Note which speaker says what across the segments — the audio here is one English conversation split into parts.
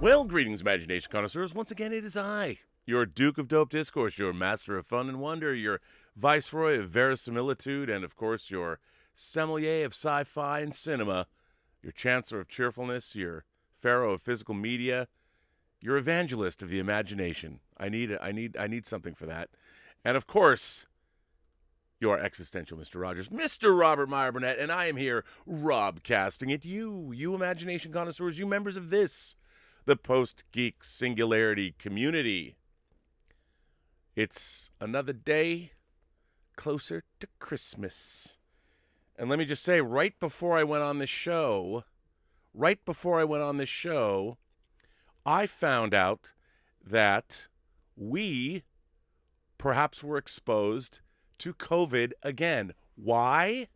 Speaker 1: Well, greetings, imagination connoisseurs. Once again, it is I, your Duke of Dope Discourse, your Master of Fun and Wonder, your Viceroy of Verisimilitude, and, of course, your Sommelier of Sci-Fi and Cinema, your Chancellor of Cheerfulness, your Pharaoh of Physical Media, your Evangelist of the Imagination. I need something for that. And, of course, your existential Mr. Rogers, Mr. Robert Meyer Burnett, and I am here robcasting at you imagination connoisseurs, you members of this, the Post-Geek Singularity community. It's another day closer to Christmas. And let me just say, right before I went on this show, I found out that we perhaps were exposed to COVID again. Why?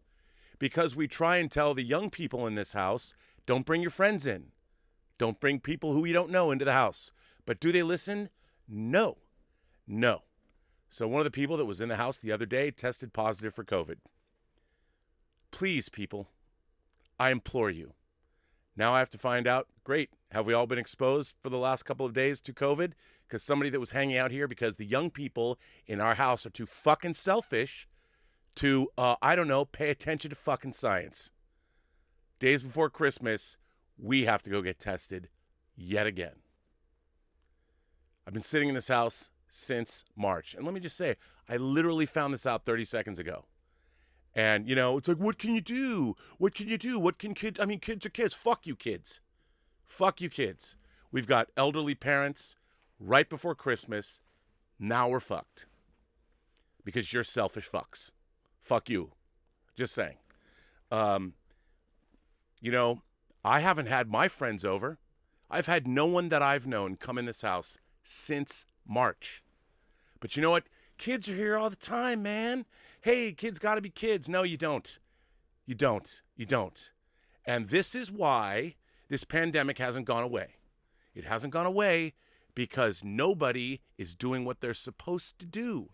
Speaker 1: Because we try and tell the young people in this house, don't bring your friends in. Don't bring people who you don't know into the house. But do they listen? No. So one of the people that was in the house the other day tested positive for COVID. Please, people, I implore you. Now I have to find out, great, have we all been exposed for the last couple of days to COVID? Because somebody that was hanging out here, because the young people in our house are too fucking selfish to, pay attention to fucking science. Days before Christmas, we have to go get tested yet again. I've been sitting in this house since March. And let me just say, I literally found this out 30 seconds ago. And, it's like, what can you do? What can you do? What can kids? I mean, kids are kids. Fuck you, kids. Fuck you, kids. We've got elderly parents right before Christmas. Now we're fucked. Because you're selfish fucks. Fuck you. Just saying. I haven't had my friends over. I've had no one that I've known come in this house since March. But you know what? Kids are here all the time, man. Hey, kids got to be kids. No, you don't. You don't. And this is why this pandemic hasn't gone away. It hasn't gone away because nobody is doing what they're supposed to do.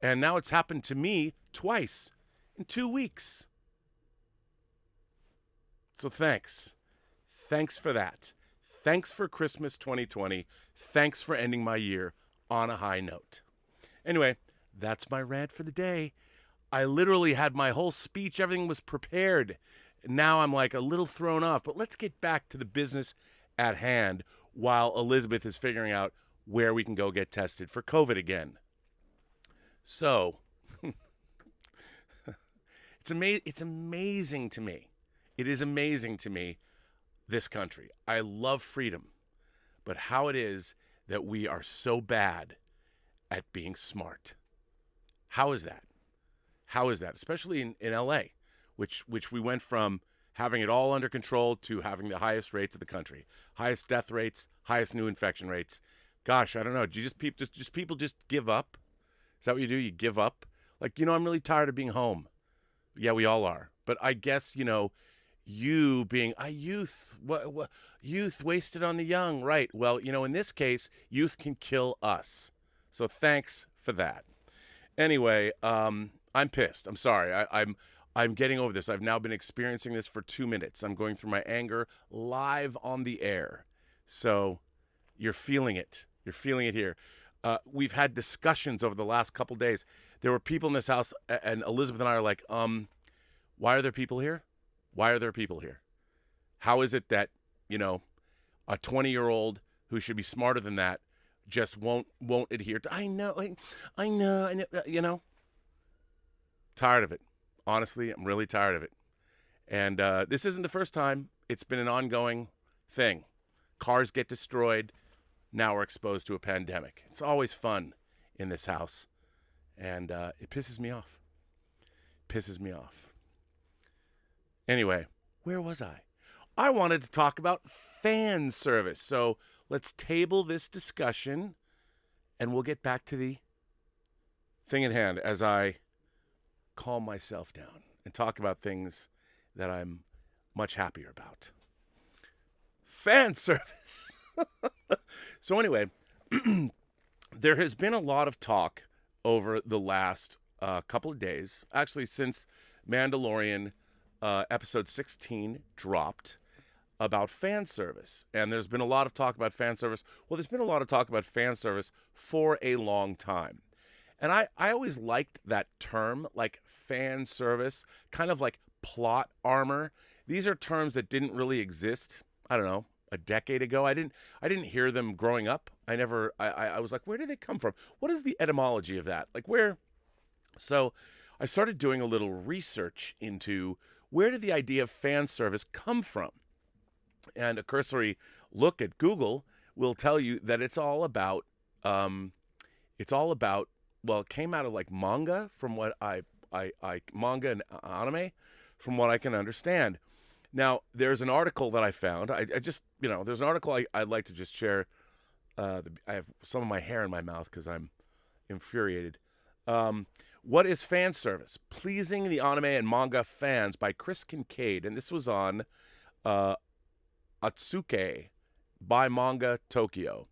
Speaker 1: And now it's happened to me twice in 2 weeks. So thanks. Thanks for that. Thanks for Christmas 2020. Thanks for ending my year on a high note. Anyway, that's my rant for the day. I literally had my whole speech. Everything was prepared. Now I'm like a little thrown off. But let's get back to the business at hand while Elizabeth is figuring out where we can go get tested for COVID again. So, it's amazing to me. It is amazing to me, this country. I love freedom. But how it is that we are so bad at being smart. How is that? Especially in LA, which we went from having it all under control to having the highest rates of the country. Highest death rates, highest new infection rates. Gosh, I don't know. Do you people just give up? Is that what you do? You give up? Like, I'm really tired of being home. Yeah, we all are. But I guess, you being a youth, youth wasted on the young, right? Well, in this case, youth can kill us. So thanks for that. Anyway, I'm pissed. I'm sorry. I'm getting over this. I've now been experiencing this for 2 minutes. I'm going through my anger live on the air. So you're feeling it. You're feeling it here. We've had discussions over the last couple days. There were people in this house, and Elizabeth and I are like, why are there people here? Why are there people here? How is it that, a 20-year-old who should be smarter than that just won't adhere to, I know, tired of it. Honestly, I'm really tired of it. And this isn't the first time. It's been an ongoing thing. Cars get destroyed. Now we're exposed to a pandemic. It's always fun in this house. And it pisses me off. Anyway, where was I? I wanted to talk about fan service. So let's table this discussion and we'll get back to the thing at hand as I calm myself down and talk about things that I'm much happier about. Fan service. So anyway, there has been a lot of talk over the last couple of days, actually since Mandalorian episode 16 dropped, about fan service. And there's been a lot of talk about fan service. Well, there's been a lot of talk about fan service for a long time. And I always liked that term, like fan service, kind of like plot armor. These are terms that didn't really exist, I don't know, a decade ago. I didn't hear them growing up. I was like, where did they come from? What is the etymology of that? Like where? So I started doing a little research into where did the idea of fan service come from? And a cursory look at Google will tell you that it's all about, well, it came out of like manga from what manga and anime from what I can understand. Now, there's an article that I found. I just, there's an article I'd like to just share. I have some of my hair in my mouth because I'm infuriated. What is fan service? Pleasing the anime and manga fans by Chris Kincaid. And this was on Atsuke by Manga Tokyo.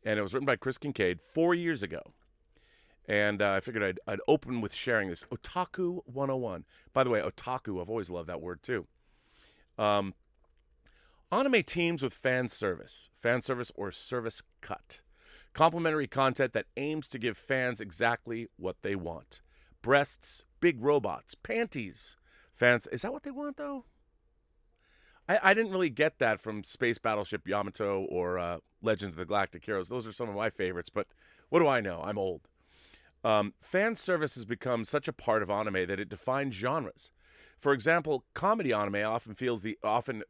Speaker 1: And it was written by Chris Kincaid 4 years ago. And I figured I'd open with sharing this. Otaku 101. By the way, otaku, I've always loved that word too. Anime teams with fan service or service cut. Complimentary content that aims to give fans exactly what they want. Breasts, big robots, panties. Fans, is that what they want though? I didn't really get that from Space Battleship Yamato or Legends of the Galactic Heroes. Those are some of my favorites, but what do I know? I'm old. Fan service has become such a part of anime that it defines genres. For example, comedy anime often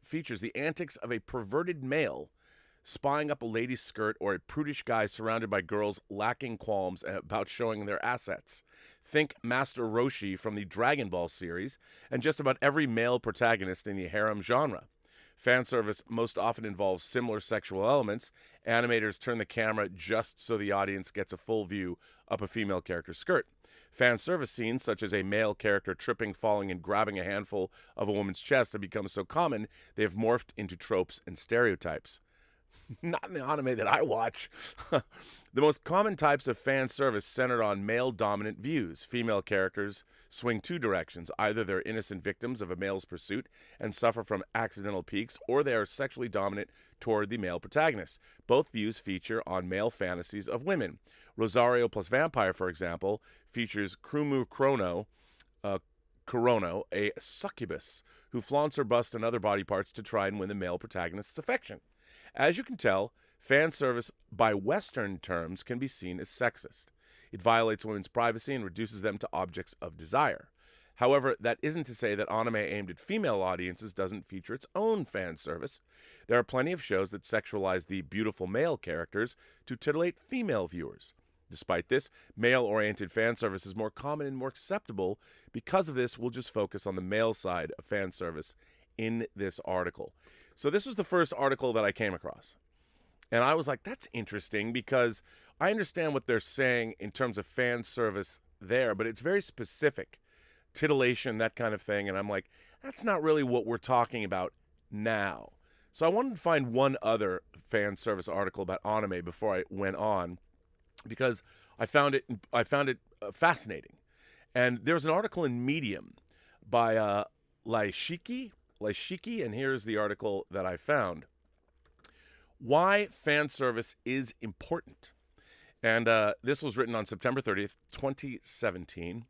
Speaker 1: features the antics of a perverted male spying up a lady's skirt or a prudish guy surrounded by girls lacking qualms about showing their assets. Think Master Roshi from the Dragon Ball series and just about every male protagonist in the harem genre. Fan service most often involves similar sexual elements. Animators turn the camera just so the audience gets a full view up a female character's skirt. Fan service scenes, such as a male character tripping, falling, and grabbing a handful of a woman's chest, have become so common they have morphed into tropes and stereotypes. Not in the anime that I watch. The most common types of fan service centered on male-dominant views. Female characters swing two directions. Either they're innocent victims of a male's pursuit and suffer from accidental peaks, or they are sexually dominant toward the male protagonist. Both views feature on male fantasies of women. Rosario plus Vampire, for example, features Kurumu Kurono, a succubus who flaunts her bust and other body parts to try and win the male protagonist's affection. As you can tell, fan service by Western terms can be seen as sexist. It violates women's privacy and reduces them to objects of desire. However, that isn't to say that anime aimed at female audiences doesn't feature its own fan service. There are plenty of shows that sexualize the beautiful male characters to titillate female viewers. Despite this, male-oriented fan service is more common and more acceptable. Because of this, we'll just focus on the male side of fan service in this article. So this was the first article that I came across. And I was like, that's interesting because I understand what they're saying in terms of fan service there, but it's very specific. Titillation, that kind of thing. And I'm like, that's not really what we're talking about now. So I wanted to find one other fan service article about anime before I went on because I found it fascinating. And there's an article in Medium by Iyashikei, and here's the article that I found. Why fan service is important. And this was written on September 30th, 2017.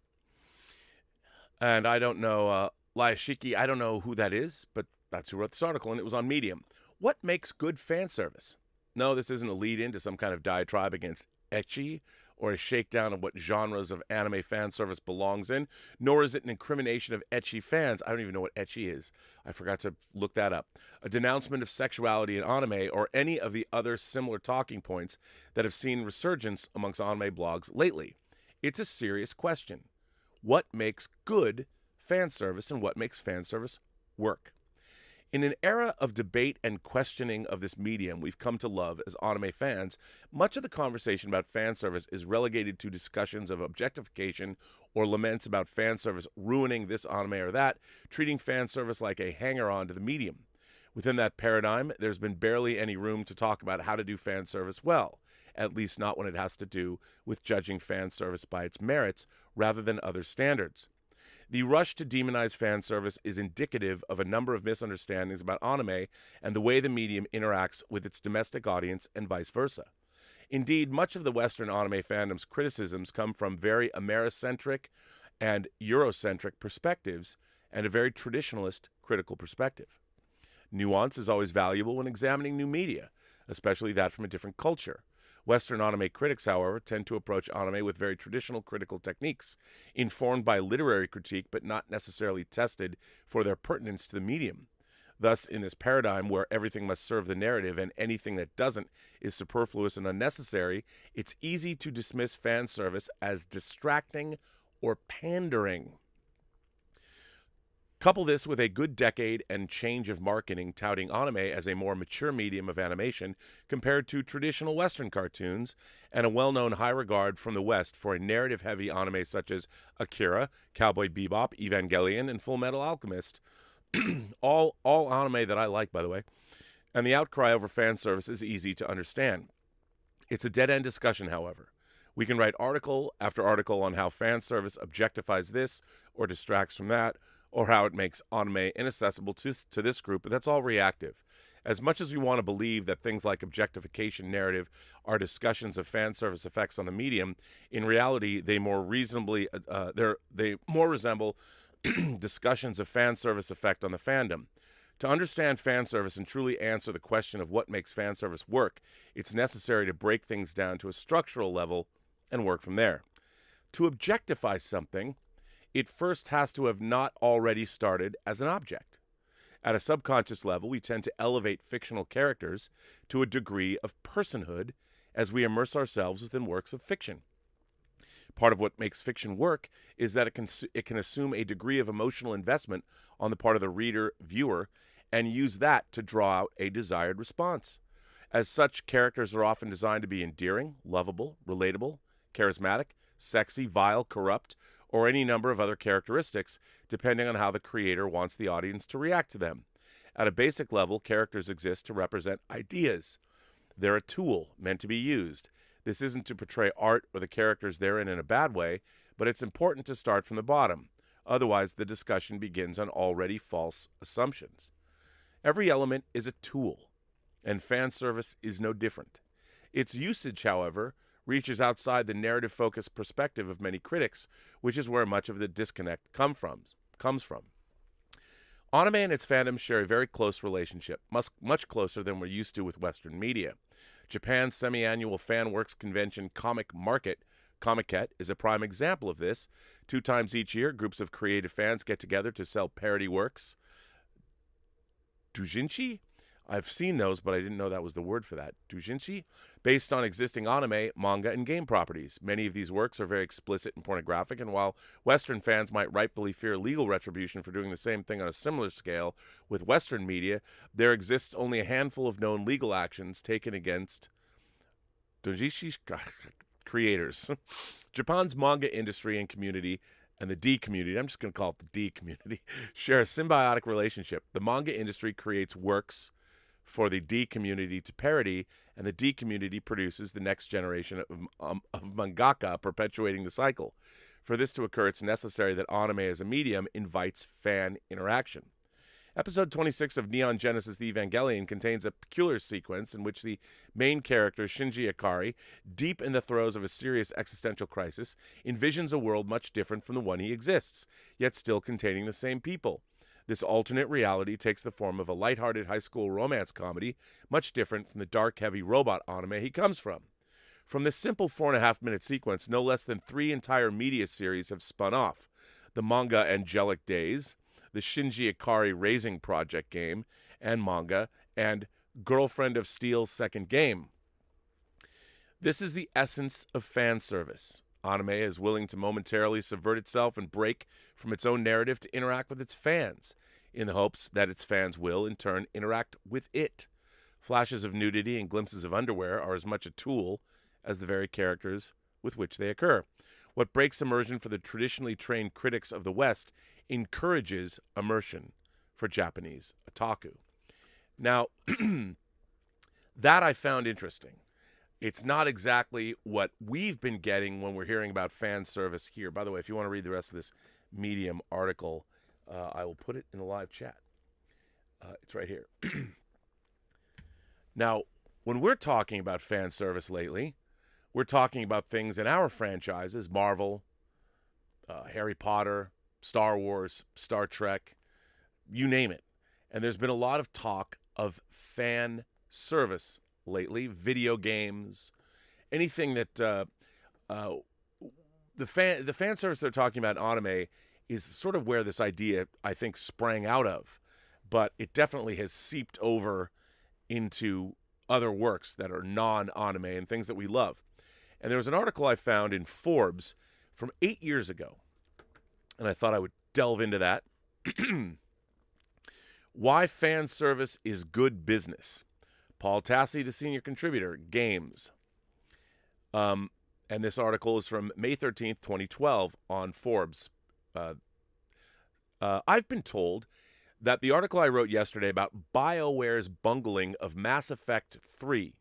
Speaker 1: And I don't know, Iyashikei, I don't know who that is, but that's who wrote this article, and it was on Medium. What makes good fan service? No, this isn't a lead-in to some kind of diatribe against ecchi or a shakedown of what genres of anime fan service belongs in, nor is it an incrimination of ecchi fans. I don't even know what ecchi is. I forgot to look that up. A denouncement of sexuality in anime or any of the other similar talking points that have seen resurgence amongst anime blogs lately. It's a serious question. What makes good fan service and what makes fan service work? In an era of debate and questioning of this medium we've come to love as anime fans, much of the conversation about fan service is relegated to discussions of objectification or laments about fan service ruining this anime or that, treating fan service like a hanger-on to the medium. Within that paradigm, there's been barely any room to talk about how to do fan service well, at least not when it has to do with judging fan service by its merits rather than other standards. The rush to demonize fan service is indicative of a number of misunderstandings about anime and the way the medium interacts with its domestic audience and vice versa. Indeed, much of the Western anime fandom's criticisms come from very Americentric and Eurocentric perspectives and a very traditionalist critical perspective. Nuance is always valuable when examining new media, especially that from a different culture. Western anime critics, however, tend to approach anime with very traditional critical techniques, informed by literary critique but not necessarily tested for their pertinence to the medium. Thus, in this paradigm where everything must serve the narrative and anything that doesn't is superfluous and unnecessary, it's easy to dismiss fan service as distracting or pandering. Couple this with a good decade and change of marketing touting anime as a more mature medium of animation compared to traditional Western cartoons, and a well-known high regard from the West for a narrative-heavy anime such as Akira, Cowboy Bebop, Evangelion, and Full Metal Alchemist. all anime that I like, by the way. And the outcry over fan service is easy to understand. It's a dead-end discussion, however. We can write article after article on how fan service objectifies this or distracts from that, or how it makes anime inaccessible to this group, but that's all reactive. As much as we want to believe that things like objectification narrative are discussions of fan service effects on the medium, in reality, they more resemble discussions of fan service effect on the fandom. To understand fan service and truly answer the question of what makes fan service work, it's necessary to break things down to a structural level and work from there. To objectify something, it first has to have not already started as an object. At a subconscious level, we tend to elevate fictional characters to a degree of personhood as we immerse ourselves within works of fiction. Part of what makes fiction work is that it can assume a degree of emotional investment on the part of the reader, viewer, and use that to draw out a desired response. As such, characters are often designed to be endearing, lovable, relatable, charismatic, sexy, vile, corrupt, or any number of other characteristics, depending on how the creator wants the audience to react to them. At a basic level, characters exist to represent ideas. They're a tool meant to be used. This isn't to portray art or the characters therein in a bad way, but it's important to start from the bottom. Otherwise, the discussion begins on already false assumptions. Every element is a tool, and fan service is no different. Its usage, however, reaches outside the narrative-focused perspective of many critics, which is where much of the disconnect comes from. Anime and its fandom share a very close relationship, much closer than we're used to with Western media. Japan's semi-annual fan works convention Comic Market, Comic-Ket, is a prime example of this. 2 times each year, groups of creative fans get together to sell parody works. Doujinshi? I've seen those, but I didn't know that was the word for that. Doujinshi? Based on existing anime, manga, and game properties. Many of these works are very explicit and pornographic, and while Western fans might rightfully fear legal retribution for doing the same thing on a similar scale with Western media, there exists only a handful of known legal actions taken against doujinshi creators. Japan's manga industry and community, and the D community, I'm just going to call it the D community, share a symbiotic relationship. The manga industry creates works for the D community to parody, and the D community produces the next generation of mangaka, perpetuating the cycle. For this to occur, it's necessary that anime as a medium invites fan interaction. Episode 26 of Neon Genesis The Evangelion contains a peculiar sequence in which the main character, Shinji Ikari, deep in the throes of a serious existential crisis, envisions a world much different from the one he exists, yet still containing the same people. This alternate reality takes the form of a lighthearted high school romance comedy, much different from the dark, heavy robot anime he comes from. From this simple 4.5-minute sequence, no less than 3 entire media series have spun off. The manga Angelic Days, the Shinji Ikari Raising Project game, and manga, and Girlfriend of Steel's second game. This is the essence of fan service. Anime is willing to momentarily subvert itself and break from its own narrative to interact with its fans, in the hopes that its fans will, in turn, interact with it. Flashes of nudity and glimpses of underwear are as much a tool as the very characters with which they occur. What breaks immersion for the traditionally trained critics of the West encourages immersion for Japanese otaku. Now, that I found interesting. It's not exactly what we've been getting when we're hearing about fan service here. By the way, if you want to read the rest of this Medium article. I will put it in the live chat. It's right here. Now, when we're talking about fan service lately, we're talking about things in our franchises, Marvel, Harry Potter, Star Wars, Star Trek, you name it. And there's been a lot of talk of fan service lately, video games, anything that the fan service they're talking about in anime is sort of where this idea, I think, sprang out of. But it definitely has seeped over into other works that are non-anime and things that we love. And there was an article I found in Forbes from 8 years ago, and I thought I would delve into that. Why fan service is good business. Paul Tassi, the senior contributor, Games. And this article is from May 13th, 2012 on Forbes. I've been told that the article I wrote yesterday about BioWare's bungling of Mass Effect 3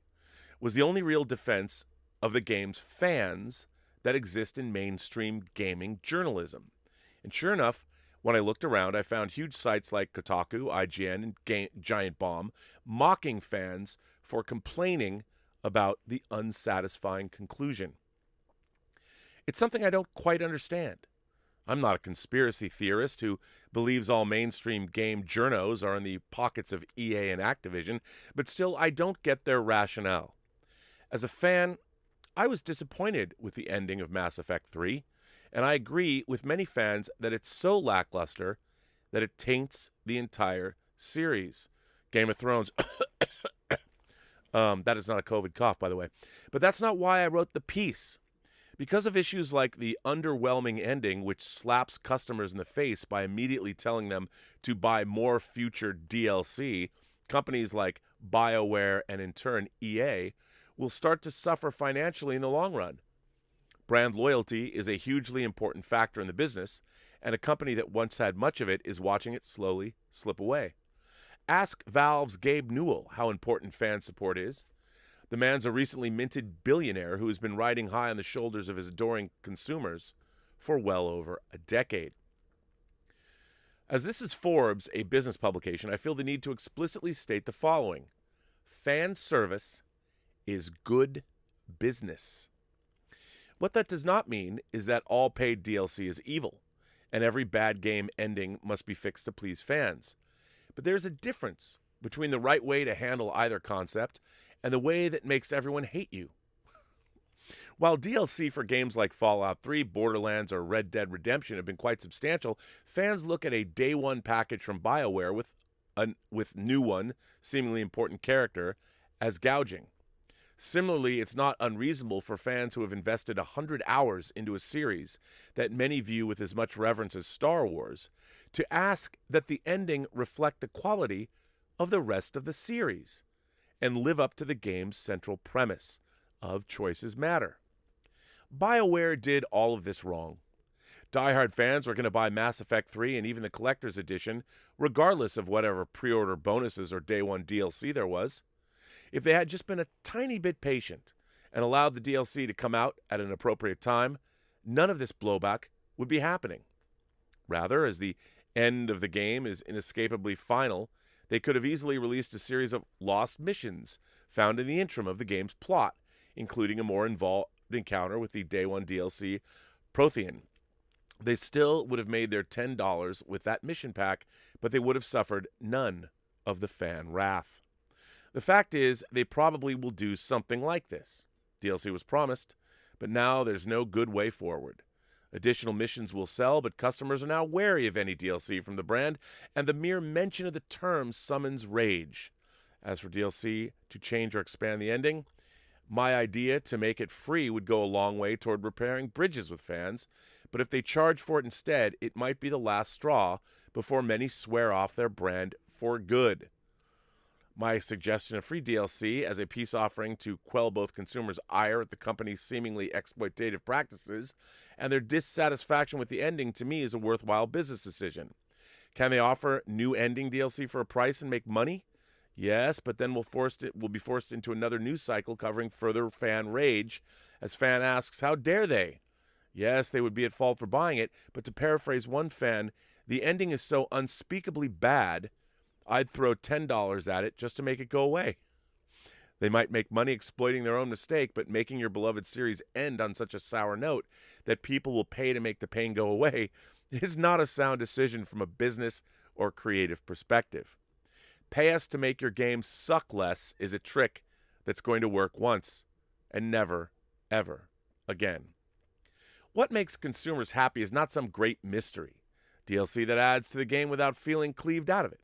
Speaker 1: was the only real defense of the game's fans that exist in mainstream gaming journalism. And sure enough, when I looked around, I found huge sites like Kotaku, IGN, and Giant Bomb mocking fans for complaining about the unsatisfying conclusion. It's something I don't quite understand. I'm not a conspiracy theorist who believes all mainstream game journos are in the pockets of EA and Activision, but still I don't get their rationale. As a fan, I was disappointed with the ending of Mass Effect 3, and I agree with many fans that it's so lackluster that it taints the entire series. Game of Thrones. That is not a COVID cough, by the way. But that's not why I wrote the piece. Because of issues like the underwhelming ending, which slaps customers in the face by immediately telling them to buy more future DLC, companies like BioWare and in turn EA will start to suffer financially in the long run. Brand loyalty is a hugely important factor in the business, and a company that once had much of it is watching it slowly slip away. Ask Valve's Gabe Newell how important fan support is. The man's a recently minted billionaire who has been riding high on the shoulders of his adoring consumers for well over a decade. As this is Forbes, a business publication, I feel the need to explicitly state the following. Fan service is good business. What that does not mean is that all paid DLC is evil, and every bad game ending must be fixed to please fans. But there's a difference between the right way to handle either concept and the way that makes everyone hate you. While DLC for games like Fallout 3, Borderlands, or Red Dead Redemption have been quite substantial, fans look at a day one package from BioWare with new one, seemingly important character, as gouging. Similarly, it's not unreasonable for fans who have invested 100 hours into a series that many view with as much reverence as Star Wars to ask that the ending reflect the quality of the rest of the series and live up to the game's central premise of choices matter. BioWare did all of this wrong. Die-hard fans were going to buy Mass Effect 3 and even the Collector's Edition, regardless of whatever pre-order bonuses or day one DLC there was. If they had just been a tiny bit patient and allowed the DLC to come out at an appropriate time, none of this blowback would be happening. Rather, as the end of the game is inescapably final, they could have easily released a series of lost missions found in the interim of the game's plot, including a more involved encounter with the Day 1 DLC Prothean. They still would have made their $10 with that mission pack, but they would have suffered none of the fan wrath. The fact is, they probably will do something like this. DLC was promised, but now there's no good way forward. Additional missions will sell, but customers are now wary of any DLC from the brand, and the mere mention of the term summons rage. As for DLC to change or expand the ending, my idea to make it free would go a long way toward repairing bridges with fans, but if they charge for it instead, it might be the last straw before many swear off their brand for good. My suggestion of free DLC as a peace offering to quell both consumers' ire at the company's seemingly exploitative practices and their dissatisfaction with the ending to me is a worthwhile business decision. Can they offer new ending DLC for a price and make money? Yes, but then we'll be forced into another news cycle covering further fan rage as fan asks, how dare they? Yes, they would be at fault for buying it, but to paraphrase one fan, the ending is so unspeakably bad, I'd throw $10 at it just to make it go away. They might make money exploiting their own mistake, but making your beloved series end on such a sour note that people will pay to make the pain go away is not a sound decision from a business or creative perspective. Pay us to make your game suck less is a trick that's going to work once and never, ever again. What makes consumers happy is not some great mystery. DLC that adds to the game without feeling cleaved out of it.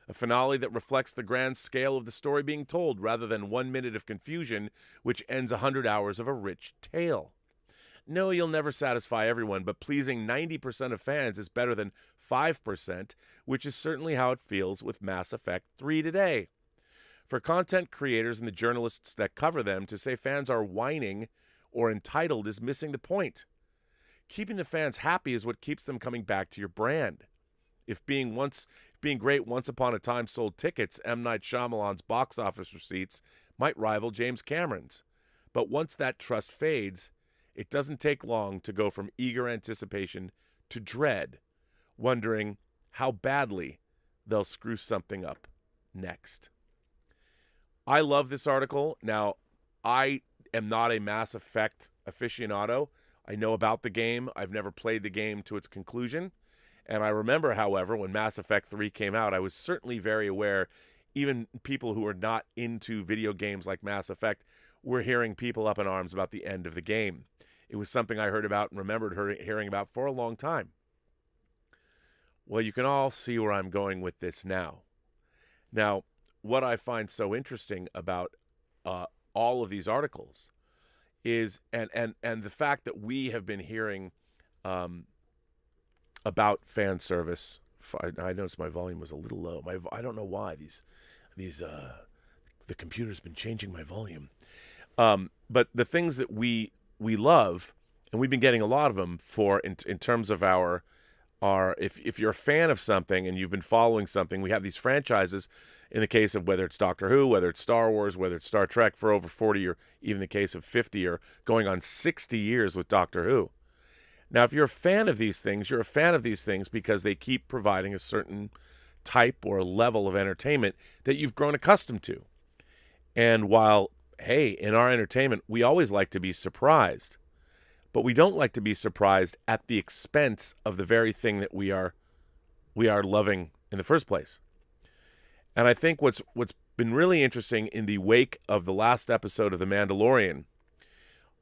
Speaker 1: A finale that reflects the grand scale of the story being told rather than 1 minute of confusion which ends 100 hours of a rich tale. No, you'll never satisfy everyone, but pleasing 90% of fans is better than 5%, which is certainly how it feels with Mass Effect 3 today. For content creators and the journalists that cover them, to say fans are whining or entitled is missing the point. Keeping the fans happy is what keeps them coming back to your brand. If being great once upon a time sold tickets, M. Night Shyamalan's box office receipts might rival James Cameron's. But once that trust fades, it doesn't take long to go from eager anticipation to dread, wondering how badly they'll screw something up next. I love this article. Now, I am not a Mass Effect aficionado. I know about the game. I've never played the game to its conclusion. And I remember, however, when Mass Effect 3 came out, I was certainly very aware, even people who are not into video games like Mass Effect were hearing people up in arms about the end of the game. It was something I heard about and remembered hearing about for a long time. Well, you can all see where I'm going with this now. Now, what I find so interesting about all of these articles is, and the fact that we have been hearing about fan service. I noticed my volume was a little low. I don't know why the computer's been changing my volume. But the things that we love, and we've been getting a lot of them for in terms of our if you're a fan of something and you've been following something, we have these franchises. In the case of whether it's Doctor Who, whether it's Star Wars, whether it's Star Trek, for over 40 or even the case of 50 or going on 60 years with Doctor Who. Now, if you're a fan of these things, you're a fan of these things because they keep providing a certain type or level of entertainment that you've grown accustomed to. And while, hey, in our entertainment, we always like to be surprised, but we don't like to be surprised at the expense of the very thing that we are loving in the first place. And I think what's been really interesting in the wake of the last episode of The Mandalorian,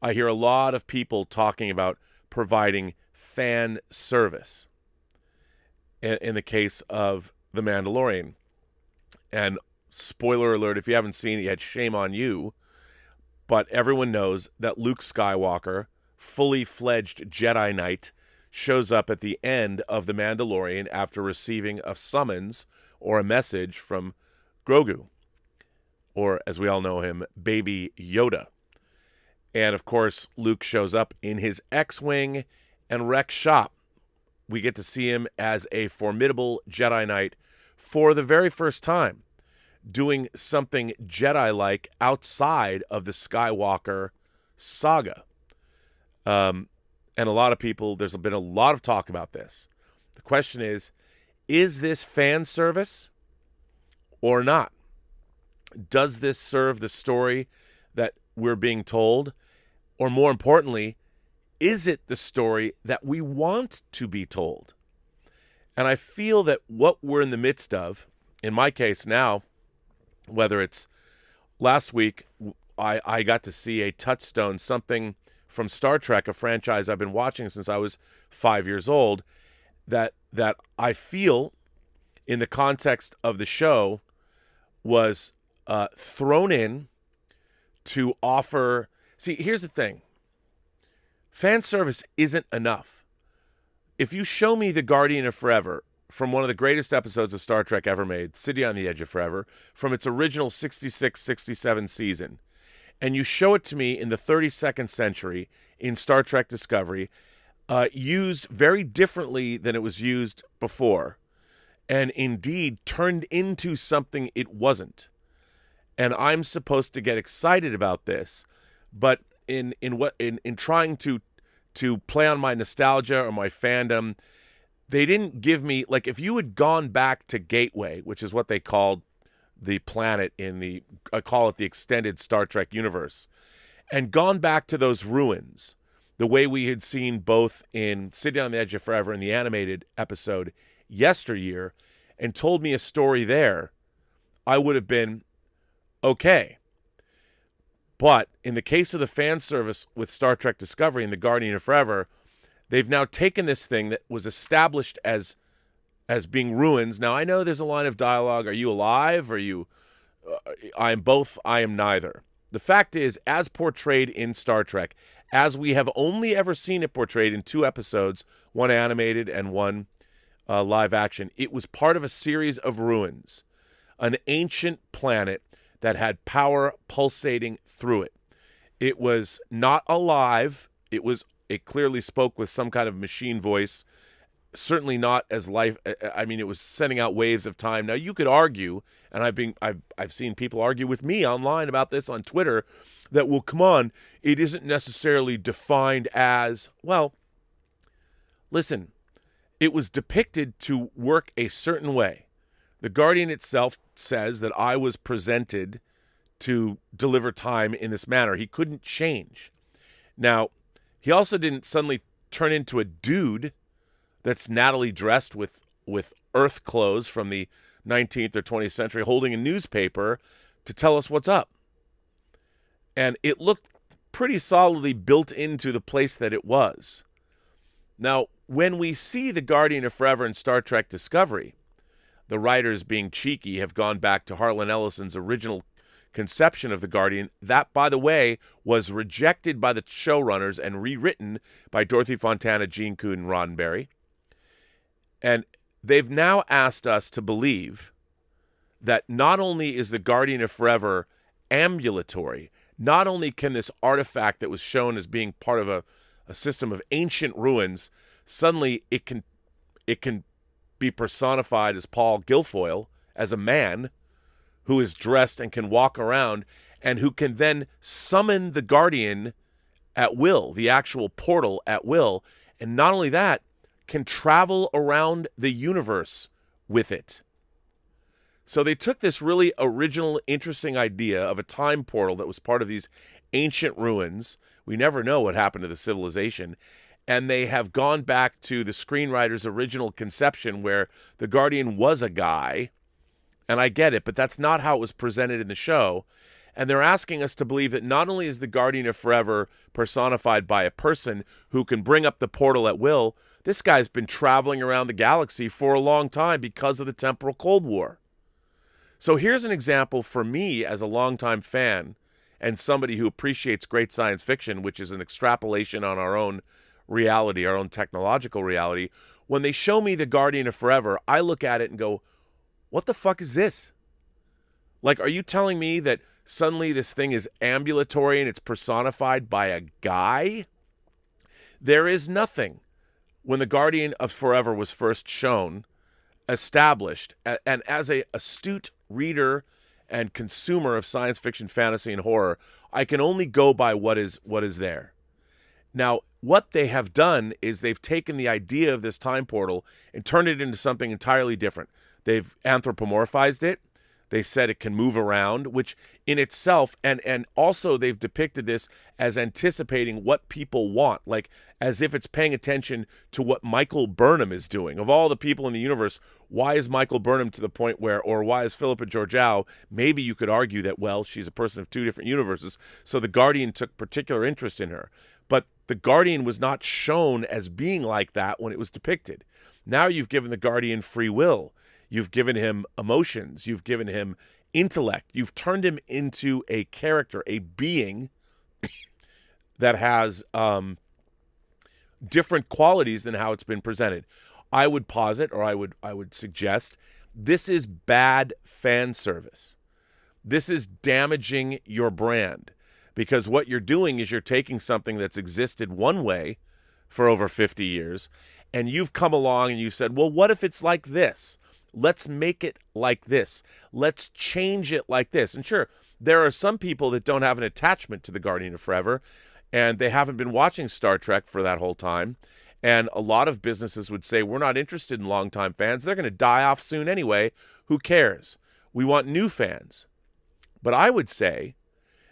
Speaker 1: I hear a lot of people talking about providing fan service in the case of The Mandalorian. And spoiler alert, if you haven't seen it yet, shame on you. But everyone knows that Luke Skywalker, fully fledged Jedi Knight, shows up at the end of The Mandalorian after receiving a summons or a message from Grogu, or as we all know him, Baby Yoda. And of course, Luke shows up in his X-Wing and wrecks shop. We get to see him as a formidable Jedi Knight for the very first time, doing something Jedi-like outside of the Skywalker saga. And a lot of people, there's been a lot of talk about this. The question is this fan service or not? Does this serve the story that we're being told? Or more importantly, is it the story that we want to be told? And I feel that what we're in the midst of, in my case now, whether it's last week, I got to see a touchstone, something from Star Trek, a franchise I've been watching since I was 5 years old, that I feel in the context of the show was thrown in to offer. See, here's the thing. Fan service isn't enough. If you show me The Guardian of Forever from one of the greatest episodes of Star Trek ever made, City on the Edge of Forever, from its original 66-67 season, and you show it to me in the 32nd century in Star Trek Discovery, used very differently than it was used before, and indeed turned into something it wasn't. And I'm supposed to get excited about this, but in trying to to play on my nostalgia or my fandom. They didn't give me, like, if you had gone back to Gateway, which is what they called the planet in the, I call it the extended Star Trek universe, and gone back to those ruins, the way we had seen both in City on the Edge of Forever and the animated episode yesteryear, and told me a story there, I would have been okay. But in the case of the fan service with Star Trek Discovery and the Guardian of Forever, they've now taken this thing that was established as being ruins. Now, I know there's a line of dialogue. Are you alive? Are you... I am both. I am neither. The fact is, as portrayed in Star Trek, as we have only ever seen it portrayed in 2 episodes, one animated and one live action, it was part of a series of ruins, an ancient planet that had power pulsating through it. It was not alive. It clearly spoke with some kind of machine voice, certainly not as life. I mean, it was sending out waves of time. Now, you could argue, and I've seen people argue with me online about this on Twitter, that, well, come on, it isn't necessarily defined as, well, listen, it was depicted to work a certain way. The Guardian itself says that I was presented to deliver time in this manner. He couldn't change. Now, he also didn't suddenly turn into a dude that's nattily dressed with Earth clothes from the 19th or 20th century, holding a newspaper to tell us what's up. And it looked pretty solidly built into the place that it was. Now, when we see the Guardian of Forever in Star Trek Discovery, the writers, being cheeky, have gone back to Harlan Ellison's original conception of the Guardian. That, by the way, was rejected by the showrunners and rewritten by Dorothy Fontana, Gene Kuhn, and Roddenberry. And they've now asked us to believe that not only is the Guardian of Forever ambulatory, not only can this artifact that was shown as being part of a system of ancient ruins, suddenly it can be personified as Paul Guilfoyle, as a man who is dressed and can walk around and who can then summon the Guardian at will, the actual portal at will. And not only that, can travel around the universe with it. So they took this really original, interesting idea of a time portal that was part of these ancient ruins. We never know what happened to the civilization. And they have gone back to the screenwriter's original conception where the Guardian was a guy. And I get it, but that's not how it was presented in the show. And they're asking us to believe that not only is the Guardian of Forever personified by a person who can bring up the portal at will, this guy's been traveling around the galaxy for a long time because of the temporal Cold War. So here's an example for me as a longtime fan and somebody who appreciates great science fiction, which is an extrapolation on our own reality, our own technological reality. When they show me the Guardian of Forever, I look at it and go, what the fuck is this? Like, are you telling me that suddenly this thing is ambulatory and it's personified by a guy? There is nothing, when the Guardian of Forever was first shown, established, and as a astute reader and consumer of science fiction, fantasy, and horror, I can only go by what is there. Now, what they have done is they've taken the idea of this time portal and turned it into something entirely different. They've anthropomorphized it. They said it can move around, which in itself, and also they've depicted this as anticipating what people want, like as if it's paying attention to what Michael Burnham is doing. Of all the people in the universe, why is Michael Burnham to the point where, or why is Philippa Georgiou? Maybe you could argue that, well, she's a person of 2 different universes, so the Guardian took particular interest in her. But the Guardian was not shown as being like that when it was depicted. Now you've given the Guardian free will. You've given him emotions. You've given him intellect. You've turned him into a character, a being that has different qualities than how it's been presented. I would posit, or I would suggest, this is bad fan service. This is damaging your brand, because what you're doing is you're taking something that's existed one way for over 50 years, and you've come along and you've said, well, what if it's like this? Let's make it like this. Let's change it like this. And sure, there are some people that don't have an attachment to the Guardian of Forever. and they haven't been watching Star Trek for that whole time. And a lot of businesses would say, we're not interested in longtime fans. They're going to die off soon anyway. Who cares? We want new fans. But I would say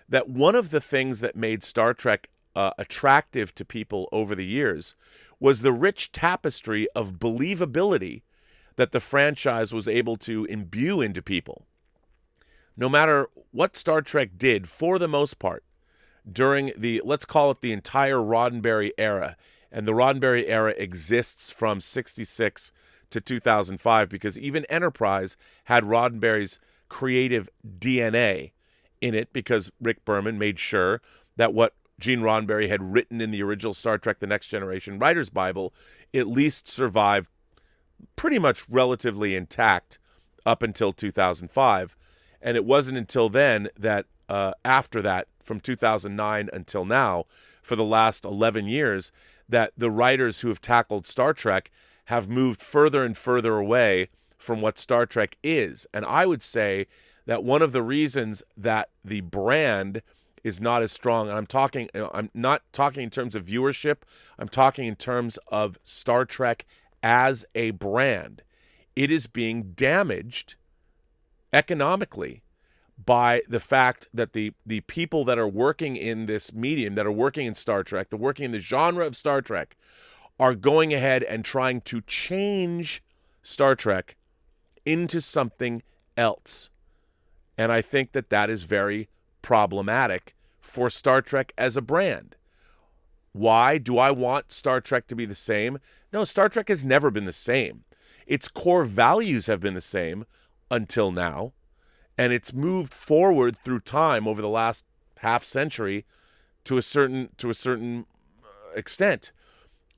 Speaker 1: that one of the things that made Star Trek attractive to people over the years was the rich tapestry of believability that the franchise was able to imbue into people. No matter what Star Trek did, for the most part, during the, let's call it the entire Roddenberry era, and the Roddenberry era exists from 66 to 2005 because even Enterprise had Roddenberry's creative DNA in it because Rick Berman made sure that what Gene Roddenberry had written in the original Star Trek The Next Generation Writer's Bible at least survived pretty much relatively intact up until 2005. And it wasn't until then that after that, from 2009 until now, for the last 11 years, that the writers who have tackled Star Trek have moved further and further away from what Star Trek is. And I would say that one of the reasons that the brand is not as strong, and I'm not talking in terms of viewership, I'm talking in terms of Star Trek as a brand. It is being damaged economically by the fact that the people that are working in this medium, that are working in Star Trek, that are working in the genre of Star Trek, are going ahead and trying to change Star Trek into something else. And I think that that is very problematic for Star Trek as a brand. Why do I want Star Trek to be the same? No, Star Trek has never been the same. Its core values have been the same until now. And it's moved forward through time over the last half century to a certain extent.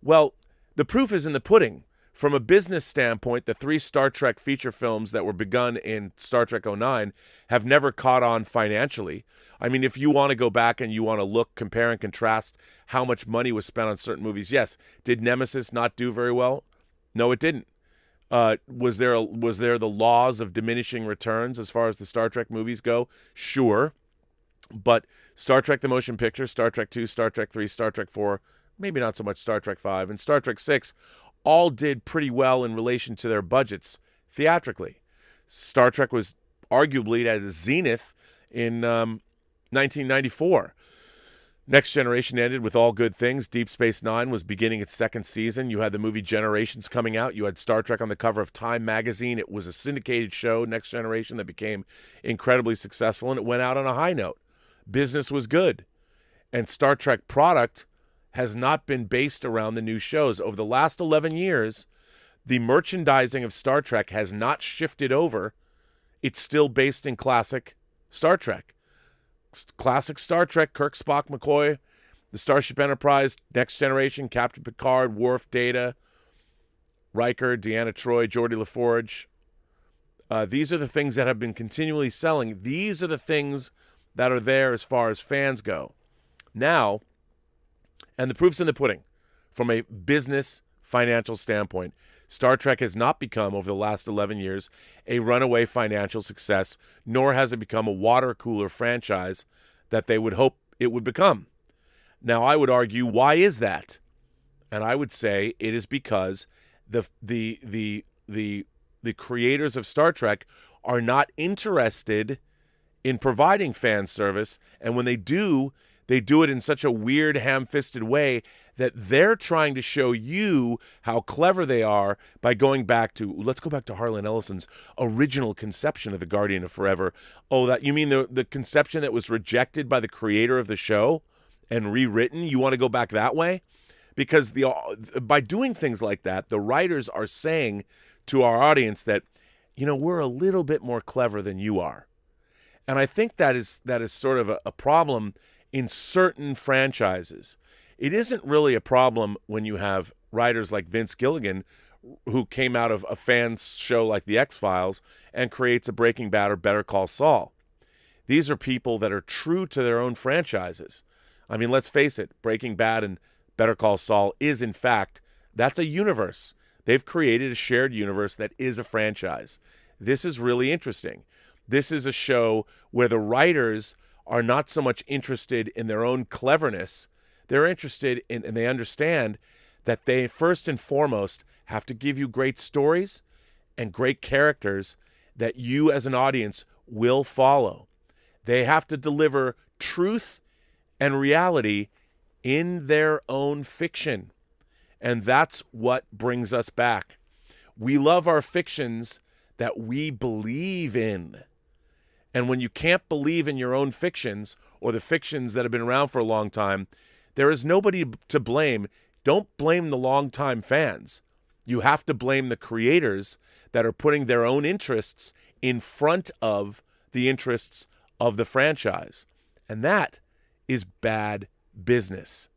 Speaker 1: Well, the proof is in the pudding. From a business standpoint, the 3 Star Trek feature films that were begun in Star Trek 09 have never caught on financially. I mean, if you want to go back and you want to look, compare and contrast how much money was spent on certain movies, yes. Did Nemesis not do very well? No, it didn't. Was there the laws of diminishing returns as far as the Star Trek movies go? Sure. But Star Trek the Motion Picture, Star Trek 2, Star Trek 3, Star Trek 4, maybe not so much Star Trek 5, and Star Trek 6 all did pretty well in relation to their budgets theatrically. Star Trek was arguably at its zenith in 1994. Next Generation ended with all good things. Deep Space Nine was beginning its 2nd season. You had the movie Generations coming out. You had Star Trek on the cover of Time magazine. It was a syndicated show, Next Generation, that became incredibly successful, and it went out on a high note. Business was good. And Star Trek product has not been based around the new shows. Over the last 11 years, the merchandising of Star Trek has not shifted over. It's still based in classic Star Trek. Classic Star Trek, Kirk, Spock, McCoy, the Starship Enterprise, Next Generation, Captain Picard, Worf, Data, Riker, Deanna Troi, Geordi LaForge. These are the things that have been continually selling. These are the things that are there as far as fans go. Now, and the proof's in the pudding, from a business financial standpoint, Star Trek has not become, over the last 11 years, a runaway financial success, nor has it become a water cooler franchise that they would hope it would become. Now, I would argue, why is that? And I would say it is because the creators of Star Trek are not interested in providing fan service, and when they do it in such a weird, ham-fisted way that they're trying to show you how clever they are by going back to, let's go back to Harlan Ellison's original conception of the Guardian of Forever. Oh, that you mean the conception that was rejected by the creator of the show and rewritten? You want to go back that way? Because by doing things like that, the writers are saying to our audience that, we're a little bit more clever than you are. And I think that is sort of a problem in certain franchises. It isn't really a problem when you have writers like Vince Gilligan, who came out of a fan's show like The X-Files and creates a Breaking Bad or Better Call Saul. These are people that are true to their own franchises. I mean, let's face it, Breaking Bad and Better Call Saul is, in fact, that's a universe. They've created a shared universe that is a franchise. This is really interesting. This is a show where the writers are not so much interested in their own cleverness. They're interested in, and they understand that they first and foremost have to give you great stories and great characters that you as an audience will follow. They have to deliver truth and reality in their own fiction. And that's what brings us back. We love our fictions that we believe in. And when you can't believe in your own fictions or the fictions that have been around for a long time, there is nobody to blame. Don't blame the longtime fans. You have to blame the creators that are putting their own interests in front of the interests of the franchise. And that is bad business.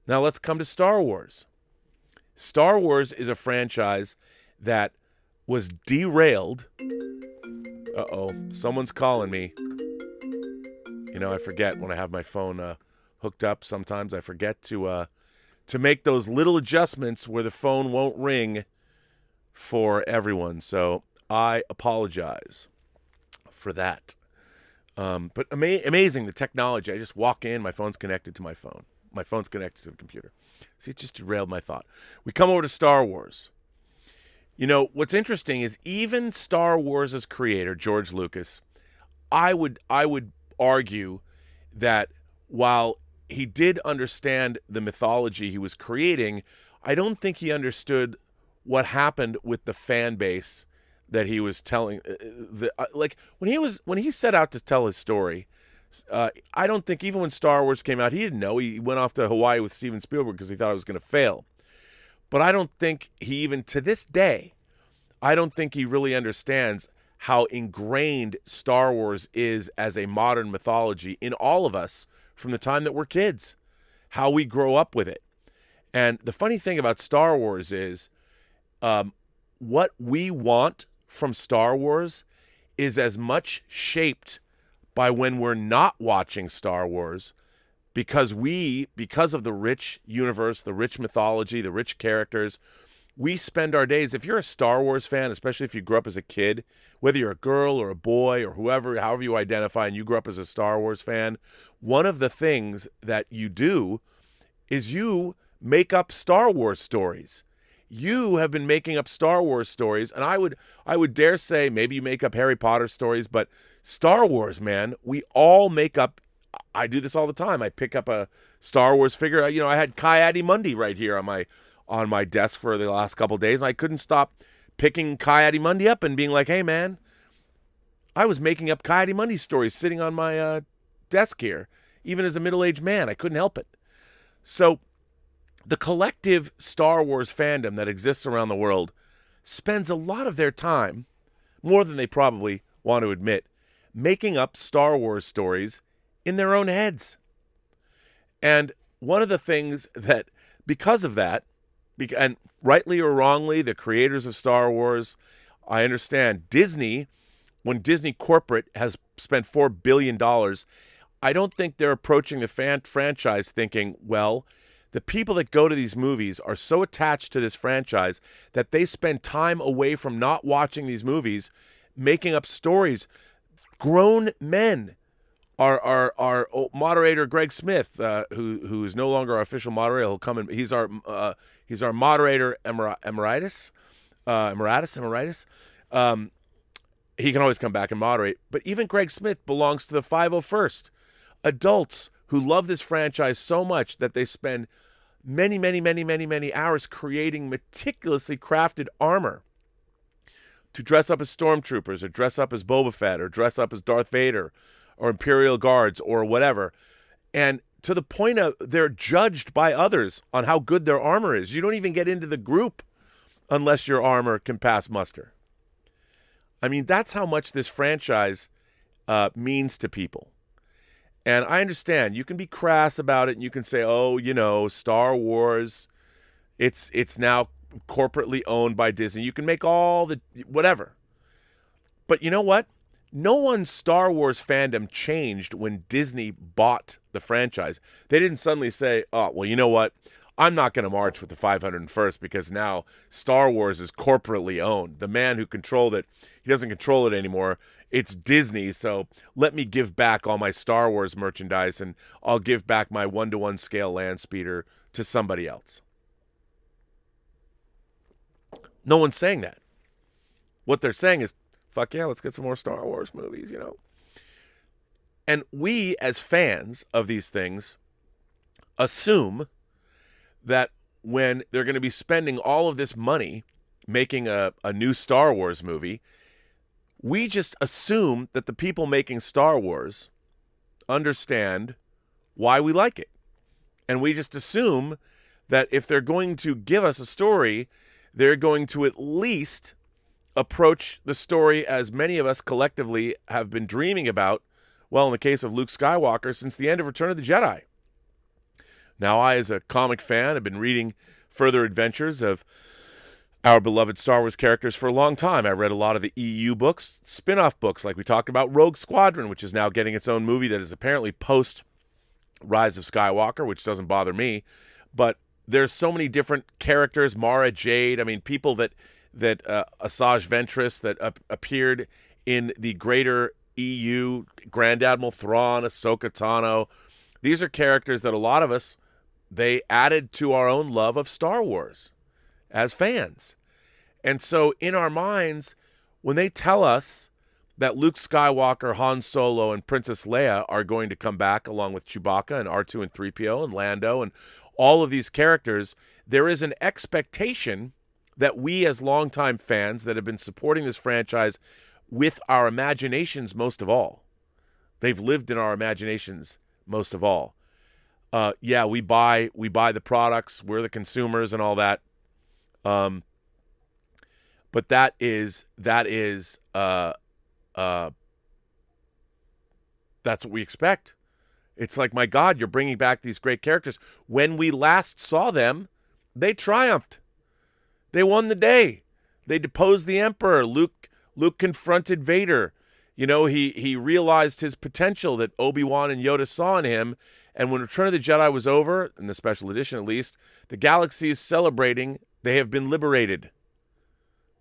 Speaker 1: Now let's come to Star Wars. Star Wars is a franchise that was derailed. Uh-oh, someone's calling me. You know, I forget when I have my phone hooked up. Sometimes I forget to make those little adjustments where the phone won't ring for everyone. So I apologize for that. But amazing, the technology. I just walk in, my phone's connected to my phone. My phone's connected to the computer. See, it just derailed my thought. We come over to Star Wars. You know, what's interesting is even Star Wars' creator, George Lucas, I would argue that while he did understand the mythology he was creating, I don't think he understood what happened with the fan base that he was telling. Like when he set out to tell his story, I don't think even when Star Wars came out, he didn't know. He went off to Hawaii with Steven Spielberg because he thought it was going to fail. But I don't think he even to this day, I don't think he really understands how ingrained Star Wars is as a modern mythology in all of us from the time that we're kids, how we grow up with it. And the funny thing about Star Wars is what we want from Star Wars is as much shaped by when we're not watching Star Wars because of the rich universe, the rich mythology, the rich characters, we spend our days, if you're a Star Wars fan, especially if you grew up as a kid, whether you're a girl or a boy or however you identify, and you grew up as a Star Wars fan, one of the things that you do is you make up Star Wars stories. You have been making up Star Wars stories, and I would dare say maybe you make up Harry Potter stories, but Star Wars, man, we all make up. I do this all the time. I pick up a Star Wars figure. You know, I had Ki-Adi-Mundi right here on my desk for the last couple of days, and I couldn't stop picking Ki-Adi-Mundi up and being like, hey, man, I was making up Ki-Adi-Mundi stories sitting on my desk here, even as a middle-aged man. I couldn't help it. So the collective Star Wars fandom that exists around the world spends a lot of their time, more than they probably want to admit, making up Star Wars stories in their own heads. And one of the things that, because of that, and rightly or wrongly, the creators of Star Wars, I understand Disney, when Disney corporate has spent $4 billion, I don't think they're approaching the franchise thinking, well, the people that go to these movies are so attached to this franchise that they spend time away from not watching these movies, making up stories. Grown men. Our moderator Greg Smith, who is no longer our official moderator, he'll come in. He's our moderator emeritus. He can always come back and moderate. But even Greg Smith belongs to the 501st. Adults who love this franchise so much that they spend many hours creating meticulously crafted armor to dress up as stormtroopers or dress up as Boba Fett or dress up as Darth Vader or Imperial Guards or whatever. And to the point of they're judged by others on how good their armor is. You don't even get into the group unless your armor can pass muster. I mean, that's how much this franchise means to people. And I understand you can be crass about it and you can say, oh, you know, Star Wars, it's now corporately owned by Disney. You can make all the whatever. But you know what? No one's Star Wars fandom changed when Disney bought the franchise. They didn't suddenly say, oh, well, you know what? I'm not going to march with the 501st because now Star Wars is corporately owned. The man who controlled it, he doesn't control it anymore. It's Disney, so let me give back all my Star Wars merchandise, and I'll give back my 1-to-1 scale land speeder to somebody else. No one's saying that. What they're saying is, fuck yeah, let's get some more Star Wars movies, you know. And we, as fans of these things, assume that when they're going to be spending all of this money making a new Star Wars movie, we just assume that the people making Star Wars understand why we like it. And we just assume that if they're going to give us a story, they're going to at least approach the story as many of us collectively have been dreaming about, well, in the case of Luke Skywalker, since the end of Return of the Jedi. Now, I, as a comic fan, have been reading further adventures of our beloved Star Wars characters for a long time. I read a lot of the EU books, spin-off books, like we talked about Rogue Squadron, which is now getting its own movie that is apparently post-Rise of Skywalker, which doesn't bother me. But there's so many different characters, Mara Jade, I mean, people that Asajj Ventress that appeared in the greater EU, Grand Admiral Thrawn, Ahsoka Tano. These are characters that a lot of us, they added to our own love of Star Wars as fans. And so in our minds, when they tell us that Luke Skywalker, Han Solo, and Princess Leia are going to come back along with Chewbacca and R2 and 3PO and Lando and all of these characters, there is an expectation that we as longtime fans that have been supporting this franchise with our imaginations most of all. They've lived in our imaginations most of all. Yeah, we buy the products, we're the consumers and all that. But that is that's what we expect. It's like, my God, you're bringing back these great characters. When we last saw them, they triumphed. They won the day. They deposed the Emperor. Luke confronted Vader. You know, he realized his potential that Obi-Wan and Yoda saw in him. And when Return of the Jedi was over, in the special edition at least, the galaxy is celebrating they have been liberated.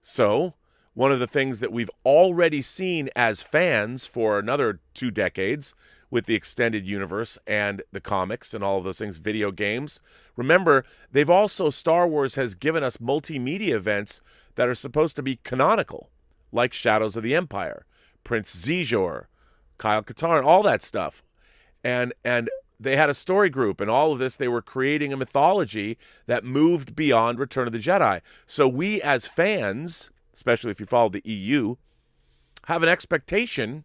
Speaker 1: So, one of the things that we've already seen as fans for another 2 decades with the extended universe and the comics and all of those things, video games. Remember, Star Wars has given us multimedia events that are supposed to be canonical, like Shadows of the Empire, Prince Xizor, Kyle Katarn, all that stuff. And they had a story group, and all of this, they were creating a mythology that moved beyond Return of the Jedi. So we as fans, especially if you follow the EU, have an expectation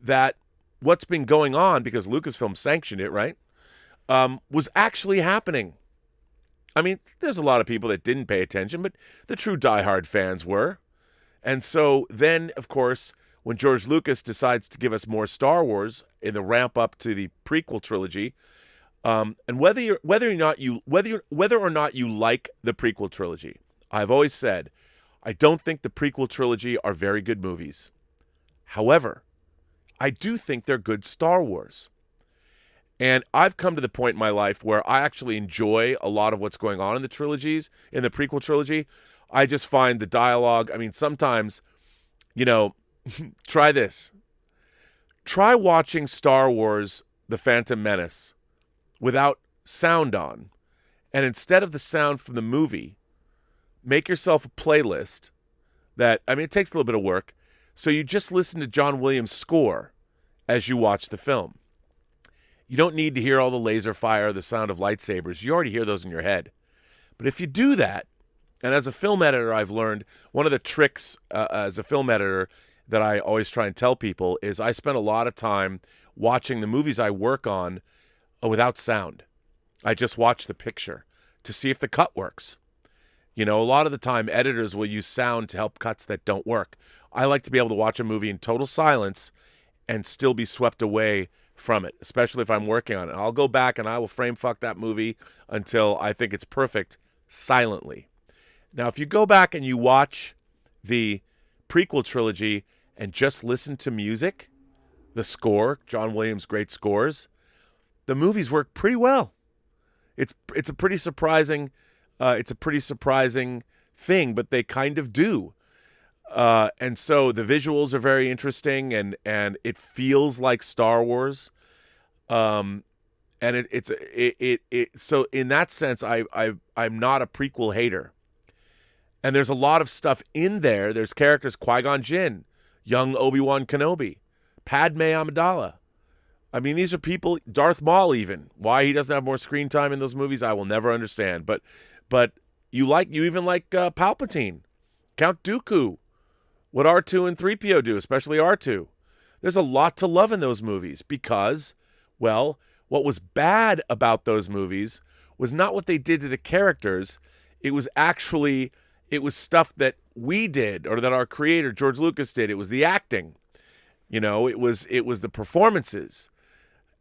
Speaker 1: that what's been going on, because Lucasfilm sanctioned it, right, was actually happening. I mean, there's a lot of people that didn't pay attention, but the true diehard fans were. And so then, of course, when George Lucas decides to give us more Star Wars in the ramp up to the prequel trilogy, and whether or not you like the prequel trilogy, I've always said I don't think the prequel trilogy are very good movies. However, I do think they're good Star Wars. And I've come to the point in my life where I actually enjoy a lot of what's going on in the trilogies, in the prequel trilogy. I just find the dialogue, I mean, sometimes, you know, try this. Try watching Star Wars The Phantom Menace without sound on. And instead of the sound from the movie, make yourself a playlist that, I mean, it takes a little bit of work. So you just listen to John Williams' score as you watch the film. You don't need to hear all the laser fire, the sound of lightsabers. You already hear those in your head. But if you do that, and as a film editor, I've learned one of the tricks as a film editor that I always try and tell people is I spend a lot of time watching the movies I work on without sound. I just watch the picture to see if the cut works. You know, a lot of the time editors will use sound to help cuts that don't work. I like to be able to watch a movie in total silence and still be swept away from it, especially if I'm working on it. I'll go back and I will frame fuck that movie until I think it's perfect silently. Now, if you go back and you watch the prequel trilogy and just listen to music, the score, John Williams' great scores, the movies work pretty well. It's a pretty surprising thing, but they kind of do. And so the visuals are very interesting, and it feels like Star Wars. And so in that sense, I'm not a prequel hater. And there's a lot of stuff in there. There's characters, Qui-Gon Jinn, young Obi-Wan Kenobi, Padme Amidala. I mean, these are people, Darth Maul even. Why he doesn't have more screen time in those movies, I will never understand. But you even like Palpatine, Count Dooku, what R2 and 3PO do, especially R2. There's a lot to love in those movies because, well, what was bad about those movies was not what they did to the characters. It was stuff that we did, or that our creator, George Lucas, did. It was the acting. It was the performances.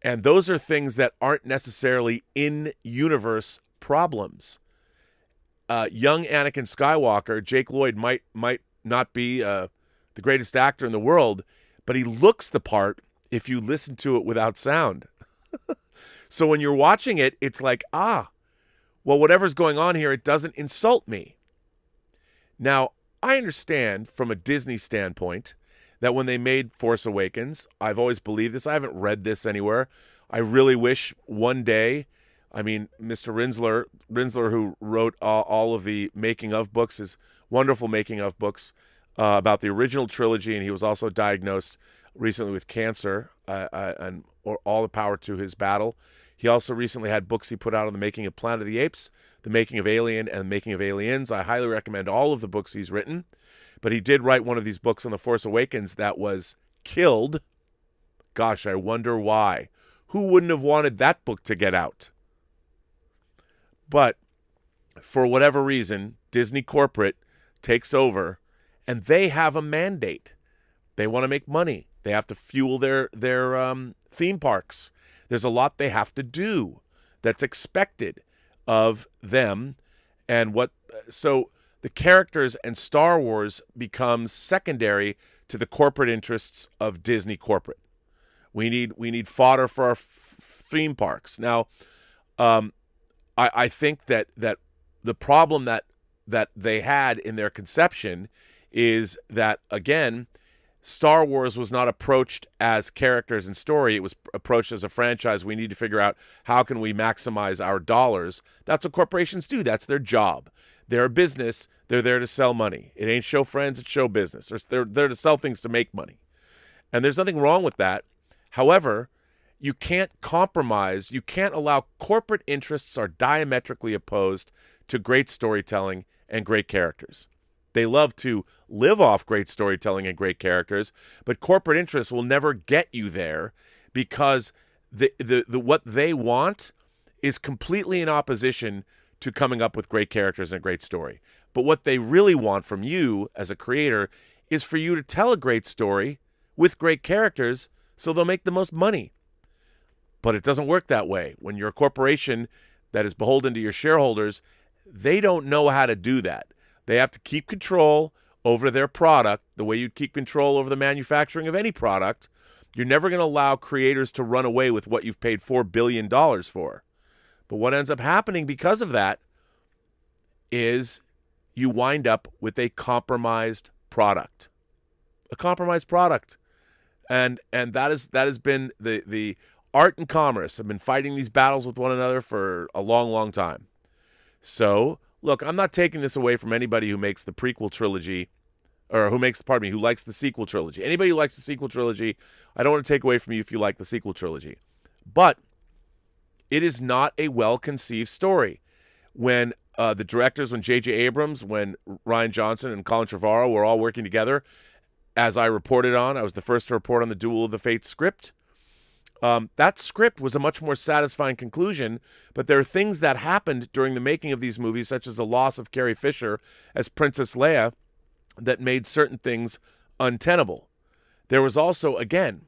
Speaker 1: And those are things that aren't necessarily in-universe problems. Young Anakin Skywalker, Jake Lloyd, might not be the greatest actor in the world, but he looks the part if you listen to it without sound. So when you're watching it, it's like, well, whatever's going on here, it doesn't insult me. Now, I understand from a Disney standpoint that when they made Force Awakens, I've always believed this. I haven't read this anywhere. I really wish one day, Mr. Rinsler, who wrote all of the making of books, his wonderful making of books about the original trilogy, and he was also diagnosed recently with cancer, and all the power to his battle. He also recently had books he put out on the making of Planet of the Apes, the making of Alien, and the making of Aliens. I highly recommend all of the books he's written. But he did write one of these books on The Force Awakens that was killed. Gosh, I wonder why. Who wouldn't have wanted that book to get out? But for whatever reason, Disney corporate takes over, and they have a mandate. They want to make money. They have to fuel their theme parks. There's a lot they have to do that's expected of them, and so the characters and Star Wars becomes secondary to the corporate interests of Disney corporate. We need fodder for our theme parks. Now, I think that the problem that they had in their conception is that, again, Star Wars was not approached as characters and story. It was approached as a franchise. We need to figure out how can we maximize our dollars. That's what corporations do. That's their job. They're a business. They're there to sell money. It ain't show friends, it's show business. They're there to sell things to make money. And there's nothing wrong with that. However, you can't compromise. You can't allow corporate interests are diametrically opposed to great storytelling and great characters. They love to live off great storytelling and great characters, but corporate interests will never get you there because the what they want is completely in opposition to coming up with great characters and a great story. But what they really want from you as a creator is for you to tell a great story with great characters so they'll make the most money. But it doesn't work that way. When you're a corporation that is beholden to your shareholders, they don't know how to do that. They have to keep control over their product the way you'd keep control over the manufacturing of any product. You're never going to allow creators to run away with what you've paid $4 billion for. But what ends up happening because of that is you wind up with a compromised product. A compromised product. And that has been the art and commerce have been fighting these battles with one another for a long, long time. So, look, I'm not taking this away from anybody who makes the prequel trilogy, or who likes the sequel trilogy. Anybody who likes the sequel trilogy, I don't want to take away from you if you like the sequel trilogy. But it is not a well-conceived story. When the directors, when J.J. Abrams, when Rian Johnson and Colin Trevorrow were all working together, as I reported on, I was the first to report on the Duel of the Fates script. That script was a much more satisfying conclusion, but there are things that happened during the making of these movies, such as the loss of Carrie Fisher as Princess Leia, that made certain things untenable. There was also, again,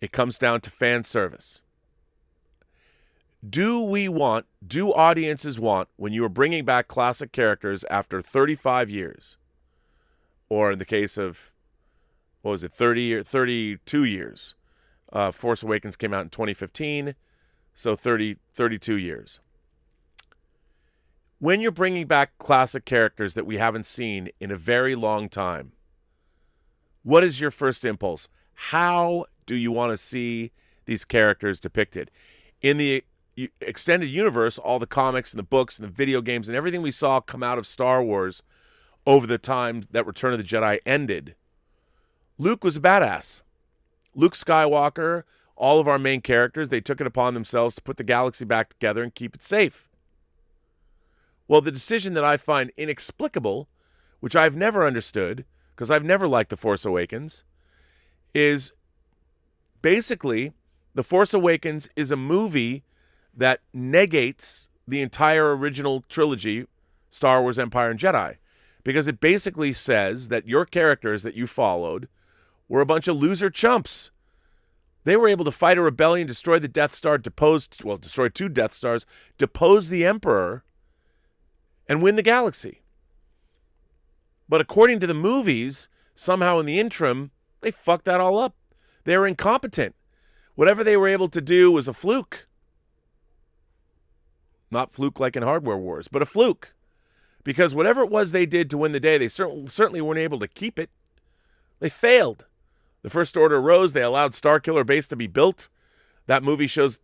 Speaker 1: it comes down to fan service. Do audiences want, when you are bringing back classic characters after 35 years, or in the case of, 32 years, Force Awakens came out in 2015, so 32 years. when you're bringing back classic characters that we haven't seen in a very long time, what is your first impulse? How do you want to see these characters depicted? In the extended universe, all the comics and the books and the video games and everything we saw come out of Star Wars over the time that Return of the Jedi ended, Luke was a badass. Luke Skywalker, all of our main characters, they took it upon themselves to put the galaxy back together and keep it safe. Well, the decision that I find inexplicable, which I've never understood, because I've never liked The Force Awakens, is basically The Force Awakens is a movie that negates the entire original trilogy, Star Wars, Empire, and Jedi, because it basically says that your characters that you followed were a bunch of loser chumps. They were able to fight a rebellion, destroy the Death Star, destroy 2 Death Stars, depose the Emperor, and win the galaxy. But according to the movies, somehow in the interim, they fucked that all up. They were incompetent. Whatever they were able to do was a fluke. Not fluke like in Hardware Wars, but a fluke. Because whatever it was they did to win the day, they certainly weren't able to keep it. They failed. The First Order rose. They allowed Starkiller Base to be built. That movie shows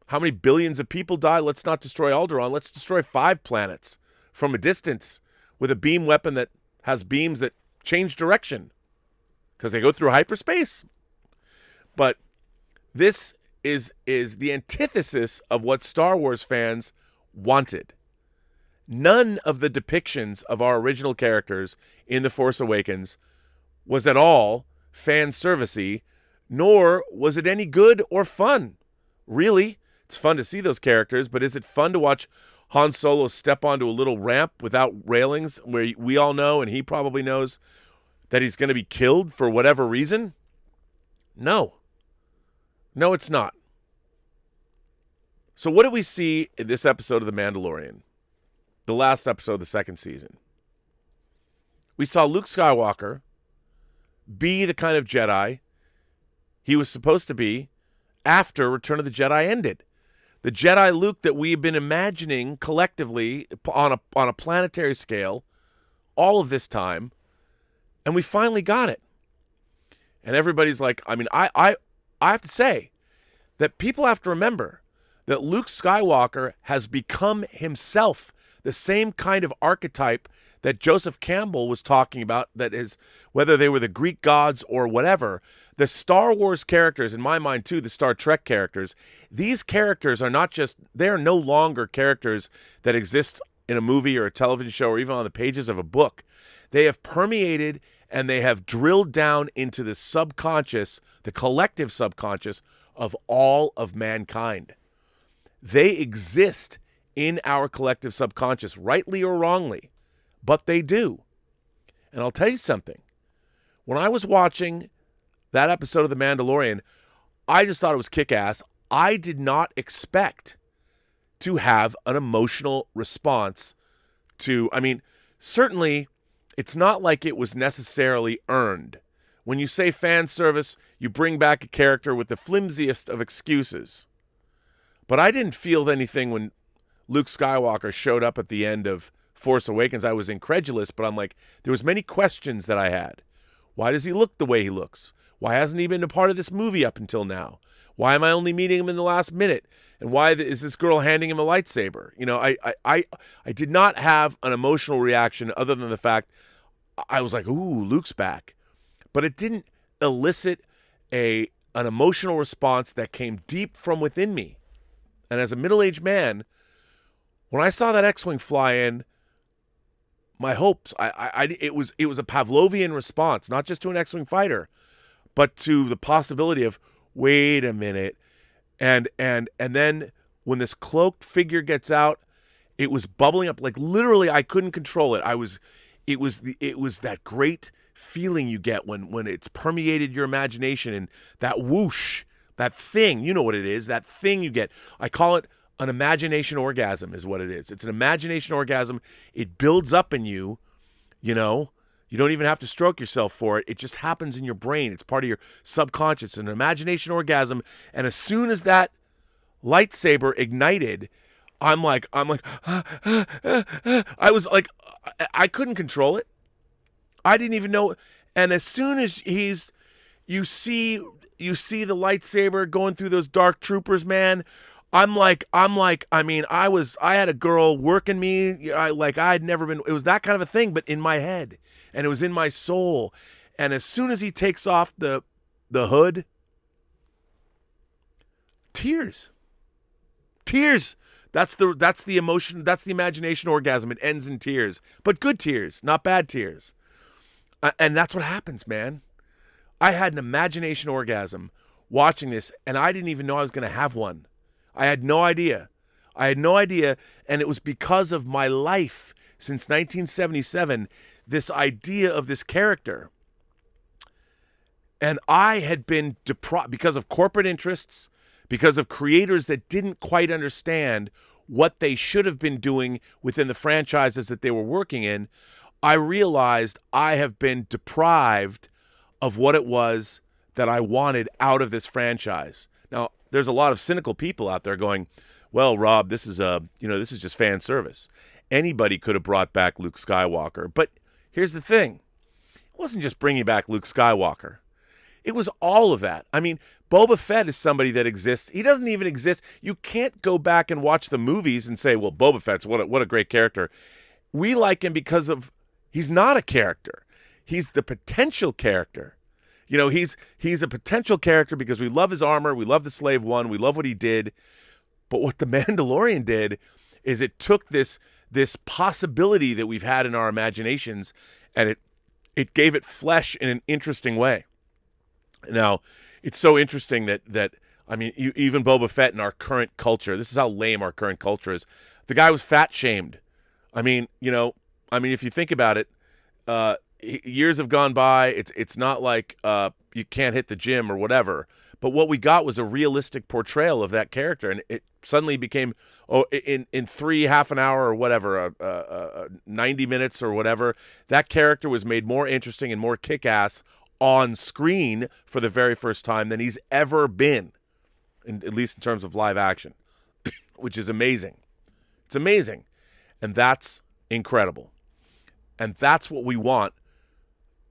Speaker 1: how many billions of people die. Let's not destroy Alderaan. Let's destroy 5 planets from a distance with a beam weapon that has beams that change direction because they go through hyperspace. But this is the antithesis of what Star Wars fans wanted. None of the depictions of our original characters in The Force Awakens was at all fan-servicey, nor was it any good or fun. Really, it's fun to see those characters, but is it fun to watch Han Solo step onto a little ramp without railings where we all know, and he probably knows, that he's going to be killed for whatever reason? No. No, it's not. So what do we see in this episode of The Mandalorian? The last episode of the 2nd season. We saw Luke Skywalker be the kind of Jedi he was supposed to be after Return of the Jedi ended. The Jedi Luke that we've been imagining collectively on a planetary scale all of this time, and we finally got it. And everybody's like, I mean, I have to say that people have to remember that Luke Skywalker has become himself the same kind of archetype that Joseph Campbell was talking about, that is, whether they were the Greek gods or whatever, the Star Wars characters, in my mind too, the Star Trek characters, these characters are not just, they're no longer characters that exist in a movie or a television show or even on the pages of a book. They have permeated and they have drilled down into the subconscious, the collective subconscious of all of mankind. They exist in our collective subconscious, rightly or wrongly, but they do. And I'll tell you something. When I was watching that episode of The Mandalorian, I just thought it was kick-ass. I did not expect to have an emotional response to, I mean, certainly it's not like it was necessarily earned. When you say fan service, you bring back a character with the flimsiest of excuses. But I didn't feel anything when Luke Skywalker showed up at the end of Force Awakens. I was incredulous, but I'm like, there was many questions that I had. Why does he look the way he looks? Why hasn't he been a part of this movie up until now? Why am I only meeting him in the last minute? And why is this girl handing him a lightsaber? You know, I did not have an emotional reaction other than the fact I was like, ooh, Luke's back. But it didn't elicit an emotional response that came deep from within me. And as a middle-aged man, when I saw that X-Wing fly in, my hopes, it was a Pavlovian response, not just to an X-Wing fighter, but to the possibility of, wait a minute. And then when this cloaked figure gets out, it was bubbling up. Like literally I couldn't control it. It was that great feeling you get when it's permeated your imagination, and that whoosh, that thing, you know what it is, that thing you get. I call it an imagination orgasm is what it is. It's an imagination orgasm. It builds up in you, you know. You don't even have to stroke yourself for it. It just happens in your brain. It's part of your subconscious, an imagination orgasm. And as soon as that lightsaber ignited, I'm like, I was like, I couldn't control it. I didn't even know. And as soon as you see the lightsaber going through those dark troopers, man. I mean, I had a girl working me. I'd never been, it was that kind of a thing, but in my head, and it was in my soul. And as soon as he takes off the hood, tears. That's the emotion. That's the imagination orgasm. It ends in tears, but good tears, not bad tears. And that's what happens, man. I had an imagination orgasm watching this, and I didn't even know I was going to have one. I had no idea. And it was because of my life since 1977, this idea of this character. And I had been deprived because of corporate interests, because of creators that didn't quite understand what they should have been doing within the franchises that they were working in. I realized I have been deprived of what it was that I wanted out of this franchise. Now, there's a lot of cynical people out there going, well, Rob, this is just fan service. Anybody could have brought back Luke Skywalker. But here's the thing. It wasn't just bringing back Luke Skywalker. It was all of that. I mean, Boba Fett is somebody that exists. He doesn't even exist. You can't go back and watch the movies and say, well, Boba Fett's what a great character. We like him because he's not a character. He's the potential character. You know, he's a potential character because we love his armor, we love the Slave One, we love what he did. But what the Mandalorian did is it took this possibility that we've had in our imaginations, and it gave it flesh in an interesting way. Now, it's so interesting that I mean, even Boba Fett in our current culture, this is how lame our current culture is. The guy was fat shamed. I mean, if you think about it, years have gone by. It's not like you can't hit the gym or whatever. But what we got was a realistic portrayal of that character, and it suddenly became in 3 half an hour or whatever, 90 minutes or whatever. That character was made more interesting and more kick-ass on screen for the very first time than he's ever been, at least in terms of live action, which is amazing. It's amazing, and that's incredible, and that's what we want.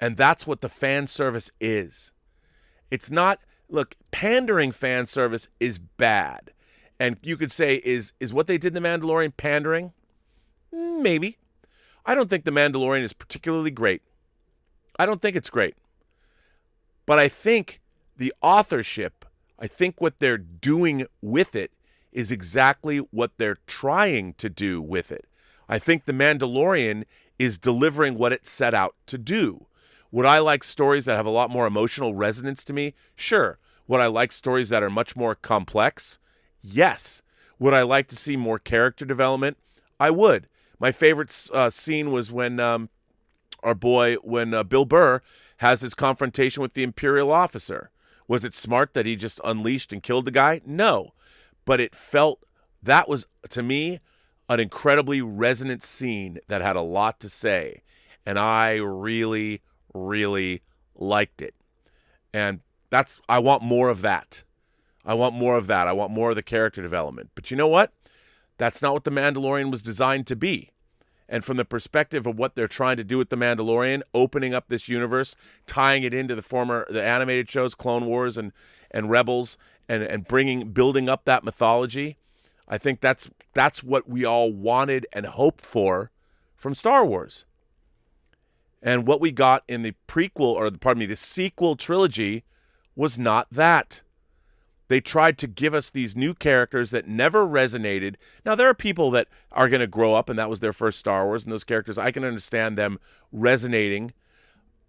Speaker 1: And that's what the fan service is. It's not, look, pandering fan service is bad. And you could say, is what they did in The Mandalorian pandering? Maybe. I don't think The Mandalorian is particularly great. I don't think it's great. But I think the authorship, I think what they're doing with it is exactly what they're trying to do with it. I think The Mandalorian is delivering what it set out to do. Would I like stories that have a lot more emotional resonance to me? Sure. Would I like stories that are much more complex? Yes. Would I like to see more character development? I would. My favorite scene was when Bill Burr has his confrontation with the Imperial officer. Was it smart that he just unleashed and killed the guy? No. But that was, to me, an incredibly resonant scene that had a lot to say. And I really liked it. And I want more of that. I want more of the character development. But you know what? That's not what The Mandalorian was designed to be. And from the perspective of what they're trying to do with The Mandalorian, opening up this universe, tying it into the animated shows, Clone Wars and Rebels, and building up that mythology, I think that's what we all wanted and hoped for from Star Wars. And what we got in the the sequel trilogy was not that. They tried to give us these new characters that never resonated. Now, there are people that are going to grow up, and that was their first Star Wars, and those characters, I can understand them resonating,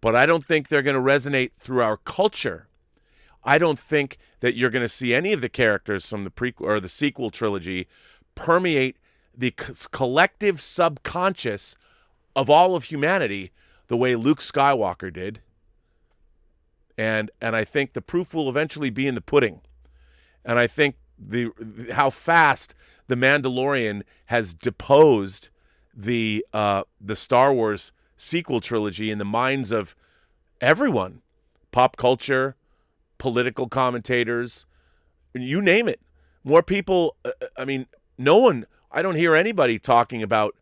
Speaker 1: but I don't think they're going to resonate through our culture. I don't think that you're going to see any of the characters from the prequel or the sequel trilogy permeate the collective subconscious of all of humanity the way Luke Skywalker did. And I think the proof will eventually be in the pudding. And I think how fast the Mandalorian has deposed the Star Wars sequel trilogy in the minds of everyone, pop culture, political commentators, you name it. More people. I mean, no one. I don't hear anybody talking about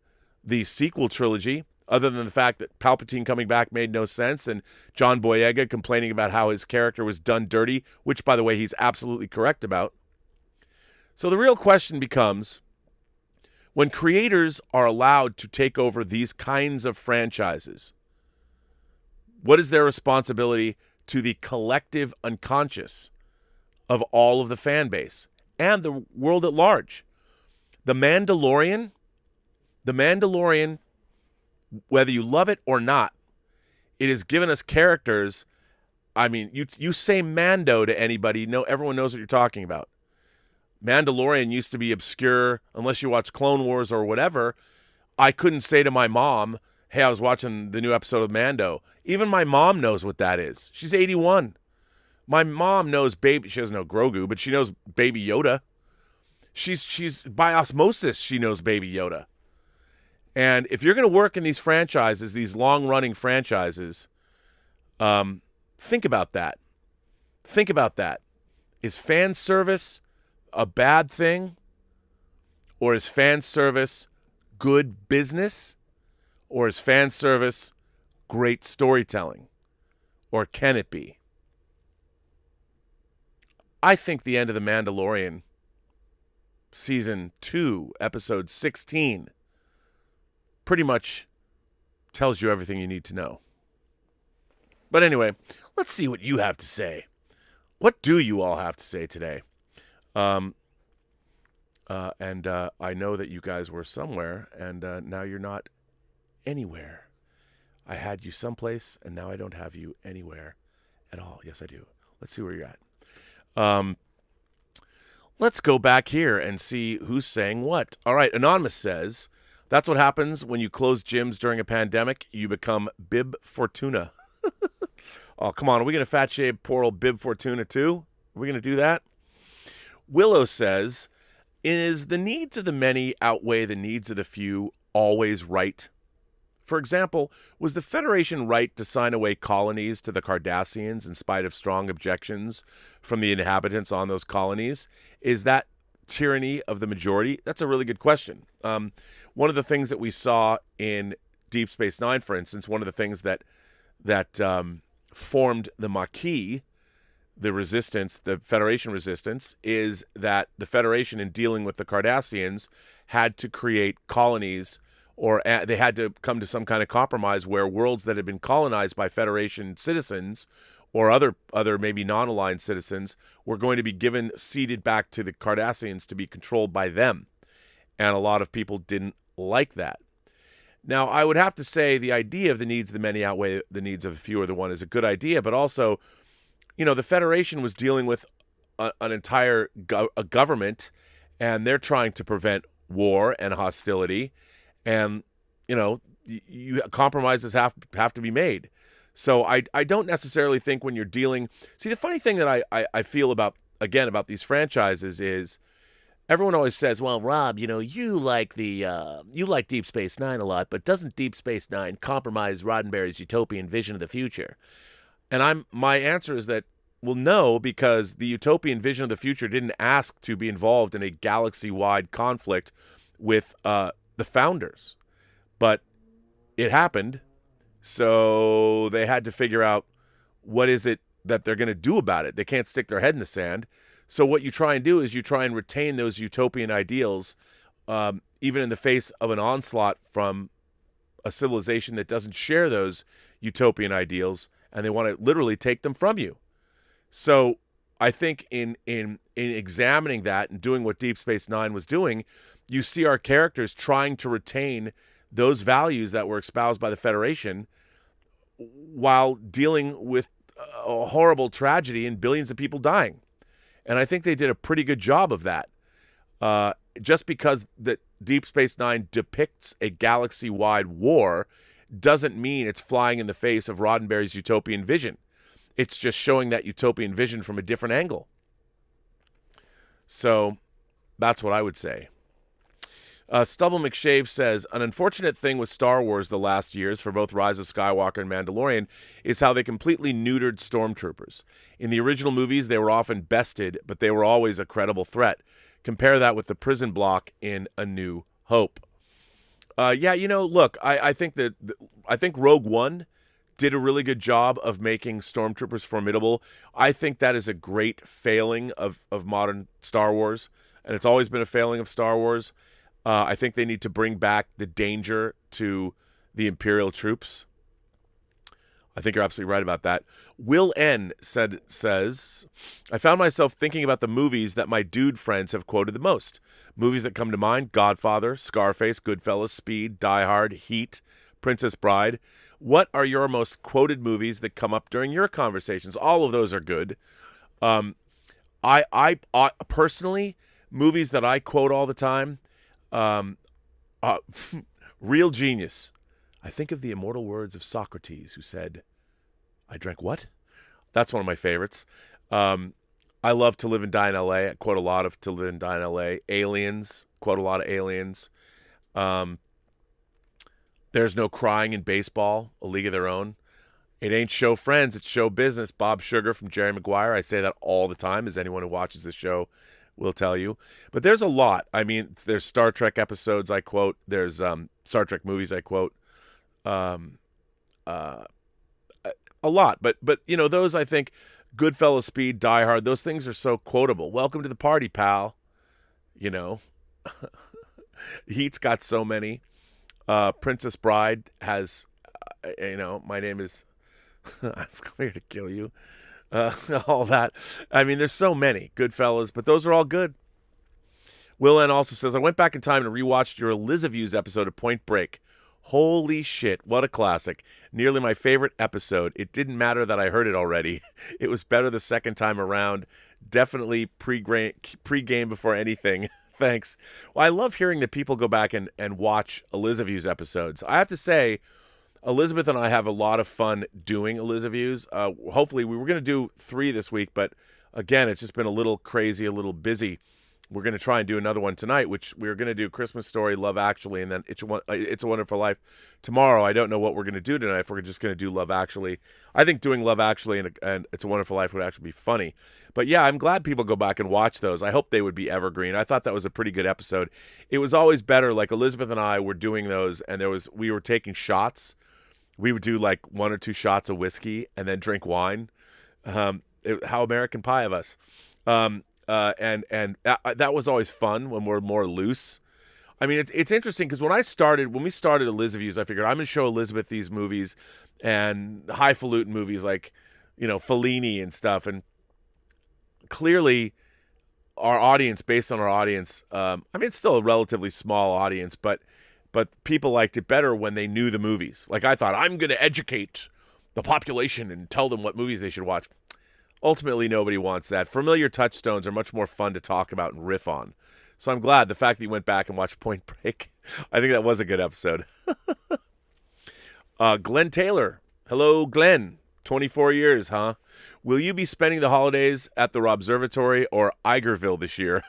Speaker 1: the sequel trilogy, other than the fact that Palpatine coming back made no sense, and John Boyega complaining about how his character was done dirty, which, by the way, he's absolutely correct about. So the real question becomes, when creators are allowed to take over these kinds of franchises, what is their responsibility to the collective unconscious of all of the fan base and the world at large? The Mandalorian, whether you love it or not, it has given us characters. I mean, you say Mando to anybody, everyone knows what you're talking about. Mandalorian used to be obscure unless you watch Clone Wars or whatever. I couldn't say to my mom, hey, I was watching the new episode of Mando. Even my mom knows what that is. She's 81. My mom knows she doesn't know Grogu, but she knows Baby Yoda. She's by osmosis, she knows Baby Yoda. And if you're going to work in these franchises, these long-running franchises, think about that. Think about that. Is fan service a bad thing? Or is fan service good business? Or is fan service great storytelling? Or can it be? I think the end of The Mandalorian, Season 2, Episode 16, pretty much tells you everything you need to know. But anyway, let's see what you have to say. What do you all have to say today? And I know that you guys were somewhere, and now you're not anywhere. I had you someplace, and now I don't have you anywhere at all. Yes, I do. Let's see where you're at. Let's go back here and see who's saying what. All right, Anonymous says, that's what happens when you close gyms during a pandemic. You become Bib Fortuna. Oh, come on. Are we going to fat shame poor old Bib Fortuna too? Are we going to do that? Willow says, is the needs of the many outweigh the needs of the few always right? For example, was the Federation right to sign away colonies to the Cardassians in spite of strong objections from the inhabitants on those colonies? Is that tyranny of the majority? That's a really good question. One of the things that we saw in Deep Space Nine, for instance, one of the things that formed the Maquis, the resistance, the Federation resistance, is that the Federation, in dealing with the Cardassians, had to create colonies, or they had to come to some kind of compromise where worlds that had been colonized by Federation citizens or other maybe non-aligned citizens were going to be ceded back to the Cardassians to be controlled by them. And a lot of people didn't like that. Now, I would have to say the idea of the needs of the many outweigh the needs of the few or the one is a good idea, but also, the Federation was dealing with an entire government, and they're trying to prevent war and hostility, and, compromises have to be made. So I don't necessarily think when you're dealing... See, the funny thing that I feel about these franchises is everyone always says, well, Rob, you like Deep Space Nine a lot, but doesn't Deep Space Nine compromise Roddenberry's utopian vision of the future? And my answer is that, well, no, because the utopian vision of the future didn't ask to be involved in a galaxy-wide conflict with the founders. But it happened, so they had to figure out what is it that they're going to do about it. They can't stick their head in the sand. So what you try and do is you try and retain those utopian ideals, even in the face of an onslaught from a civilization that doesn't share those utopian ideals, and they want to literally take them from you. So I think in examining that and doing what Deep Space Nine was doing, you see our characters trying to retain those values that were espoused by the Federation while dealing with a horrible tragedy and billions of people dying. And I think they did a pretty good job of that. Just because that Deep Space Nine depicts a galaxy-wide war doesn't mean it's flying in the face of Roddenberry's utopian vision. It's just showing that utopian vision from a different angle. So that's what I would say. Stubble McShave says, an unfortunate thing with Star Wars the last years for both Rise of Skywalker and Mandalorian is how they completely neutered stormtroopers. In the original movies, they were often bested, but they were always a credible threat. Compare that with the prison block in A New Hope. Yeah, look, I think I think Rogue One did a really good job of making stormtroopers formidable. I think that is a great failing of modern Star Wars, and it's always been a failing of Star Wars. I think they need to bring back the danger to the Imperial troops. I think you're absolutely right about that. Will N says, I found myself thinking about the movies that my dude friends have quoted the most. Movies that come to mind: Godfather, Scarface, Goodfellas, Speed, Die Hard, Heat, Princess Bride. What are your most quoted movies that come up during your conversations? All of those are good. I personally, movies that I quote all the time, Real Genius. I think of the immortal words of Socrates, who said, I drank what? That's one of my favorites. I love To Live and Die in L.A. I quote a lot of To Live and Die in L.A. Aliens, quote a lot of Aliens. There's No Crying in Baseball, A League of Their Own. It ain't show friends, it's show business. Bob Sugar from Jerry Maguire. I say that all the time, as anyone who watches this show will tell you. But there's a lot. I mean, there's Star Trek episodes I quote. There's Star Trek movies I quote. A lot. But those, I think, Goodfellas, Speed, Die Hard, those things are so quotable. Welcome to the party, pal. Heat's got so many. Princess Bride has, my name is, I've come here to kill you. All that. I mean, there's so many Goodfellas, but those are all good. Will N also says, I went back in time and rewatched your Elizaviews episode of Point Break. Holy shit, what a classic. Nearly my favorite episode. It didn't matter that I heard it already. It was better the second time around. Definitely pre-game before anything. Thanks. Well, I love hearing that people go back and watch Elizaviews episodes. I have to say, Elizabeth and I have a lot of fun doing Elizaviews. Hopefully, we were going to do 3 this week, but again, it's just been a little crazy, a little busy. We're going to try and do another one tonight, which we're going to do Christmas Story, Love Actually, and then It's a Wonderful Life tomorrow. I don't know what we're going to do tonight, if we're just going to do Love Actually. I think doing Love Actually and It's a Wonderful Life would actually be funny. But yeah, I'm glad people go back and watch those. I hope they would be evergreen. I thought that was a pretty good episode. It was always better, like Elizabeth and I were doing those, and we were taking shots. We would do like 1 or 2 shots of whiskey and then drink wine. How American Pie of us. That was always fun when we're more loose. I mean, it's interesting because when we started Elizaviews, I figured I'm going to show Elizabeth these movies and highfalutin movies like, Fellini and stuff. And clearly our audience, based on our audience, I mean, it's still a relatively small audience, but people liked it better when they knew the movies. Like I thought, I'm going to educate the population and tell them what movies they should watch. Ultimately, nobody wants that. Familiar touchstones are much more fun to talk about and riff on. So I'm glad the fact that you went back and watched Point Break. I think that was a good episode. Glenn Taylor. Hello, Glenn. 24 years, huh? Will you be spending the holidays at the Robservatory or Igerville this year?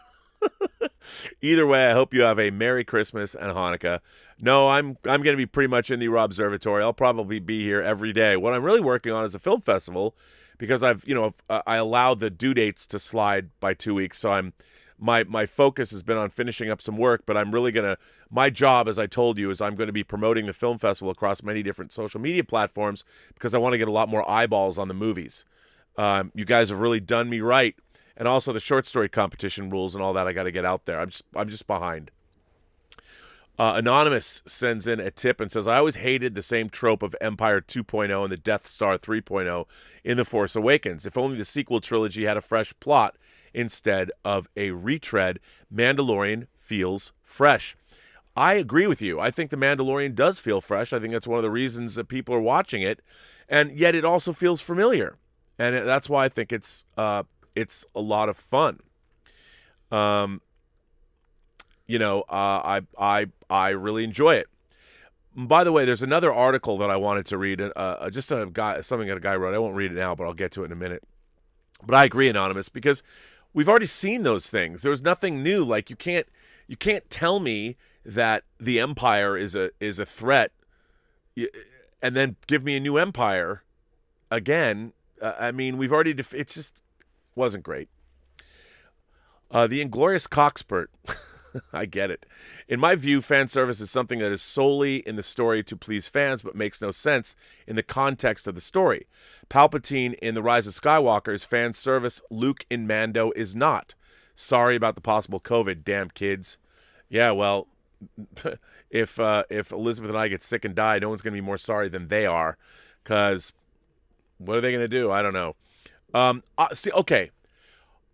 Speaker 1: Either way, I hope you have a Merry Christmas and Hanukkah. No, I'm going to be pretty much in the Robservatory. I'll probably be here every day. What I'm really working on is a film festival, because I allowed the due dates to slide by 2 weeks. So my focus has been on finishing up some work, but I'm really my job, as I told you, is I'm going to be promoting the film festival across many different social media platforms, because I want to get a lot more eyeballs on the movies. You guys have really done me right. And also the short story competition rules and all that, I got to get out there. I'm just behind. Anonymous sends in a tip and says, I always hated the same trope of Empire 2.0 and the Death Star 3.0 in The Force Awakens. If only the sequel trilogy had a fresh plot instead of a retread, Mandalorian feels fresh. I agree with you. I think The Mandalorian does feel fresh. I think that's one of the reasons that people are watching it. And yet it also feels familiar. And that's why I think it's a lot of fun. I really enjoy it. By the way, there's another article that I wanted to read. Something that a guy wrote. I won't read it now, but I'll get to it in a minute. But I agree, Anonymous, because we've already seen those things. There's nothing new. Like you can't tell me that the Empire is a threat, and then give me a new Empire again. I mean, we've already. It just wasn't great. The Inglorious Cockspurt. I get it. In my view, fan service is something that is solely in the story to please fans, but makes no sense in the context of the story. Palpatine in The Rise of Skywalker is fan service. Luke in Mando is not. Sorry about the possible COVID, damn kids. Yeah, well, if Elizabeth and I get sick and die, no one's going to be more sorry than they are, because what are they going to do? I don't know. Okay.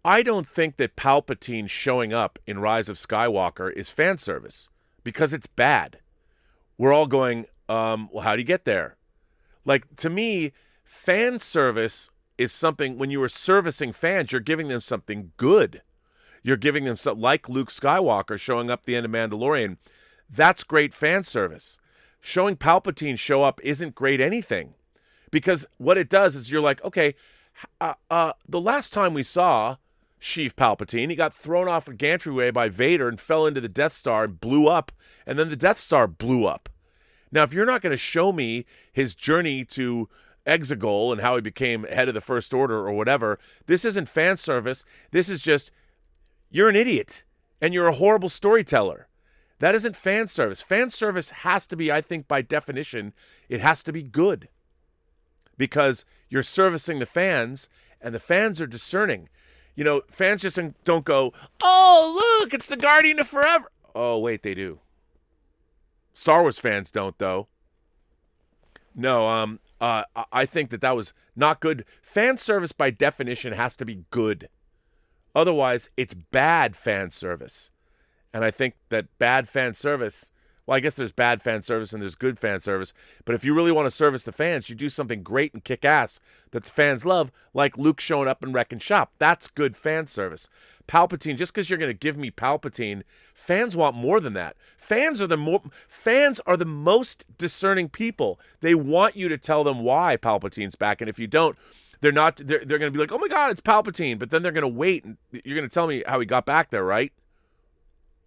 Speaker 1: I don't think that Palpatine showing up in Rise of Skywalker is fan service, because it's bad. We're all going, well, how do you get there? Like, to me, fan service is something, when you are servicing fans, you're giving them something good. You're giving them something like Luke Skywalker showing up at the end of Mandalorian. That's great fan service. Showing Palpatine show up isn't great anything, because what it does is you're like, okay, the last time we saw Sheev Palpatine, he got thrown off a gantry by Vader and fell into the Death Star and blew up, and then the Death Star blew up. Now, if you're not going to show me his journey to Exegol and how he became head of the First Order or whatever, this isn't fan service. This is just, you're an idiot, and you're a horrible storyteller. That isn't fan service. Fan service has to be, I think, by definition, it has to be good, because you're servicing the fans, and the fans are discerning. You know, fans just don't go, oh, look, it's the Guardian of Forever. Oh, wait, they do. Star Wars fans don't, though. No, I think that was not good. Fan service, by definition, has to be good. Otherwise, it's bad fan service. And I think that bad fan service, well, I guess there's bad fan service and there's good fan service. But if you really want to service the fans, you do something great and kick ass that the fans love, like Luke showing up in Wreck and Shop. That's good fan service. Palpatine, just because you're going to give me Palpatine, fans want more than that. Fans are the most discerning people. They want you to tell them why Palpatine's back. And if you don't, they're going to be like, oh my God, it's Palpatine. But then they're going to wait, and you're going to tell me how he got back there, right?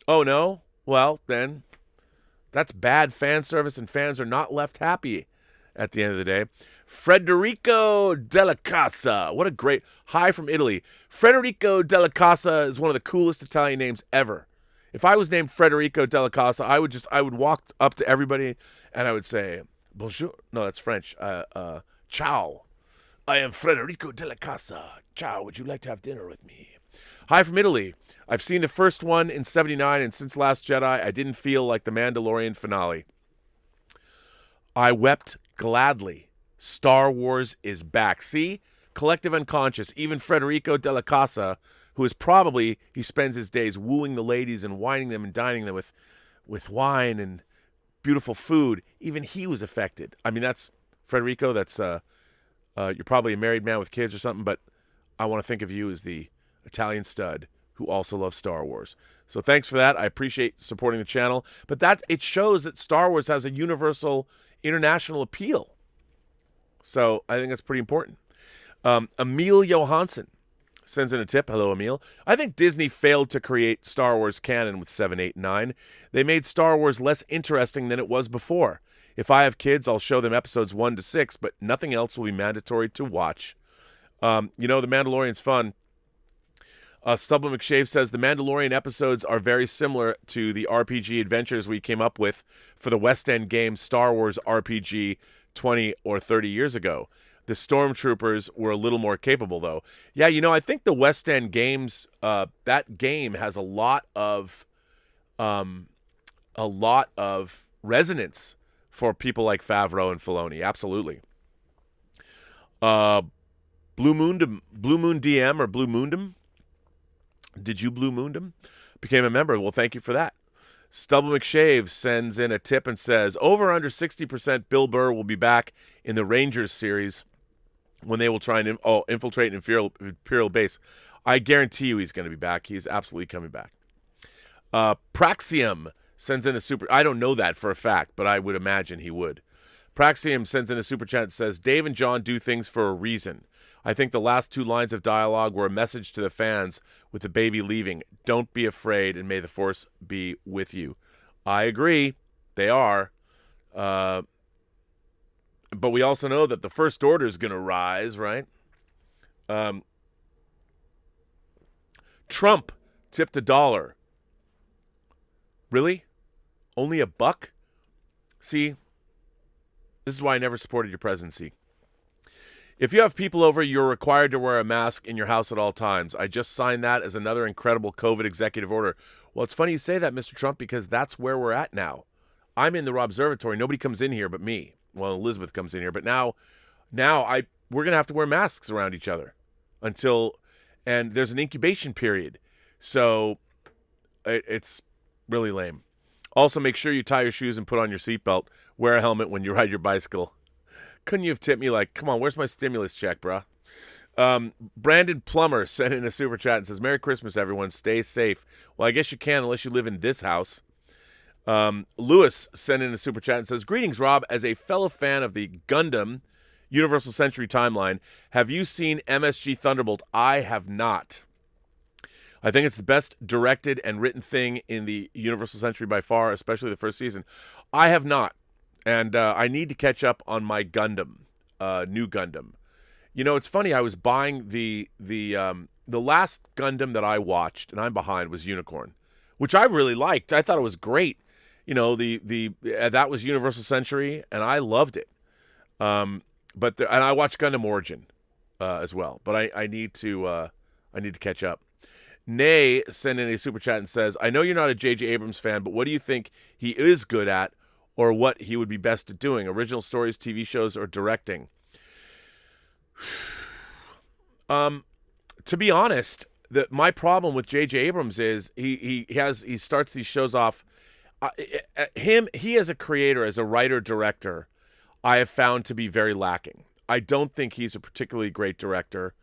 Speaker 1: Oh, no? Well, then that's bad fan service, and fans are not left happy at the end of the day. Federico Della Casa. What a great... Hi from Italy. Federico Della Casa is one of the coolest Italian names ever. If I was named Federico Della Casa, I would walk up to everybody and I would say, bonjour. No, that's French. Ciao. I am Federico Della Casa. Ciao. Would you like to have dinner with me? Hi from Italy. I've seen the first one in 79, and since Last Jedi, I didn't feel like the Mandalorian finale. I wept gladly. Star Wars is back. See? Collective unconscious. Even Federico Della Casa, who is probably, he spends his days wooing the ladies and wining them and dining them with wine and beautiful food. Even he was affected. I mean, that's, Federico, that's, you're probably a married man with kids or something, but I want to think of you as the Italian stud who also loves Star Wars. So thanks for that. I appreciate supporting the channel. But it shows that Star Wars has a universal, international appeal. So I think that's pretty important. Emil Johansson sends in a tip. Hello, Emil. I think Disney failed to create Star Wars canon with 7, 8, 9. They made Star Wars less interesting than it was before. If I have kids, I'll show them episodes 1 to 6, but nothing else will be mandatory to watch. The Mandalorian's fun. Stubble McShave says, the Mandalorian episodes are very similar to the RPG adventures we came up with for the West End game Star Wars RPG 20 or 30 years ago. The Stormtroopers were a little more capable, though. Yeah, I think the West End games, that game has a lot of resonance for people like Favreau and Filoni. Absolutely. Blue Moon DM or Blue Moondum. Did you Blue Moondum? Became a member. Well, thank you for that. Stubble McShave sends in a tip and says, over under 60% Bill Burr will be back in the Rangers series when they will try and infiltrate an Imperial base. I guarantee you he's going to be back. He's absolutely coming back. Praxium sends in a super... I don't know that for a fact, but I would imagine he would. Praxium sends in a super chat and says, Dave and John do things for a reason. I think the last 2 lines of dialogue were a message to the fans with the baby leaving. Don't be afraid, and may the Force be with you. I agree. They are. But we also know that the First Order is going to rise, right? Trump Tipped $1. Really? Only $1? See, this is why I never supported your presidency. If you have people over, you're required to wear a mask in your house at all times. I just signed that as another incredible COVID executive order. Well, it's funny you say that, Mr. Trump, because that's where we're at now. I'm in the Robservatory. Nobody comes in here but me. Well, Elizabeth comes in here, but now we're going to have to wear masks around each other and there's an incubation period. So it's really lame. Also, make sure you tie your shoes and put on your seatbelt. Wear a helmet when you ride your bicycle. Couldn't you have tipped me like, come on, where's my stimulus check, bruh? Brandon Plummer sent in a super chat and says, Merry Christmas, everyone. Stay safe. Well, I guess you can unless you live in this house. Lewis sent in a super chat and says, Greetings, Rob. As a fellow fan of the Gundam Universal Century timeline, have you seen MSG Thunderbolt? I have not. I think it's the best directed and written thing in the Universal Century by far, especially the first season. I have not, and I need to catch up on my Gundam, new Gundam. You know, it's funny. I was buying the last Gundam that I watched, and I'm behind, was Unicorn, which I really liked. I thought it was great. You know, that was Universal Century, and I loved it. And I watched Gundam Origin as well, but I need to catch up. Nay sent in a super chat and says, I know you're not a J.J. Abrams fan, but what do you think he is good at or what he would be best at doing? Original stories, TV shows, or directing? To be honest, my problem with J.J. Abrams is he starts these shows off. He as a creator, as a writer, director, I have found to be very lacking. I don't think he's a particularly great director.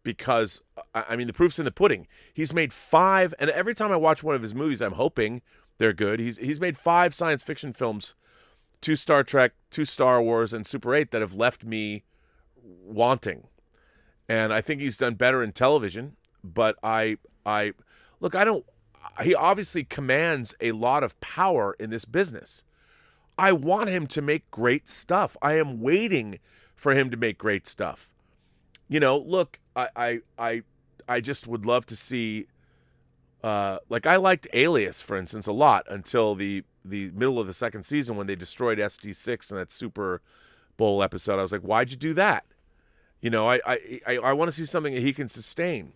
Speaker 1: Because, I mean, the proof's in the pudding. He's made 5, and every time I watch one of his movies, I'm hoping they're good. He's made 5 science fiction films, 2 Star Trek, 2 Star Wars, and Super 8 that have left me wanting. And I think he's done better in television, but he obviously commands a lot of power in this business. I want him to make great stuff. I am waiting for him to make great stuff. You know, look, I just would love to see, like I liked Alias, for instance, a lot until the middle of the second season when they destroyed SD6 in that Super Bowl episode. I was like, why'd you do that? You know, I want to see something that he can sustain.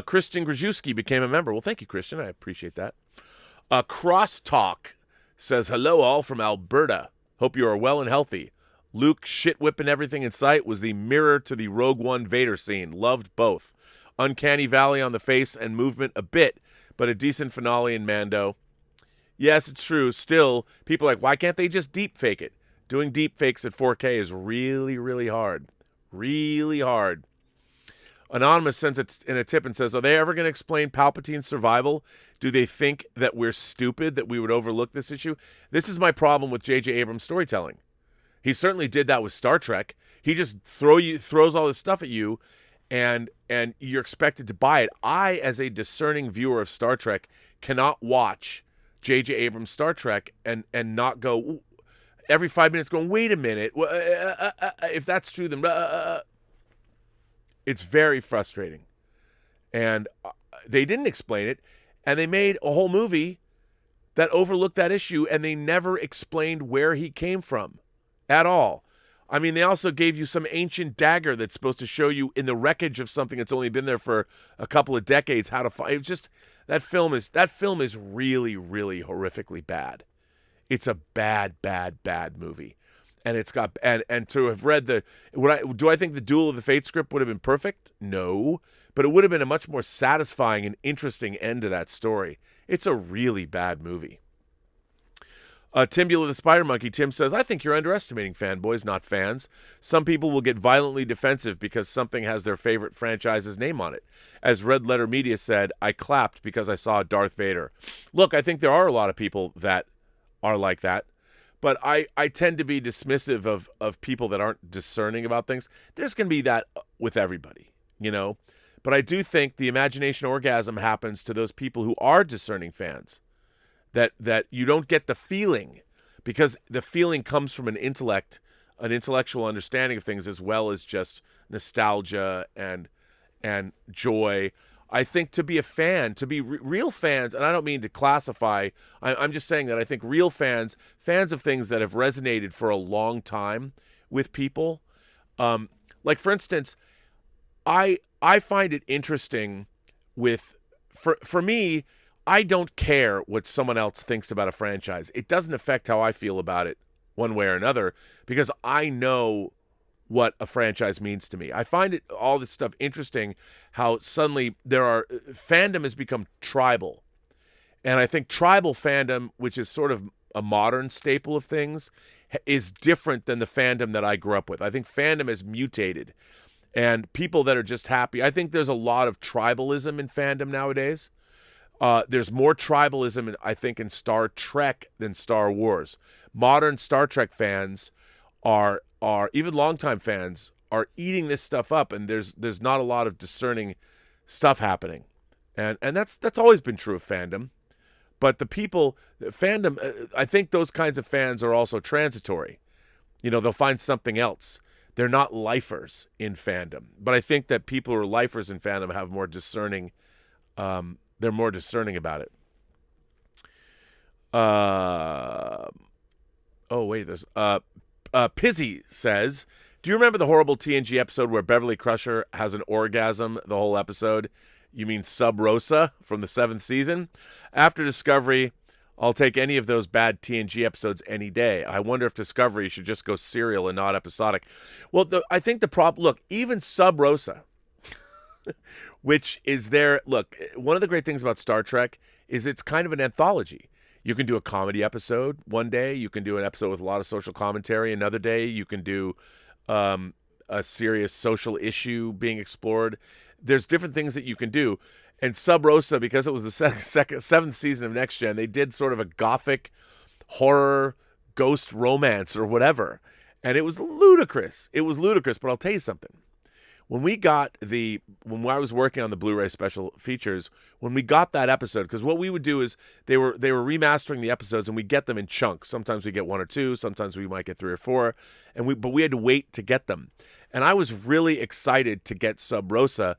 Speaker 1: Christian Grajewski became a member. Well, thank you, Christian. I appreciate that. Crosstalk says, hello all from Alberta. Hope you are well and healthy. Luke shit-whipping everything in sight was the mirror to the Rogue One Vader scene. Loved both. Uncanny Valley on the face and movement a bit, but a decent finale in Mando. Yes, it's true. Still, people are like, why can't they just deep fake it? Doing deep fakes at 4K is really, really hard. Really hard. Anonymous sends it in a tip and says, are they ever going to explain Palpatine's survival? Do they think that we're stupid, that we would overlook this issue? This is my problem with J.J. Abrams' storytelling. He certainly did that with Star Trek. He just throws all this stuff at you, and you're expected to buy it. I, as a discerning viewer of Star Trek, cannot watch J.J. Abrams' Star Trek and not go every 5 minutes going, wait a minute. If that's true, then it's very frustrating. And they didn't explain it, and they made a whole movie that overlooked that issue, and they never explained where he came from. At all. I mean, they also gave you some ancient dagger that's supposed to show you in the wreckage of something that's only been there for a couple of decades how to fight. It's just that film is really, really horrifically bad. It's a bad movie, and it's got and to have read do I think the Duel of the Fates script would have been perfect? No, but it would have been a much more satisfying and interesting end to that story. It's a really bad movie. Timbula the Spider Monkey, Tim says, I think you're underestimating fanboys, not fans. Some people will get violently defensive because something has their favorite franchise's name on it. As Red Letter Media said, I clapped because I saw Darth Vader. Look, I think there are a lot of people that are like that, but I tend to be dismissive of people that aren't discerning about things. There's going to be that with everybody, you know? But I do think the imagination orgasm happens to those people who are discerning fans. That you don't get the feeling, because the feeling comes from an intellectual understanding of things as well as just nostalgia and joy. I think to be a fan, to be real fans, and I don't mean to classify, I'm just saying that I think real fans of things that have resonated for a long time with people, like for instance, I find it interesting for me, I don't care what someone else thinks about a franchise. It doesn't affect how I feel about it one way or another, because I know what a franchise means to me. I find it all this stuff interesting, how suddenly fandom has become tribal. And I think tribal fandom, which is sort of a modern staple of things, is different than the fandom that I grew up with. I think fandom has mutated. And people that are just happy, I think there's a lot of tribalism in fandom nowadays. There's more tribalism, I think, in Star Trek than Star Wars. Modern Star Trek fans are even longtime fans are eating this stuff up, and there's not a lot of discerning stuff happening, and that's always been true of fandom. But fandom, I think those kinds of fans are also transitory. They'll find something else. They're not lifers in fandom, but I think that people who are lifers in fandom have more discerning. They're more discerning about it. There's Pizzy says, do you remember the horrible TNG episode where Beverly Crusher has an orgasm the whole episode? You mean Sub Rosa from the 7th season? After Discovery, I'll take any of those bad TNG episodes any day. I wonder if Discovery should just go serial and not episodic. Well, I think the problem, look, even Sub Rosa, which is one of the great things about Star Trek is it's kind of an anthology. You can do a comedy episode one day. You can do an episode with a lot of social commentary another day. You can do a serious social issue being explored. There's different things that you can do. And Sub Rosa, because it was the 7th season of Next Gen, they did sort of a gothic horror ghost romance or whatever. And it was ludicrous. But I'll tell you something. When I was working on the Blu-ray special features, when we got that episode, because what we would do is they were remastering the episodes and we get them in chunks. Sometimes we get 1 or 2, sometimes we might get 3 or 4, but we had to wait to get them. And I was really excited to get Sub Rosa.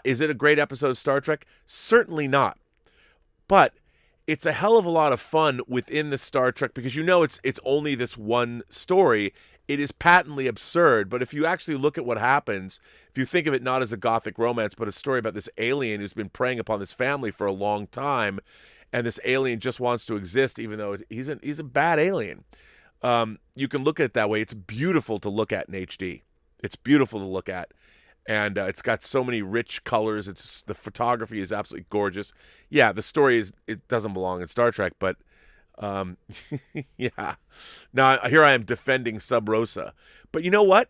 Speaker 1: Is it a great episode of Star Trek? Certainly not. But it's a hell of a lot of fun within the Star Trek because it's only this one story. It is patently absurd, but if you actually look at what happens, if you think of it not as a gothic romance, but a story about this alien who's been preying upon this family for a long time, and this alien just wants to exist even though he's a bad alien. You can look at it that way. It's beautiful to look at in HD. It's beautiful to look at, and it's got so many rich colors. The photography is absolutely gorgeous. Yeah, the story it doesn't belong in Star Trek, but yeah. Now here I am defending Sub Rosa, but you know what?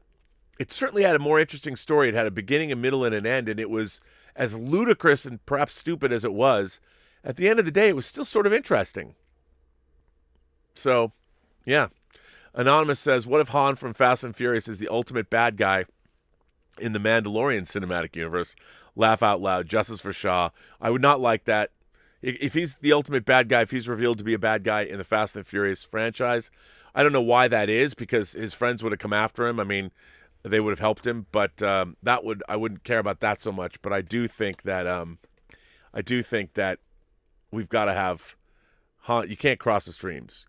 Speaker 1: It certainly had a more interesting story. It had a beginning, a middle, and an end, and it was as ludicrous and perhaps stupid as it was. At the end of the day, it was still sort of interesting. So, yeah. Anonymous says, what if Han from Fast and Furious is the ultimate bad guy in the Mandalorian cinematic universe? Laugh out loud. Justice for Shaw. I would not like that. If he's the ultimate bad guy, if he's revealed to be a bad guy in the Fast and Furious franchise, I don't know why that is, because his friends would have come after him. I mean, they would have helped him, but I wouldn't care about that so much. But I do think that we've got to have Han. You can't cross the streams.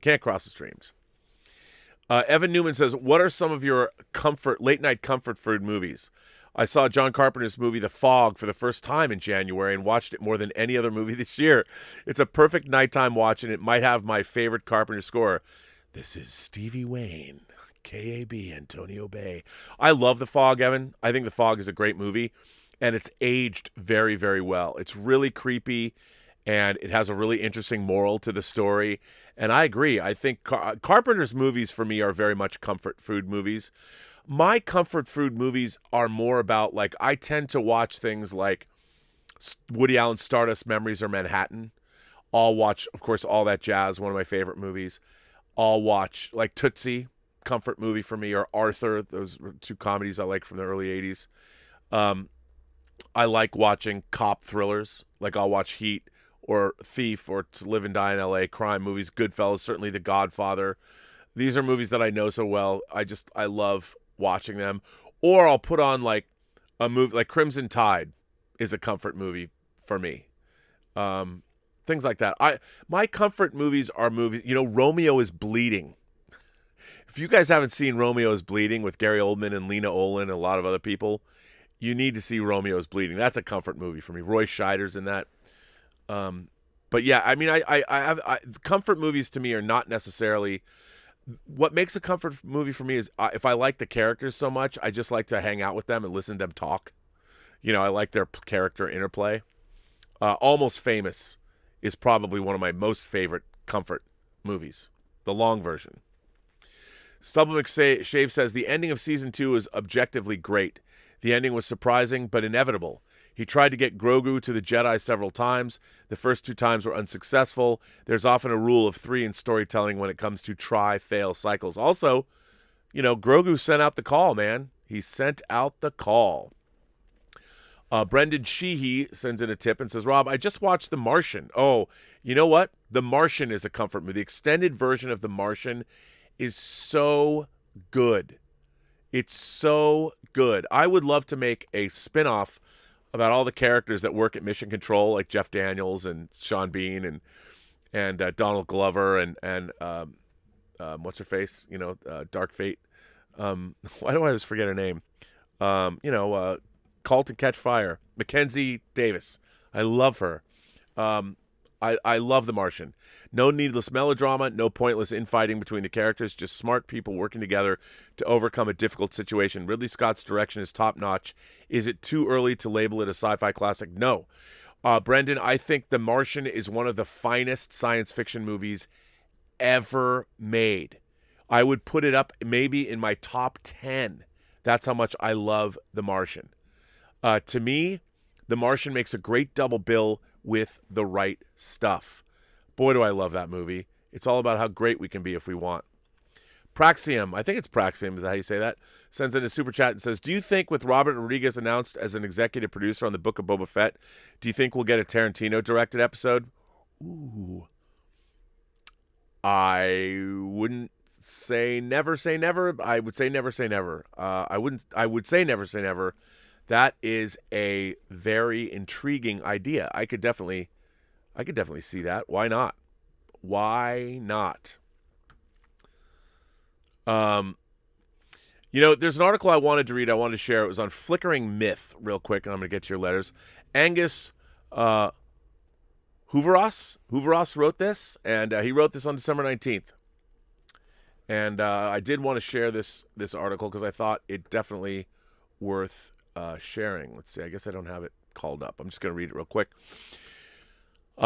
Speaker 1: Evan Newman says, what are some of your late night comfort food movies? I saw John Carpenter's movie The Fog for the first time in January and watched it more than any other movie this year. It's a perfect nighttime watch, and it might have my favorite Carpenter score. This is Stevie Wayne, KAB, Antonio Bay. I love The Fog, Evan. I think The Fog is a great movie, and it's aged very, very well. It's really creepy, and it has a really interesting moral to the story. And I agree. I think Carpenter's movies for me are very much comfort food movies. My comfort food movies are more about, like, I tend to watch things like Woody Allen's Stardust Memories or Manhattan. I'll watch, of course, All That Jazz, one of my favorite movies. I'll watch, like, Tootsie, comfort movie for me, or Arthur. Those were two comedies I like from the early 80s. I like watching cop thrillers. Like, I'll watch Heat or Thief or To Live and Die in L.A., crime movies. Goodfellas, certainly The Godfather. These are movies that I know so well. I love watching them. Or I'll put on like a movie like Crimson Tide is a comfort movie for me. Things like that. My comfort movies are movies. Romeo is Bleeding. If you guys haven't seen Romeo is Bleeding with Gary Oldman and Lena Olin and a lot of other people, you need to see Romeo is Bleeding. That's a comfort movie for me. Roy Scheider's in that. But yeah, I mean, I comfort movies to me are not necessarily. What makes a comfort movie for me is if I like the characters so much, I just like to hang out with them and listen to them talk. I like their character interplay. Almost Famous is probably one of my most favorite comfort movies, the long version. Stubble McShave says, the ending of Season 2 is objectively great. The ending was surprising but inevitable. He tried to get Grogu to the Jedi several times. The first 2 times were unsuccessful. There's often a rule of 3 in storytelling when it comes to try-fail cycles. Also, Grogu sent out the call, man. He sent out the call. Brendan Sheehy sends in a tip and says, Rob, I just watched The Martian. Oh, you know what? The Martian is a comfort movie. The extended version of The Martian is so good. It's so good. I would love to make a spin-off about all the characters that work at Mission Control, like Jeff Daniels and Sean Bean and Donald Glover and what's her face? Dark Fate. Why do I always forget her name? Call to Catch Fire. Mackenzie Davis. I love her. I love The Martian. No needless melodrama, no pointless infighting between the characters, just smart people working together to overcome a difficult situation. Ridley Scott's direction is top-notch. Is it too early to label it a sci-fi classic? No. Brendan, I think The Martian is one of the finest science fiction movies ever made. I would put it up maybe in my top 10. That's how much I love The Martian. To me, The Martian makes a great double bill with The Right Stuff. Boy, do I love that movie. It's all about how great we can be if we want. Praxium, I think it's Praxium, is that how you say that? Sends in a super chat and says, do you think with Robert Rodriguez announced as an executive producer on the Book of Boba Fett, do you think we'll get a Tarantino-directed episode? Ooh. I wouldn't say never say never. I would say never say never. I would say never say never. That is a very intriguing idea. I could definitely see that. Why not? Why not? There's an article I wanted to read. I wanted to share. It was on Flickering Myth real quick, and I'm going to get to your letters. Angus Hooveros wrote this, and he wrote this on December 19th. And I did want to share this article because I thought it definitely worth sharing. Let's see. I guess I don't have it called up. I'm just going to read it real quick.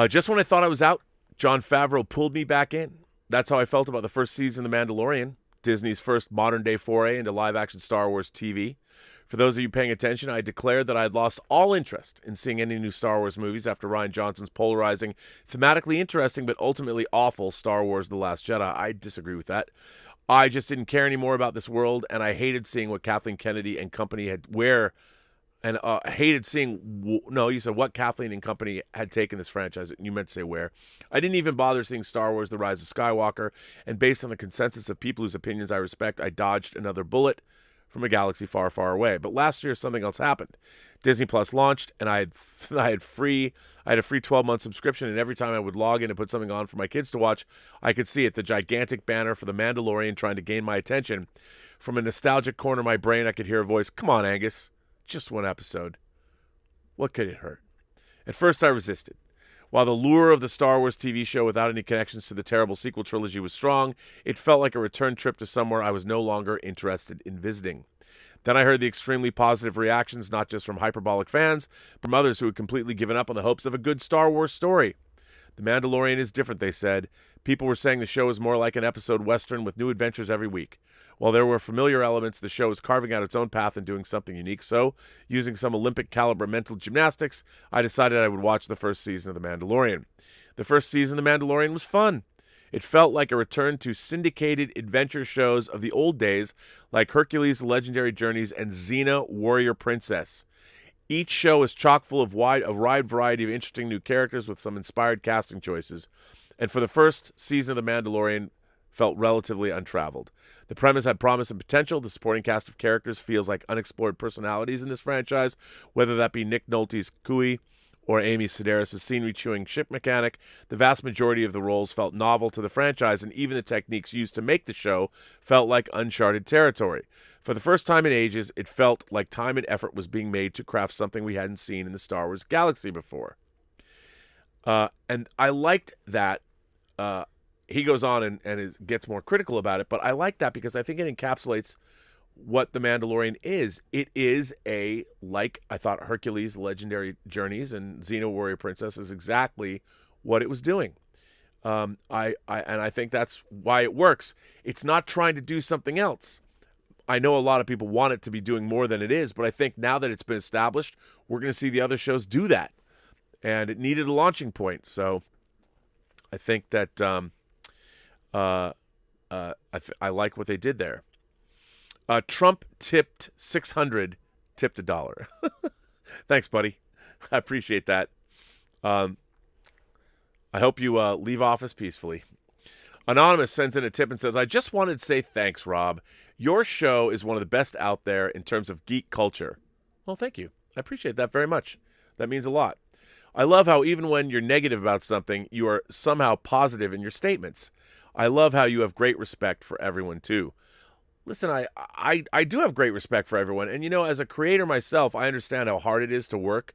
Speaker 1: Just when I thought I was out, Jon Favreau pulled me back in. That's how I felt about the first season of The Mandalorian, Disney's first modern-day foray into live-action Star Wars TV. For those of you paying attention, I declared that I had lost all interest in seeing any new Star Wars movies after Rian Johnson's polarizing, thematically interesting, but ultimately awful Star Wars The Last Jedi. I disagree with that. I just didn't care anymore about this world, and I hated seeing what Kathleen Kennedy and company had what Kathleen and company had taken this franchise. You meant to say where. I didn't even bother seeing Star Wars The Rise of Skywalker, and based on the consensus of people whose opinions I respect, I dodged another bullet from a galaxy far, far away. But last year, something else happened. Disney Plus launched, and I had a free 12-month subscription, and every time I would log in and put something on for my kids to watch, I could see it, the gigantic banner for The Mandalorian trying to gain my attention. From a nostalgic corner of my brain, I could hear a voice, come on, Angus, just one episode. What could it hurt? At first, I resisted. While the lure of the Star Wars TV show without any connections to the terrible sequel trilogy was strong, it felt like a return trip to somewhere I was no longer interested in visiting. Then I heard the extremely positive reactions, not just from hyperbolic fans, but from others who had completely given up on the hopes of a good Star Wars story. The Mandalorian is different, they said. People were saying the show is more like an episode Western with new adventures every week. While there were familiar elements, the show is carving out its own path and doing something unique. So, using some Olympic-caliber mental gymnastics, I decided I would watch the first season of The Mandalorian. The first season of The Mandalorian was fun. It felt like a return to syndicated adventure shows of the old days, like Hercules' Legendary Journeys and Xena Warrior Princess. Each show is chock full of a wide variety of interesting new characters with some inspired casting choices. And for the first season of The Mandalorian, felt relatively untraveled. The premise had promise and potential. The supporting cast of characters feels like unexplored personalities in this franchise, whether that be Nick Nolte's Kui or Amy Sedaris' scenery-chewing ship mechanic. The vast majority of the roles felt novel to the franchise, and even the techniques used to make the show felt like uncharted territory. For the first time in ages, it felt like time and effort was being made to craft something we hadn't seen in the Star Wars galaxy before. And I liked that. He goes on and gets more critical about it, but I like that because I think it encapsulates what The Mandalorian is. It is like I thought Hercules, Legendary Journeys, and Xena Warrior Princess is exactly what it was doing. I think that's why it works. It's not trying to do something else. I know a lot of people want it to be doing more than it is, but I think now that it's been established, we're going to see the other shows do that. And it needed a launching point. So I think that I like what they did there. Trump tipped 600, tipped $1. Thanks, buddy. I appreciate that. I hope you leave office peacefully. Anonymous sends in a tip and says, I just wanted to say thanks, Rob. Your show is one of the best out there in terms of geek culture. Well, thank you. I appreciate that very much. That means a lot. I love how even when you're negative about something, you are somehow positive in your statements. I love how you have great respect for everyone, too. Listen, I do have great respect for everyone. And, you know, as a creator myself, I understand how hard it is to work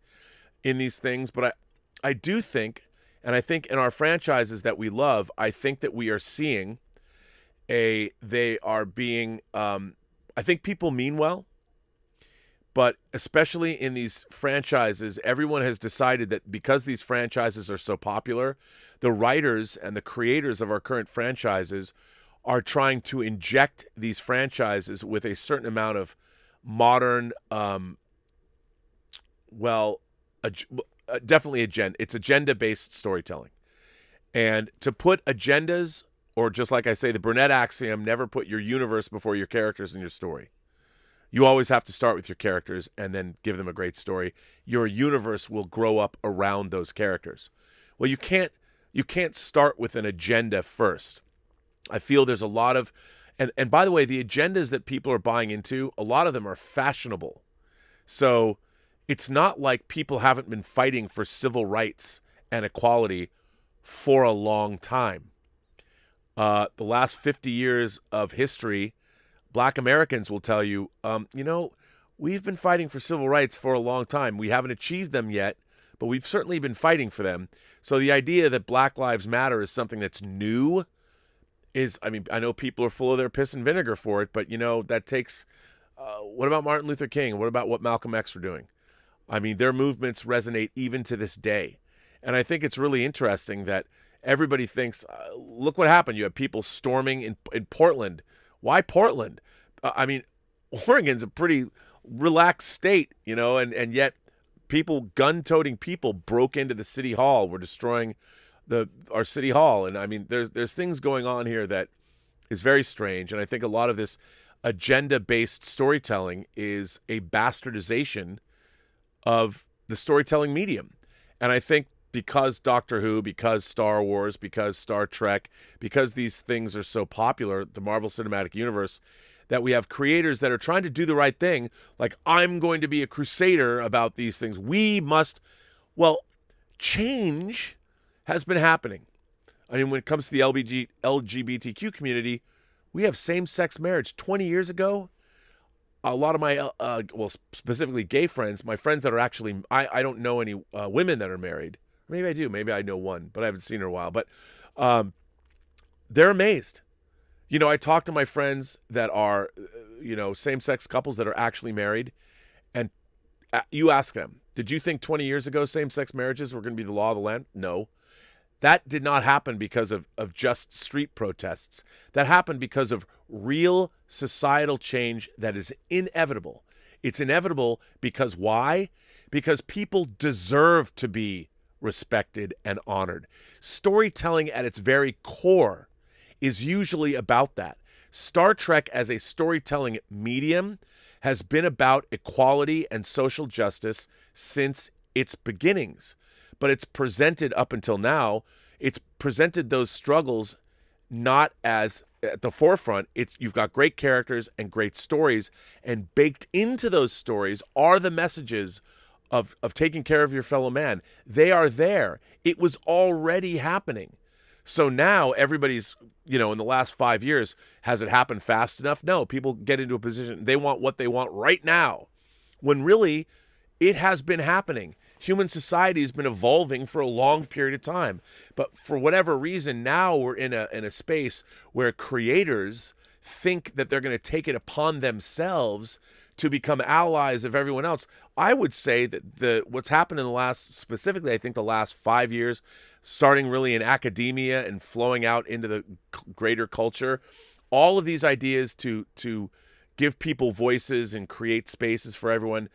Speaker 1: in these things. But I do think, and I think in our franchises that we love, I think that we are seeing I think people mean well. But especially in these franchises, everyone has decided that because these franchises are so popular, the writers and the creators of our current franchises are trying to inject these franchises with a certain amount of modern, definitely it's agenda-based storytelling. And to put agendas, or just like I say, the Burnett axiom, never put your universe before your characters in your story. You always have to start with your characters and then give them a great story. Your universe will grow up around those characters. Well, you can't start with an agenda first. I feel there's a lot of, and by the way, the agendas that people are buying into, a lot of them are fashionable. So it's not like people haven't been fighting for civil rights and equality for a long time. The last 50 years of history, Black Americans will tell you, we've been fighting for civil rights for a long time. We haven't achieved them yet, but we've certainly been fighting for them. So the idea that Black Lives Matter is something that's new I know people are full of their piss and vinegar for it, but, that takes, what about Martin Luther King? What about what Malcolm X were doing? I mean, their movements resonate even to this day. And I think it's really interesting that everybody thinks, look what happened. You have people storming in Portland. Why Portland? Oregon's a pretty relaxed state, and yet gun-toting people broke into the city hall, were destroying our city hall. And I mean, there's things going on here that is very strange. And I think a lot of this agenda-based storytelling is a bastardization of the storytelling medium. And I think because Doctor Who, because Star Wars, because Star Trek, because these things are so popular, the Marvel Cinematic Universe, that we have creators that are trying to do the right thing. Like, I'm going to be a crusader about these things. Change has been happening. I mean, when it comes to the LGBTQ community, we have same-sex marriage. 20 years ago, a lot of my, specifically gay friends, my friends that are actually, I don't know any women that are married. Maybe I do. Maybe I know one, but I haven't seen her in a while. But they're amazed. I talk to my friends that are, same-sex couples that are actually married, and you ask them, did you think 20 years ago same-sex marriages were going to be the law of the land? No. That did not happen because of just street protests. That happened because of real societal change that is inevitable. It's inevitable because why? Because people deserve to be respected and honored. Storytelling at its very core is usually about that. Star Trek as a storytelling medium has been about equality and social justice since its beginnings. But it's presented up until now, it's presented those struggles not as at the forefront. You've got great characters and great stories, and baked into those stories are the messages of taking care of your fellow man. They are there. It was already happening. So now everybody's, in the last 5 years, has it happened fast enough? No, people get into a position, they want what they want right now, when really it has been happening. Human society has been evolving for a long period of time. But for whatever reason, now we're in a space where creators think that they're going to take it upon themselves to become allies of everyone else. I would say that what's happened in specifically, I think the last 5 years, starting really in academia and flowing out into the greater culture, all of these ideas to give people voices and create spaces for everyone,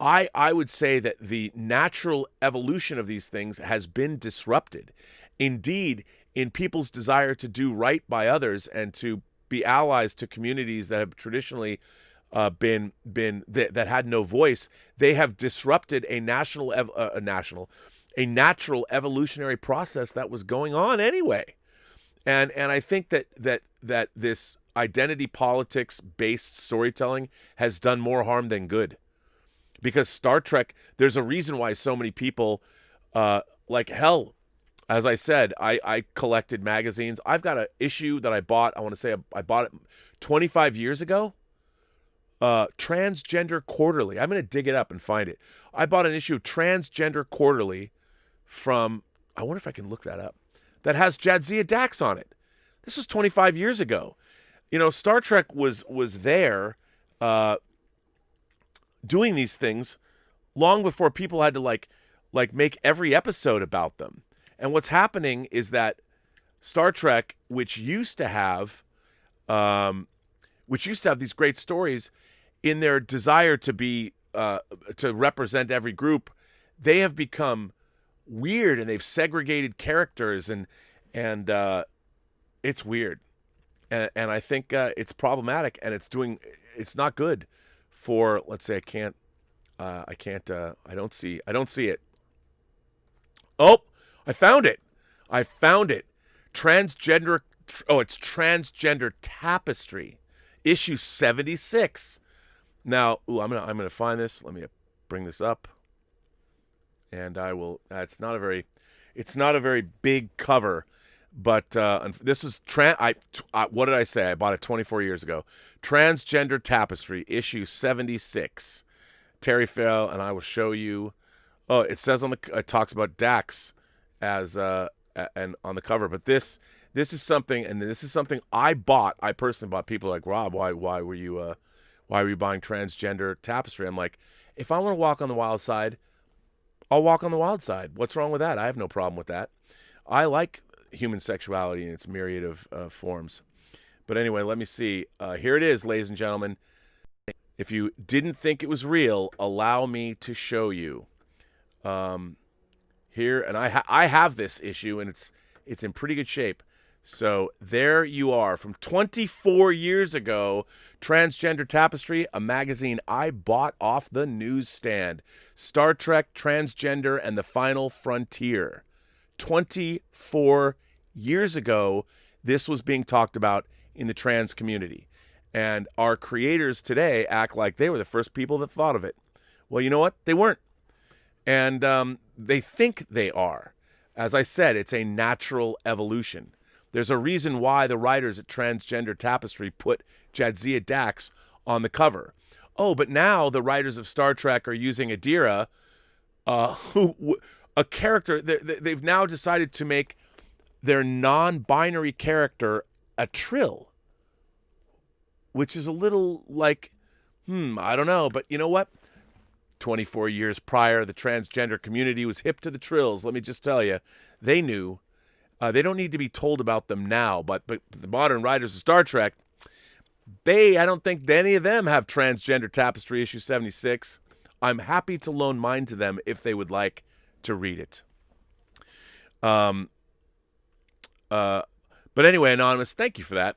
Speaker 1: I would say that the natural evolution of these things has been disrupted. Indeed, in people's desire to do right by others and to be allies to communities that have traditionally that had no voice, they have disrupted a natural evolutionary process that was going on anyway. And I think that this identity politics based storytelling has done more harm than good. Because Star Trek, there's a reason why so many people, like hell, as I said, I collected magazines. I've got an issue that I bought, I want to say I bought it 25 years ago. Transgender Quarterly. I'm going to dig it up and find it. I bought an issue of Transgender Quarterly from, I wonder if I can look that up, that has Jadzia Dax on it. This was 25 years ago. Star Trek was there, doing these things long before people had to like make every episode about them. And what's happening is that Star Trek, which used to have these great stories, in their desire to be to represent every group, they have become weird and they've segregated characters and it's weird. And I think it's problematic, and it's not good for, let's say, I don't see it. Oh, I found it. Transgender. Oh, it's Transgender Tapestry, issue 76. Now, I'm gonna find this. Let me bring this up, and I will. It's not a very big cover, but this is what did I say? I bought it 24 years ago. Transgender Tapestry, issue 76. Terry Fail, and I will show you. Oh, it says it talks about Dax as and on the cover, but this is something, and this is something I bought. I personally bought. People are like, Rob, why were you buying Transgender Tapestry? I'm like, if I want to walk on the wild side, I'll walk on the wild side. What's wrong with that? I have no problem with that. I like human sexuality in its myriad of forms. But anyway, let me see. Here it is, ladies and gentlemen. If you didn't think it was real, allow me to show you. Here, and I have this issue, and it's in pretty good shape. So there you are, from 24 years ago, Transgender Tapestry, a magazine I bought off the newsstand. Star Trek, Transgender, and the Final Frontier. 24 years ago, this was being talked about in the trans community. And our creators today act like they were the first people that thought of it. Well, you know what? They weren't. And they think they are. As I said, it's a natural evolution. There's a reason why the writers at Transgender Tapestry put Jadzia Dax on the cover. Oh, but now the writers of Star Trek are using Adira, a character. They've now decided to make their non-binary character a Trill, which is a little like, I don't know. But you know what? 24 years prior, the transgender community was hip to the Trills. Let me just tell you, they knew. They don't need to be told about them now, but the modern writers of Star Trek, I don't think any of them have Transgender Tapestry issue 76. I'm happy to loan mine to them if they would like to read it. But anyway, Anonymous, thank you for that.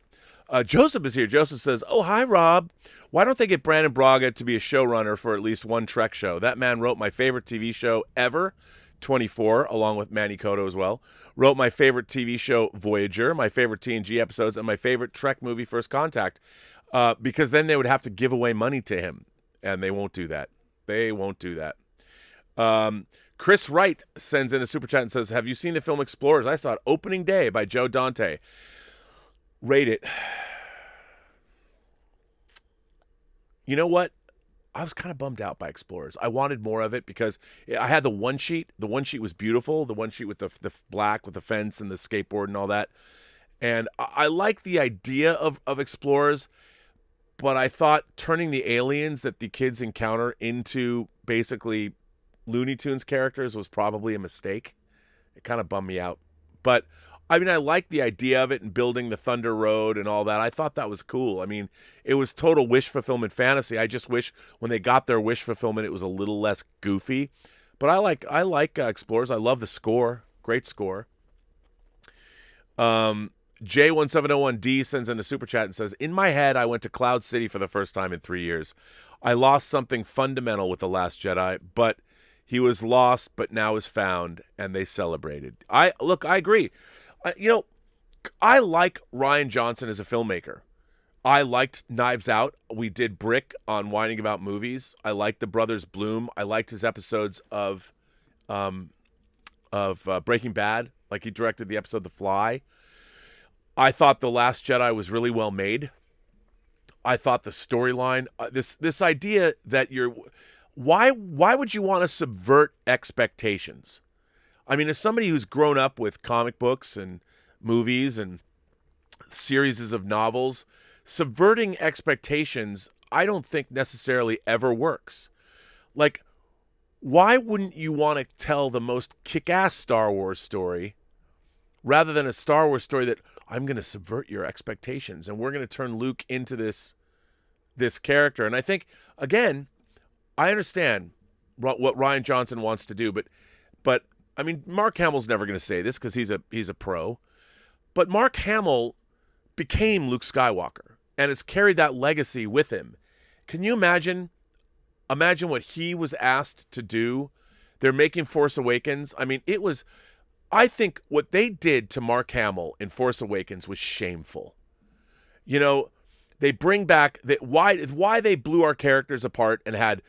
Speaker 1: Joseph is here. Joseph says, oh, hi, Rob. Why don't they get Brandon Braga to be a showrunner for at least one Trek show? That man wrote my favorite TV show ever, 24, along with Manny Koto as well. Wrote my favorite TV show, Voyager, my favorite TNG episodes, and my favorite Trek movie, First Contact, because then they would have to give away money to him, and they won't do that. They won't do that. Chris Wright sends in a super chat and says, have you seen the film Explorers? I saw it opening day by Joe Dante. Rate it. You know what? I was kind of bummed out by Explorers. I wanted more of it because I had the one sheet. The one sheet was beautiful. The one sheet with the black with the fence and the skateboard and all that. And I like the idea of Explorers, but I thought turning the aliens that the kids encounter into basically Looney Tunes characters was probably a mistake. It kind of bummed me out. But I mean, I like the idea of it and building the Thunder Road and all that. I thought that was cool. I mean, it was total wish fulfillment fantasy. I just wish when they got their wish fulfillment, it was a little less goofy. But I like Explorers. I love the score. Great score. J1701D sends in a super chat and says, in my head, I went to Cloud City for the first time in 3 years. I lost something fundamental with The Last Jedi, but he was lost, but now is found, and they celebrated. I agree. I like Rian Johnson as a filmmaker. I liked Knives Out. We did Brick on Whining About Movies. I liked The Brothers Bloom. I liked his episodes of Breaking Bad. Like he directed the episode The Fly. I thought The Last Jedi was really well made. I thought the storyline, this idea that why would you want to subvert expectations? I mean, as somebody who's grown up with comic books and movies and series of novels, subverting expectations, I don't think necessarily ever works. Like, why wouldn't you want to tell the most kick-ass Star Wars story rather than a Star Wars story that I'm going to subvert your expectations and we're going to turn Luke into this character? And I think, again, I understand what Rian Johnson wants to do, but I mean, Mark Hamill's never going to say this because he's a pro, but Mark Hamill became Luke Skywalker and has carried that legacy with him. Can you imagine what he was asked to do? They're making Force Awakens. I mean, I think what they did to Mark Hamill in Force Awakens was shameful. You know, they bring back why they blew our characters apart and had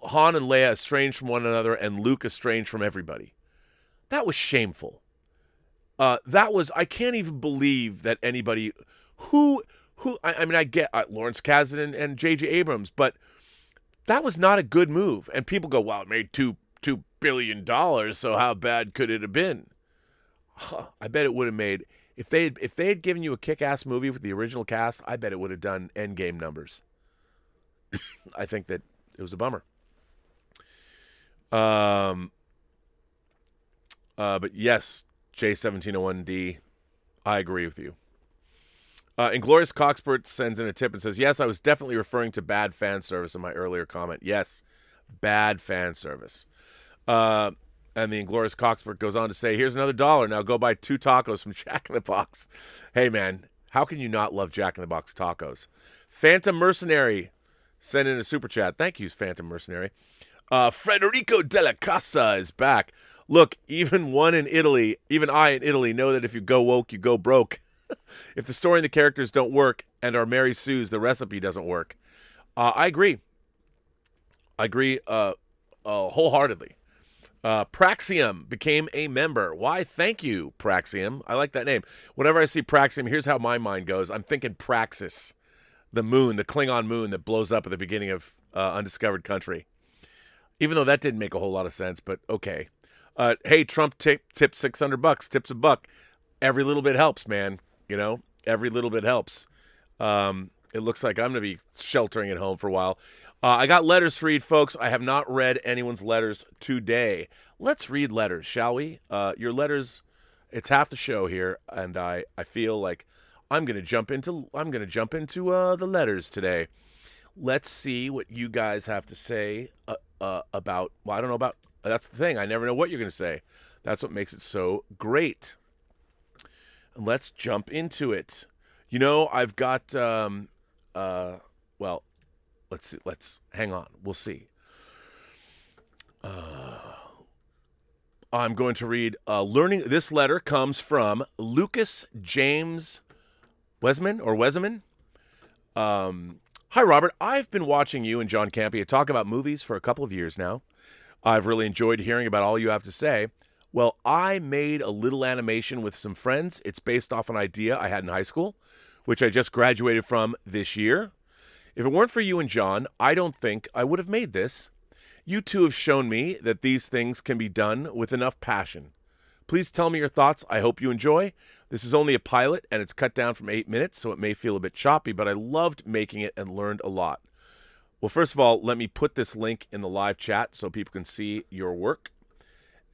Speaker 1: Han and Leia estranged from one another and Luke estranged from everybody. That was shameful. I can't even believe that anybody I get Lawrence Kasdan and J.J. Abrams, but that was not a good move. And people go, well, it made $2 billion, so how bad could it have been? I bet it would have made, if they had given you a kick-ass movie with the original cast, I bet it would have done Endgame numbers. I think that it was a bummer. But yes, J1701D, I agree with you. Inglorious Coxpert sends in a tip and says, yes, I was definitely referring to bad fan service in my earlier comment. Yes, bad fan service. And the Inglorious Coxpert goes on to say, here's another $1. Now go buy 2 tacos from Jack in the Box. Hey, man, how can you not love Jack in the Box tacos? Phantom Mercenary sent in a super chat. Thank you, Phantom Mercenary. Federico Della Casa is back. Look, even I in Italy know that if you go woke, you go broke. If the story and the characters don't work and are Mary Sue's, the recipe doesn't work. I agree. Wholeheartedly. Praxium became a member. Why? Thank you, Praxium. I like that name. Whenever I see Praxium, here's how my mind goes. I'm thinking Praxis, the moon, the Klingon moon that blows up at the beginning of Undiscovered Country. Even though that didn't make a whole lot of sense, but okay. Hey, Trump tipped $600. Tips $1. Every little bit helps, man. You know, every little bit helps. It looks like I'm going to be sheltering at home for a while. I got letters to read, folks. I have not read anyone's letters today. Let's read letters, shall we? Your letters, it's half the show here, and I feel like I'm going to jump into the letters today. Let's see what you guys have to say about. Well, I don't know about. That's the thing. I never know what you're going to say. That's what makes it so great. Let's jump into it. You know, I've got. Well, let's see. Let's hang on. We'll see. I'm going to read learning. This letter comes from Lucas James Weseman. Hi, Robert. I've been watching you and John Campea talk about movies for a couple of years now. I've really enjoyed hearing about all you have to say. Well, I made a little animation with some friends. It's based off an idea I had in high school, which I just graduated from this year. If it weren't for you and John, I don't think I would have made this. You two have shown me that these things can be done with enough passion. Please tell me your thoughts. I hope you enjoy. This is only a pilot, and it's cut down from 8 minutes, so it may feel a bit choppy, but I loved making it and learned a lot. Well, first of all, let me put this link in the live chat so people can see your work.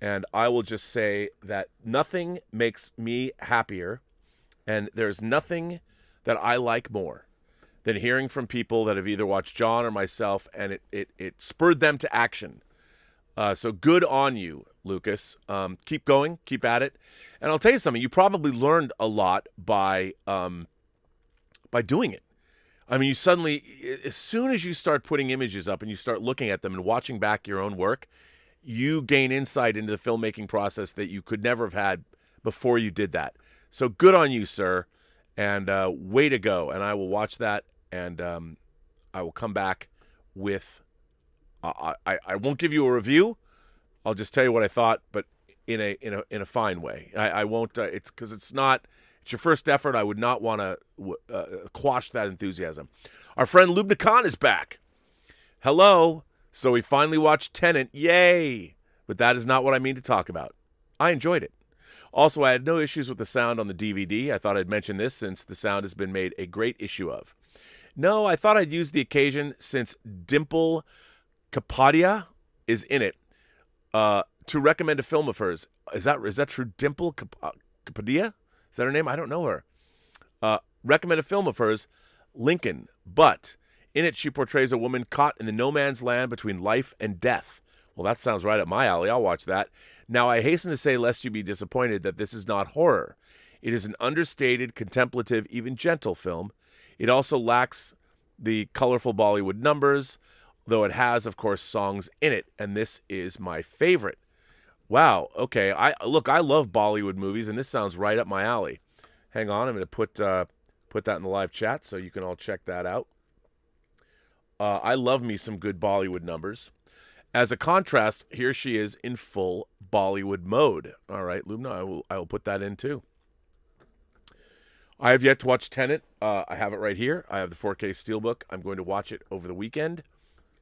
Speaker 1: And I will just say that nothing makes me happier, and there's nothing that I like more than hearing from people that have either watched John or myself, and it spurred them to action. So good on you, Lucas. Keep going, keep at it. And I'll tell you something, you probably learned a lot by doing it. I mean, you suddenly, as soon as you start putting images up and you start looking at them and watching back your own work, you gain insight into the filmmaking process that you could never have had before you did that. So good on you, sir, and way to go. And I will watch that, and I will come back with, I won't give you a review. I'll just tell you what I thought, but in a fine way. I won't, it's because it's your first effort. I would not want to quash that enthusiasm. Our friend Lubna Khan is back. Hello. So we finally watched Tenet. Yay! But that is not what I mean to talk about. I enjoyed it. Also, I had no issues with the sound on the DVD. I thought I'd mention this since the sound has been made a great issue of. No, I thought I'd use the occasion since Dimple Kapadia is in it to recommend a film of hers. Is that true? Dimple Kapadia? Is that her name? I don't know her. Recommend a film of hers, Lekin. But in it, she portrays a woman caught in the no man's land between life and death. Well, that sounds right up my alley. I'll watch that. Now, I hasten to say, lest you be disappointed, that this is not horror. It is an understated, contemplative, even gentle film. It also lacks the colorful Bollywood numbers, though it has, of course, songs in it, and this is my favorite. Wow, okay. I love Bollywood movies, and this sounds right up my alley. Hang on, I'm going to put that in the live chat so you can all check that out. I love me some good Bollywood numbers. As a contrast, here she is in full Bollywood mode. All right, Lubna, I will put that in too. I have yet to watch Tenet. I have it right here. I have the 4K Steelbook. I'm going to watch it over the weekend,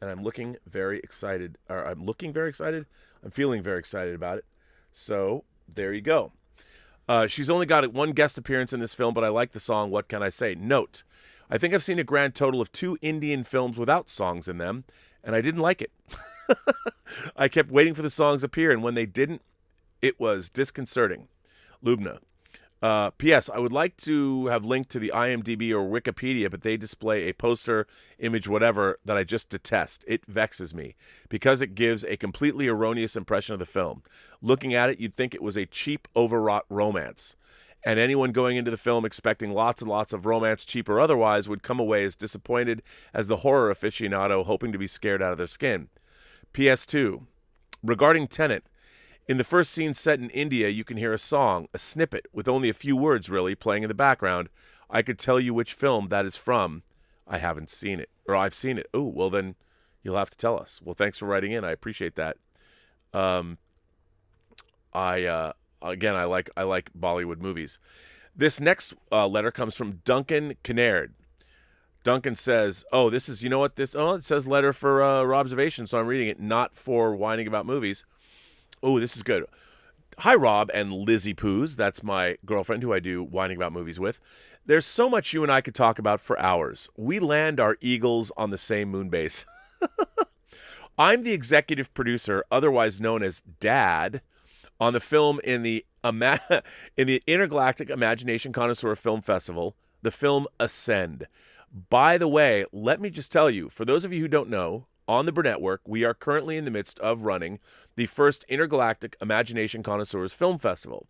Speaker 1: and I'm looking very excited. I'm feeling very excited about it. So there you go. She's only got one guest appearance in this film, but I like the song What Can I Say? Note, I think I've seen a grand total of 2 Indian films without songs in them, and I didn't like it. I kept waiting for the songs to appear, and when they didn't, it was disconcerting. Lubna. P.S. I would like to have linked to the IMDb or Wikipedia, but they display a poster, image, whatever, that I just detest. It vexes me because it gives a completely erroneous impression of the film. Looking at it, you'd think it was a cheap, overwrought romance. And anyone going into the film expecting lots and lots of romance, cheap or otherwise, would come away as disappointed as the horror aficionado hoping to be scared out of their skin. PS2. Regarding Tenet, in the first scene set in India, you can hear a song, a snippet, with only a few words, really, playing in the background. I could tell you which film that is from. I haven't seen it. Or I've seen it. Oh, well then, you'll have to tell us. Well, thanks for writing in. I appreciate that. Again, I like Bollywood movies. This next letter comes from Duncan Kinnaird. Duncan says, it says letter for Robservations, so I'm reading it, not for whining about movies. Oh, this is good. Hi, Rob and Lizzie Poos. That's my girlfriend who I do whining about movies with. There's so much you and I could talk about for hours. We land our eagles on the same moon base. I'm the executive producer, otherwise known as Dad, on the film in the Intergalactic Imagination Connoisseur Film Festival, the film Ascend. By the way, let me just tell you, for those of you who don't know, on the Burnettwork, we are currently in the midst of running the first Intergalactic Imagination Connoisseurs Film Festival.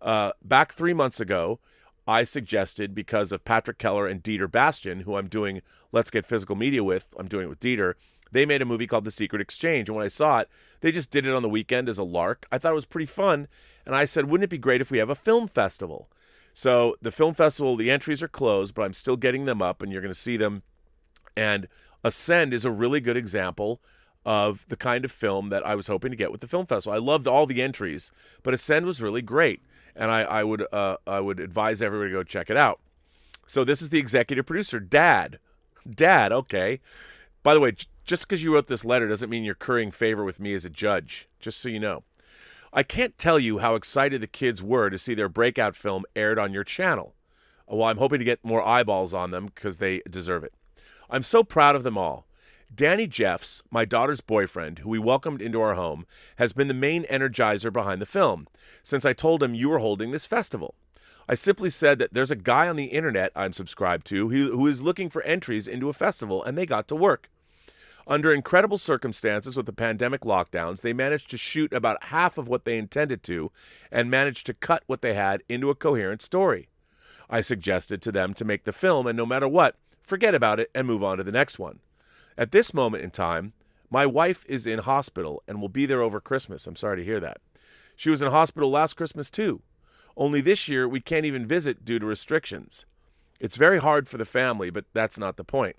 Speaker 1: Back 3 months ago, I suggested, because of Patrick Keller and Dieter Bastian, who I'm doing Let's Get Physical Media with, I'm doing it with Dieter, They made a movie called The Secret Exchange, and when I saw it, they just did it on the weekend as a lark. I thought it was pretty fun, and I said, wouldn't it be great if we have a film festival? So the film festival, the entries are closed, but I'm still getting them up, and you're going to see them. And Ascend is a really good example of the kind of film that I was hoping to get with the film festival. I loved all the entries, but Ascend was really great, and I would advise everybody to go check it out. So this is the executive producer, Dad, okay. By the way, just because you wrote this letter doesn't mean you're currying favor with me as a judge, just so you know. I can't tell you how excited the kids were to see their breakout film aired on your channel. Well, I'm hoping to get more eyeballs on them because they deserve it. I'm so proud of them all. Danny Jeffs, my daughter's boyfriend, who we welcomed into our home, has been the main energizer behind the film since I told him you were holding this festival. I simply said that there's a guy on the internet I'm subscribed to who is looking for entries into a festival, and they got to work. Under incredible circumstances with the pandemic lockdowns, they managed to shoot about half of what they intended to and managed to cut what they had into a coherent story. I suggested to them to make the film, and no matter what, forget about it and move on to the next one. At this moment in time, my wife is in hospital and will be there over Christmas. I'm sorry to hear that. She was in hospital last Christmas too. Only this year we can't even visit due to restrictions. It's very hard for the family, but that's not the point.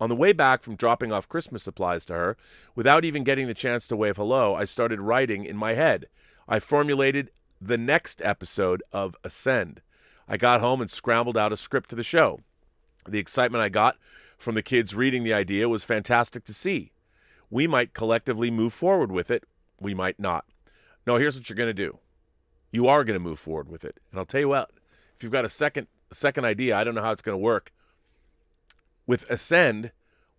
Speaker 1: On the way back from dropping off Christmas supplies to her, without even getting the chance to wave hello, I started writing in my head. I formulated the next episode of Ascend. I got home and scrambled out a script to the show. The excitement I got from the kids reading the idea was fantastic to see. We might collectively move forward with it. We might not. No, here's what you're going to do. You are going to move forward with it. And I'll tell you what, if you've got a second idea, I don't know how it's going to work. With Ascend,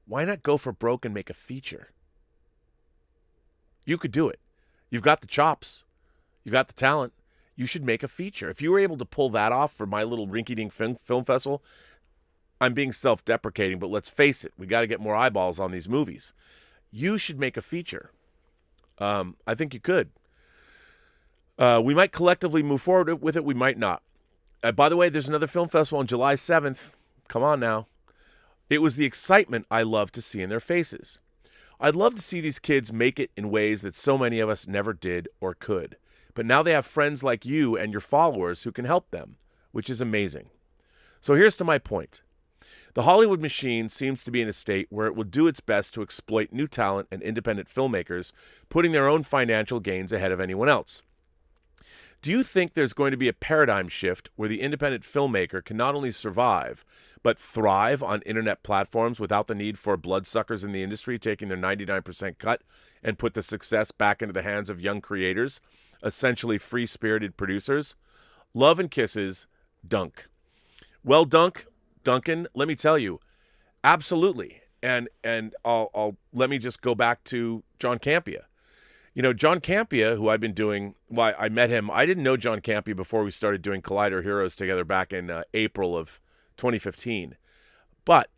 Speaker 1: why not go for broke and make a feature? You could do it. You've got the chops. You've got the talent. You should make a feature. If you were able to pull that off for my little rinky-dink film festival, I'm being self-deprecating, but let's face it, we got to get more eyeballs on these movies. You should make a feature. I think you could. We might collectively move forward with it. We might not. By the way, there's another film festival on July 7th. Come on now. It was the excitement I love to see in their faces. I'd love to see these kids make it in ways that so many of us never did or could. But now they have friends like you and your followers who can help them, which is amazing. So here's to my point. The Hollywood machine seems to be in a state where it will do its best to exploit new talent and independent filmmakers, putting their own financial gains ahead of anyone else. Do you think there's going to be a paradigm shift where the independent filmmaker can not only survive, but thrive on internet platforms without the need for bloodsuckers in the industry taking their 99% cut and put the success back into the hands of young creators, essentially free-spirited producers? Love and kisses, Dunk. Well, Duncan, let me tell you, absolutely. And I'll let me just go back to John Campea. You know, John Campea, who I've been doing, well, I met him. I didn't know John Campea before we started doing Collider Heroes together back in April of 2015. But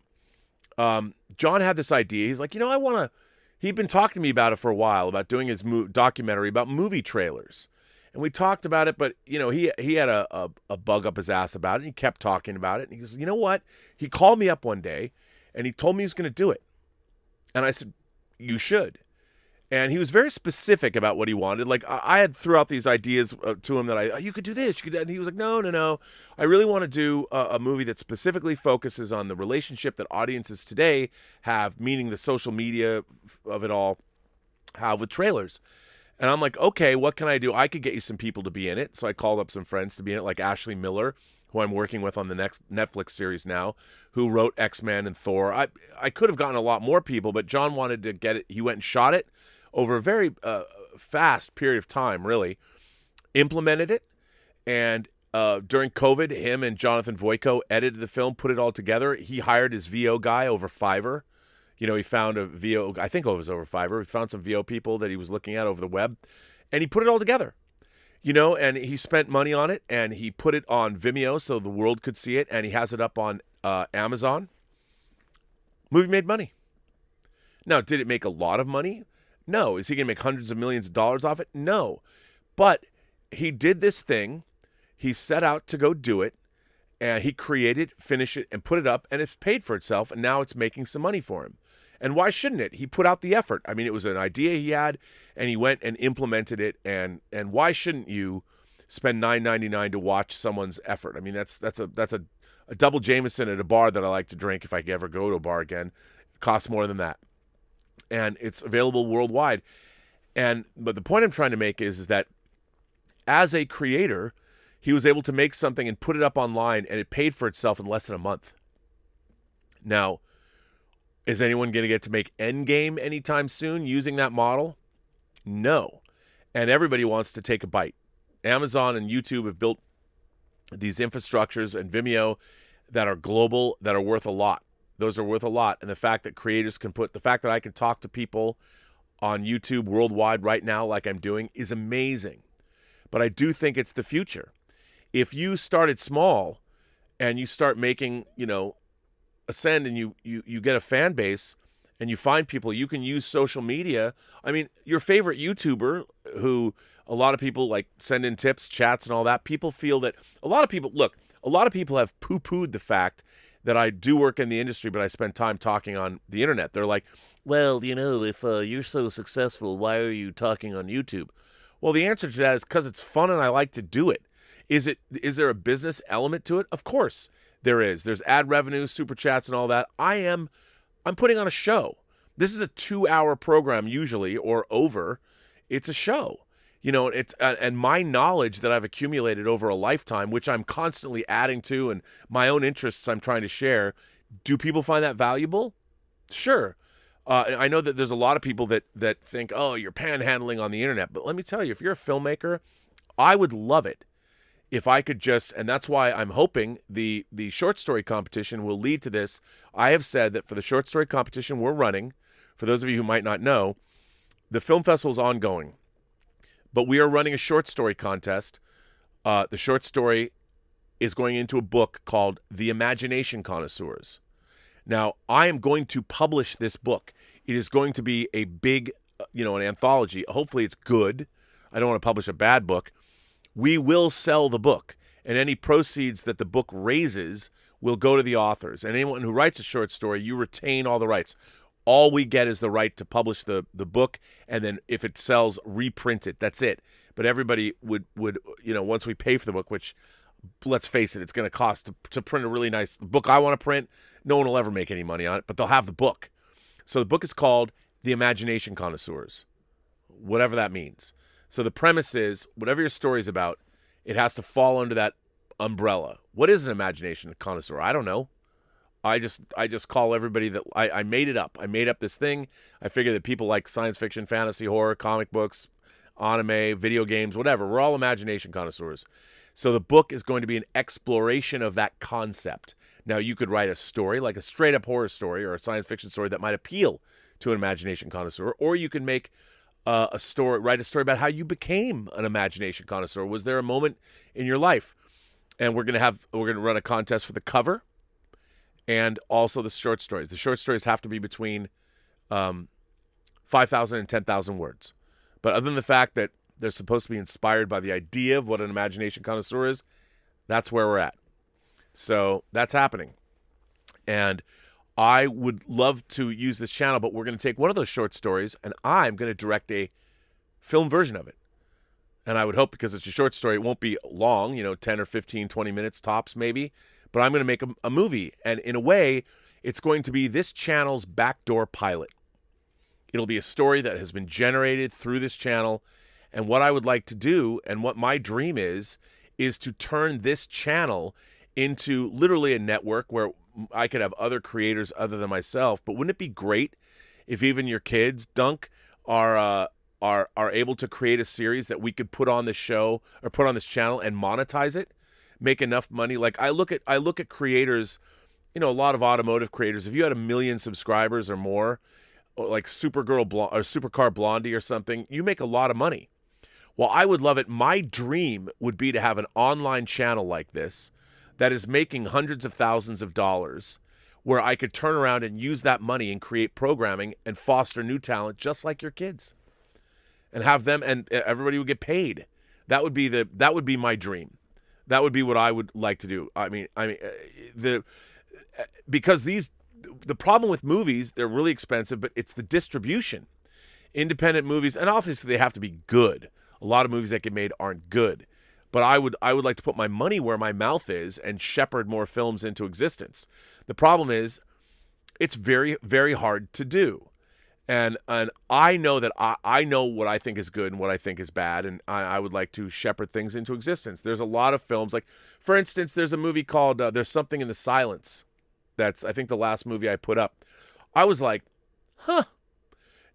Speaker 1: John had this idea. He's like, he'd been talking to me about it for a while, about doing his documentary about movie trailers. And we talked about it, but, he had a bug up his ass about it. And he kept talking about it. And he goes, you know what? He called me up one day, and he told me he was going to do it. And I said, you should. And he was very specific about what he wanted. Like, I had threw out these ideas to him that you could do this, you could do that. And he was like, no. I really want to do a movie that specifically focuses on the relationship that audiences today have, meaning the social media of it all, have with trailers. And I'm like, okay, what can I do? I could get you some people to be in it. So I called up some friends to be in it, like Ashley Miller, who I'm working with on the next Netflix series now, who wrote X-Men and Thor. I could have gotten a lot more people, but John wanted to get it. He went and shot it over a very fast period of time, really, implemented it, and during COVID, him and Jonathan Voico edited the film, put it all together. He hired his VO guy over Fiverr. He found a VO, I think it was over Fiverr. He found some VO people that he was looking at over the web, and he put it all together. And he spent money on it, and he put it on Vimeo so the world could see it, and he has it up on Amazon. Movie made money. Now, did it make a lot of money? No. Is he going to make hundreds of millions of dollars off it? No. But he did this thing. He set out to go do it, and he created, finished it, and put it up, and it's paid for itself, and now it's making some money for him. And why shouldn't it? He put out the effort. I mean, it was an idea he had, and he went and implemented it. And why shouldn't you spend $9.99 to watch someone's effort? I mean, that's a double Jameson at a bar that I like to drink if I ever go to a bar again. It costs more than that, and it's available worldwide. But the point I'm trying to make is that as a creator, he was able to make something and put it up online, and it paid for itself in less than a month. Now, is anyone going to get to make Endgame anytime soon using that model? No. And everybody wants to take a bite. Amazon and YouTube have built these infrastructures, and Vimeo that are global, that are worth a lot. Those are worth a lot. And the fact that creators can the fact that I can talk to people on YouTube worldwide right now like I'm doing is amazing. But I do think it's the future. If you started small and you start making, ascend, and you get a fan base and you find people, you can use social media. I mean, your favorite YouTuber, who a lot of people like send in tips, chats, and all that, people feel that a lot of people have poo-pooed the fact that I do work in the industry, but I spend time talking on the internet. They're like, well, if you're so successful, why are you talking on YouTube? Well, the answer to that is because it's fun and I like to do it. Is there a business element to it? Of course there is. There's ad revenue, Superchats, and all that. I'm putting on a show. This is a 2-hour program usually, or over. It's a show. It's and my knowledge that I've accumulated over a lifetime, which I'm constantly adding to, and my own interests I'm trying to share. Do people find that valuable? Sure. I know that there's a lot of people that think, oh, you're panhandling on the internet. But let me tell you, if you're a filmmaker, I would love it if I could and that's why I'm hoping the short story competition will lead to this. I have said that for the short story competition we're running, for those of you who might not know, the film festival is ongoing. But we are running a short story contest. The short story is going into a book called The Imagination Connoisseurs. Now, I am going to publish this book. It is going to be a big, an anthology. Hopefully it's good. I don't want to publish a bad book. We will sell the book, and any proceeds that the book raises will go to the authors. And anyone who writes a short story, you retain all the rights. All we get is the right to publish the book, and then if it sells, reprint it. That's it. But everybody would once we pay for the book, which, let's face it, it's going to cost to print a really nice book I want to print. No one will ever make any money on it, but they'll have the book. So the book is called The Imagination Connoisseurs, whatever that means. So the premise is, whatever your story is about, it has to fall under that umbrella. What is an imagination connoisseur? I don't know. I just call everybody that I made it up. I made up this thing. I figure that people like science fiction, fantasy, horror, comic books, anime, video games, whatever. We're all imagination connoisseurs. So the book is going to be an exploration of that concept. Now, you could write a story, like a straight-up horror story or a science fiction story that might appeal to an imagination connoisseur, or you can make write a story about how you became an imagination connoisseur. Was there a moment in your life? And we're gonna run a contest for the cover, and also the short stories. The short stories have to be between 5,000 and 10,000 words. But other than the fact that they're supposed to be inspired by the idea of what an imagination connoisseur is, that's where we're at. So that's happening. And I would love to use this channel, but we're going to take one of those short stories, and I'm going to direct a film version of it. And I would hope, because it's a short story, it won't be long, 10 or 15, 20 minutes tops maybe. But I'm going to make a movie. And in a way, it's going to be this channel's backdoor pilot. It'll be a story that has been generated through this channel. And what I would like to do, and what my dream is to turn this channel into literally a network where I could have other creators other than myself. But wouldn't it be great if even your kids, Dunk, are able to create a series that we could put on the show or put on this channel and monetize it, make enough money? Like I look at creators, a lot of automotive creators. If you had 1 million subscribers or more, or like Supercar Blondie or something, you make a lot of money. Well, I would love it. My dream would be to have an online channel like this that is making hundreds of thousands of dollars, where I could turn around and use that money and create programming and foster new talent just like your kids, and have them, and everybody would get paid. That would be my dream. That would be what I would like to do. Because these the problem with movies, they're really expensive, but it's the distribution. Independent movies, and obviously they have to be good. A lot of movies that get made aren't good. But I would like to put my money where my mouth is and shepherd more films into existence. The problem is it's very, very hard to do. And I know that I know what I think is good and what I think is bad, and I would like to shepherd things into existence. There's a lot of films, like, for instance, there's a movie called There's Something in the Silence. That's, I think, the last movie I put up. I was like, huh.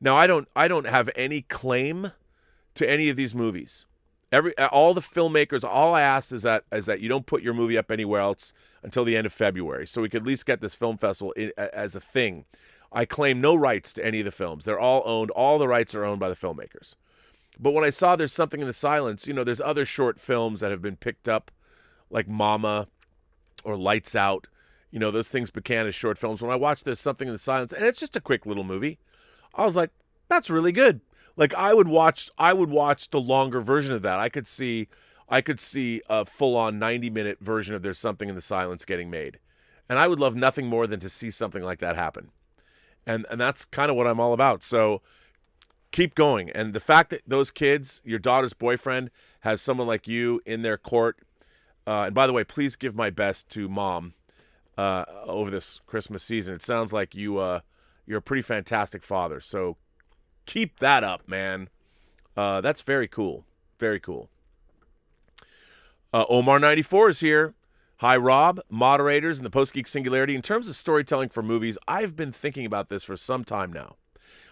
Speaker 1: Now, I don't have any claim to any of these movies. All the filmmakers, all I ask is that you don't put your movie up anywhere else until the end of February, so we could at least get this film festival as a thing. I claim no rights to any of the films. They're all owned. All the rights are owned by the filmmakers. But when I saw There's Something in the Silence, there's other short films that have been picked up, like Mama or Lights Out. Those things began as short films. When I watched There's Something in the Silence, and it's just a quick little movie, I was like, that's really good. Like, I would watch the longer version of that. I could see a full-on 90-minute version of There's Something in the Silence getting made. And I would love nothing more than to see something like that happen. And that's kind of what I'm all about. So keep going. And the fact that those kids, your daughter's boyfriend, has someone like you in their court. And by the way, please give my best to Mom over this Christmas season. It sounds like you're a pretty fantastic father. So keep that up, man. That's very cool. Very cool. Omar94 is here. Hi, Rob, moderators, and the Post-Geek Singularity. In terms of storytelling for movies, I've been thinking about this for some time now.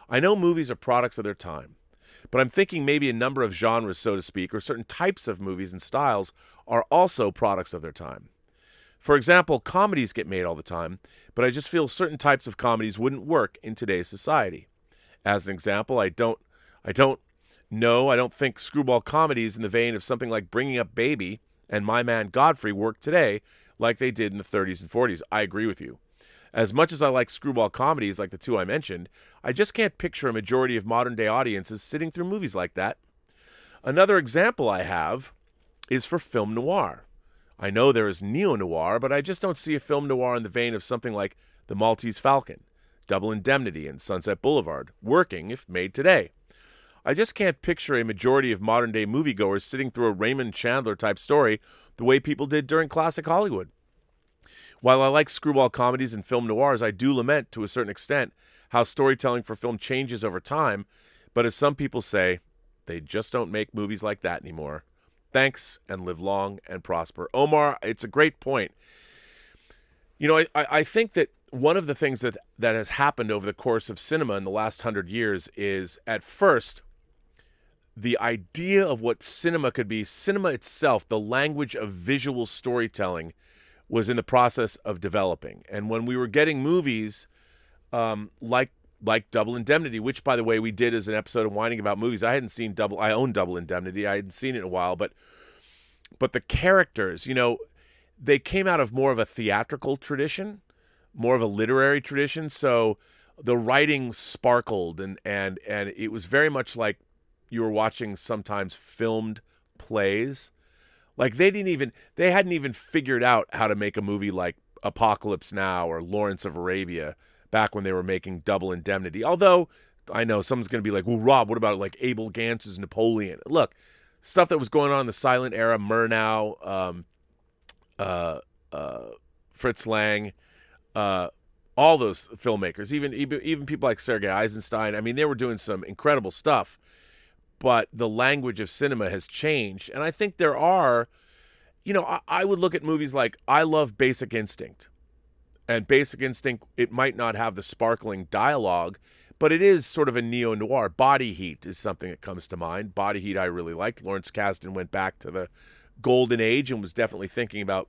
Speaker 1: I know movies are products of their time, but I'm thinking maybe a number of genres, so to speak, or certain types of movies and styles are also products of their time. For example, comedies get made all the time, but I just feel certain types of comedies wouldn't work in today's society. As an example, I don't think screwball comedies in the vein of something like Bringing Up Baby and My Man Godfrey work today like they did in the 30s and 40s. I agree with you. As much as I like screwball comedies like the two I mentioned, I just can't picture a majority of modern-day audiences sitting through movies like that. Another example I have is for film noir. I know there is neo-noir, but I just don't see a film noir in the vein of something like The Maltese Falcon, Double Indemnity, and Sunset Boulevard working if made today. I just can't picture a majority of modern-day moviegoers sitting through a Raymond Chandler-type story the way people did during classic Hollywood. While I like screwball comedies and film noirs, I do lament, to a certain extent, how storytelling for film changes over time, but as some people say, they just don't make movies like that anymore. Thanks, and live long and prosper. Omar, it's a great point. I think that one of the things that has happened over the course of cinema in the last 100 years is, at first, the idea of what cinema could be, cinema itself, the language of visual storytelling, was in the process of developing. And when we were getting movies like Double Indemnity, which, by the way, we did as an episode of Whining About Movies. I own Double Indemnity. I hadn't seen it in a while, but the characters, they came out of more of a theatrical tradition, more of a literary tradition. So the writing sparkled, and it was very much like you were watching sometimes filmed plays. Like they hadn't even figured out how to make a movie like Apocalypse Now or Lawrence of Arabia back when they were making Double Indemnity. Although I know someone's going to be like, well, Rob, what about like Abel Gantz's Napoleon? Look, stuff that was going on in the silent era, Murnau, Fritz Lang, all those filmmakers, even people like Sergei Eisenstein. I mean, they were doing some incredible stuff. But the language of cinema has changed. And I think there are, I would look at movies like, I love Basic Instinct. And Basic Instinct, it might not have the sparkling dialogue, but it is sort of a neo-noir. Body Heat is something that comes to mind. Body Heat I really liked. Lawrence Kasdan went back to the golden age and was definitely thinking about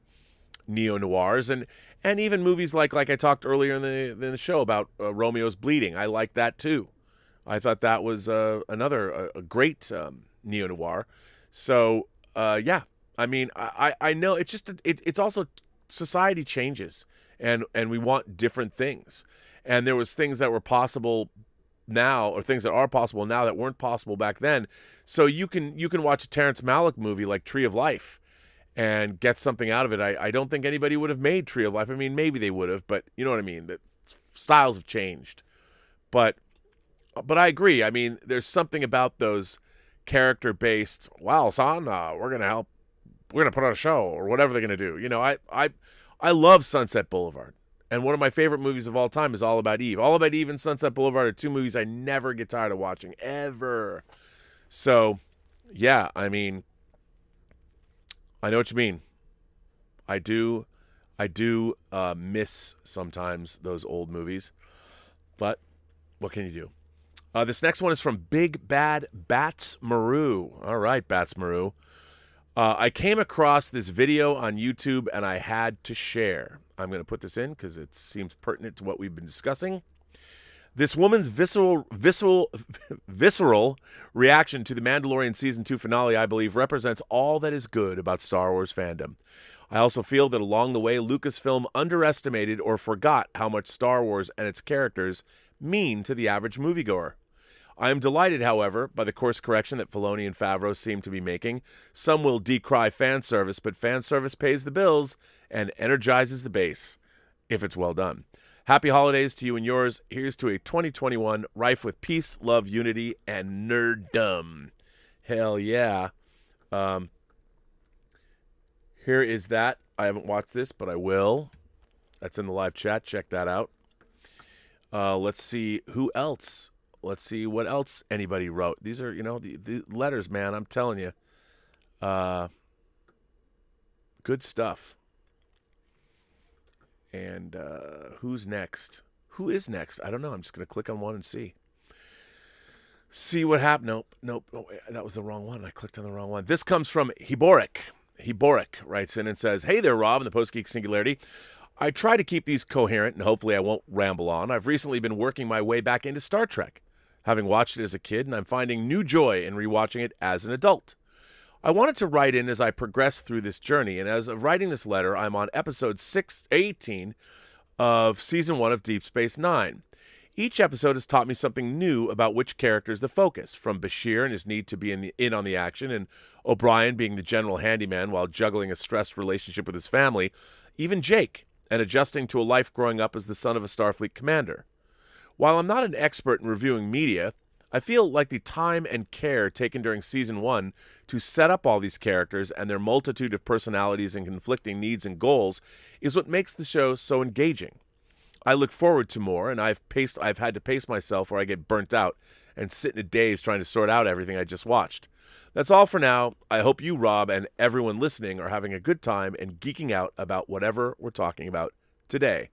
Speaker 1: neo-noirs. And even movies like I talked earlier in the show about Romeo's Bleeding. I like that too. I thought that was another great neo-noir. So, yeah, I mean, I know it's just it's also society changes, and we want different things. And there was things that were possible now, or things that are possible now that weren't possible back then. So you can watch a Terrence Malick movie like Tree of Life, and get something out of it. I don't think anybody would have made Tree of Life. I mean, maybe they would have, but you know what I mean? The styles have changed. But I agree. I mean, there's something about those character-based, wow, son, we're going to put on a show or whatever they're going to do. You know, I love Sunset Boulevard. And one of my favorite movies of all time is All About Eve. All About Eve and Sunset Boulevard are two movies I never get tired of watching, ever. So, yeah, I mean, I know what you mean. I do miss sometimes those old movies. But what can you do? This next one is from Big Bad Bats Maroo. All right, Bats Maroo. I came across this video on YouTube and I had to share. I'm going to put this in because it seems pertinent to what we've been discussing. This woman's visceral reaction to the Mandalorian Season 2 finale, I believe, represents all that is good about Star Wars fandom. I also feel that along the way, Lucasfilm underestimated or forgot how much Star Wars and its characters mean to the average moviegoer. I am delighted, however, by the course correction that Filoni and Favreau seem to be making. Some will decry fan service, but fan service pays the bills and energizes the base, if it's well done. Happy holidays to you and yours. Here's to a 2021 rife with peace, love, unity, and nerddom. Hell yeah. Here is that. I haven't watched this, but I will. That's in the live chat. Check that out. Let's see who else. Let's see what else anybody wrote. These are, the letters, man. I'm telling you. Good stuff. And who's next? Who is next? I don't know. I'm just going to click on one and see. See what happened. Nope. Oh, that was the wrong one. I clicked on the wrong one. This comes from Hiborick. Hiborick writes in and says, "Hey there, Rob, in the Post-Geek Singularity. I try to keep these coherent, and hopefully I won't ramble on. I've recently been working my way back into Star Trek, having watched it as a kid, and I'm finding new joy in rewatching it as an adult. I wanted to write in as I progress through this journey, and as of writing this letter, I'm on episode 618 of Season 1 of Deep Space Nine. Each episode has taught me something new about which character is the focus, from Bashir and his need to be in on the action, and O'Brien being the general handyman while juggling a stressed relationship with his family, even Jake, and adjusting to a life growing up as the son of a Starfleet commander. While I'm not an expert in reviewing media, I feel like the time and care taken during Season 1 to set up all these characters and their multitude of personalities and conflicting needs and goals is what makes the show so engaging. I look forward to more, and I've had to pace myself or I get burnt out and sit in a daze trying to sort out everything I just watched. That's all for now. I hope you, Rob, and everyone listening are having a good time and geeking out about whatever we're talking about today.